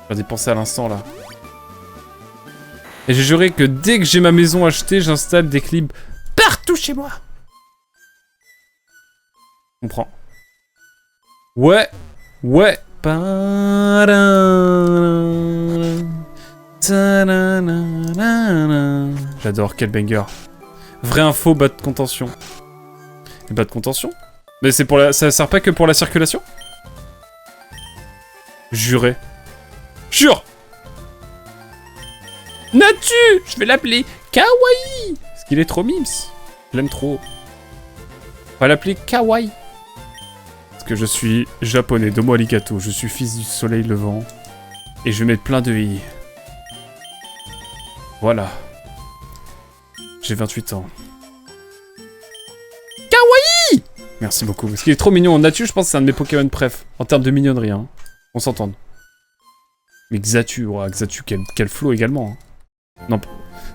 J'en ai pensé à l'instant, là. Et j'ai juré que dès que j'ai ma maison achetée, j'installe des clips partout chez moi. On prend. Ouais. Ouais. J'adore, quel banger. Vrai info, bas de contention. Les bas de contention? Mais c'est pour la... ça sert pas que pour la circulation? Juré. Jure! Natu! Je vais l'appeler Kawaii! Parce qu'il est trop mims. Je l'aime trop. On va l'appeler Kawaii. Parce que je suis japonais, domo arigato. Je suis fils du soleil levant. Et je vais mettre plein de i. Voilà. J'ai 28 ans. Kawaii! Merci beaucoup. Parce qu'il est trop mignon. Natu, je pense que c'est un de mes Pokémon préf. En termes de mignonnerie, hein. On s'entende. Mais Xatu, ouais, Xatu, quel flow également. Hein. Non,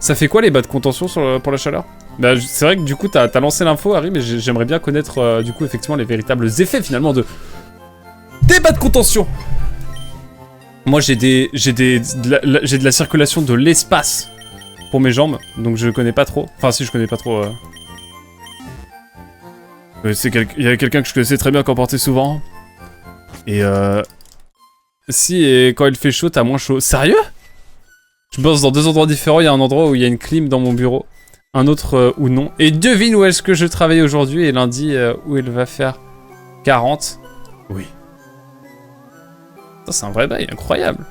ça fait quoi les bas de contention pour la chaleur? Bah, c'est vrai que du coup, t'as lancé l'info, Harry, mais j'aimerais bien connaître, du coup, effectivement, les véritables effets, finalement, des bas de contention. Moi, j'ai de la circulation de l'espace pour mes jambes, donc je connais pas trop. Enfin, si, je connais pas trop. Il y a quelqu'un que je connaissais très bien qu'on portait souvent. Et si, et quand il fait chaud, t'as moins chaud. Sérieux? Je bosse dans 2 endroits différents. Il y a un endroit où il y a une clim dans mon bureau, un autre où non. Et devine où est-ce que je travaille aujourd'hui et lundi où il va faire 40. Oui. C'est un vrai bail, incroyable.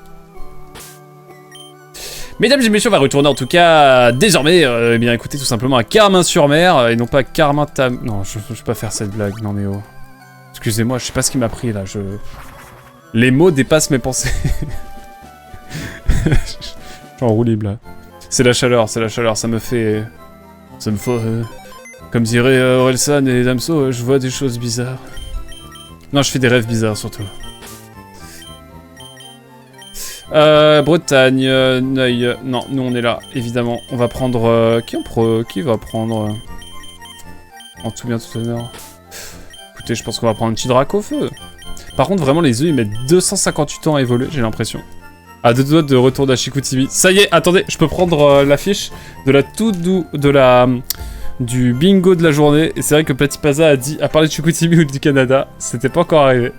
Mesdames et messieurs, on va retourner en tout cas désormais, eh bien écoutez, tout simplement à Carmin-sur-Mer et non pas Carmin-Tam... Non, je peux pas faire cette blague, non mais oh. Excusez-moi, je sais pas ce qui m'a pris là, Les mots dépassent mes pensées. Je suis en roue libre là. C'est la chaleur, ça me fait... Comme dirait Orelsan et Damso, je vois des choses bizarres. Non, je fais des rêves bizarres surtout. Bretagne, Neuil, non, nous on est là, évidemment. On va prendre... Qui va prendre... En tout bien, tout honneur. Écoutez, je pense qu'on va prendre un petit drac au feu. Par contre, vraiment, les œufs, ils mettent 258 ans à évoluer, j'ai l'impression. À 2 doigts de retour d'Ashikutimi. Ça y est, attendez, je peux prendre l'affiche de la du bingo de la journée. Et c'est vrai que Platypaza a parlé de Chicoutimi ou du Canada. C'était pas encore arrivé.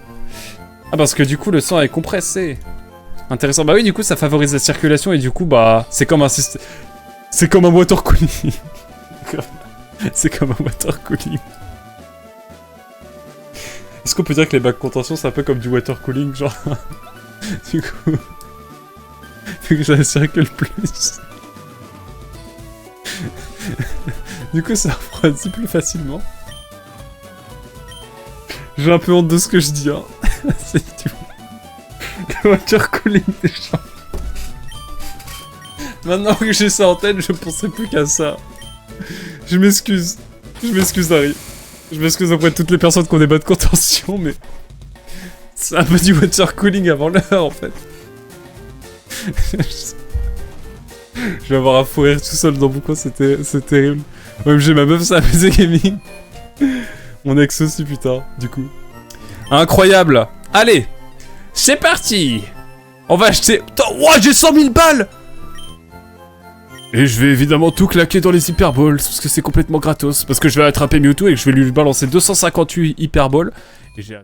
Ah, parce que du coup, le sang est compressé. Intéressant. Bah oui, du coup, ça favorise la circulation et du coup, bah, c'est comme un système... C'est comme un water cooling. C'est comme un water cooling. Est-ce qu'on peut dire que les bacs contention, c'est un peu comme du water cooling, genre... Du coup... Vu que ça circule plus... Du coup, ça refroidit plus facilement. J'ai un peu honte de ce que je dis, hein. C'est du... Le water cooling des gens. Maintenant que j'ai ça en tête, je penserai plus qu'à ça. Je m'excuse. Je m'excuse, Harry. Je m'excuse auprès de toutes les personnes qui ont des bas de contention, mais... C'est un peu du water cooling avant l'heure, en fait. Je vais avoir un fou rire tout seul dans mon coin, c'est terrible. Même j'ai ma meuf, ça PC Gaming. Mon ex aussi, putain, du coup. Incroyable. Allez, c'est parti. On va acheter... Ouah, j'ai 100 000 balles. Et je vais évidemment tout claquer dans les hyperballs, parce que c'est complètement gratos. Parce que je vais attraper Mewtwo et que je vais lui balancer 258 hyperballs. Et j'ai...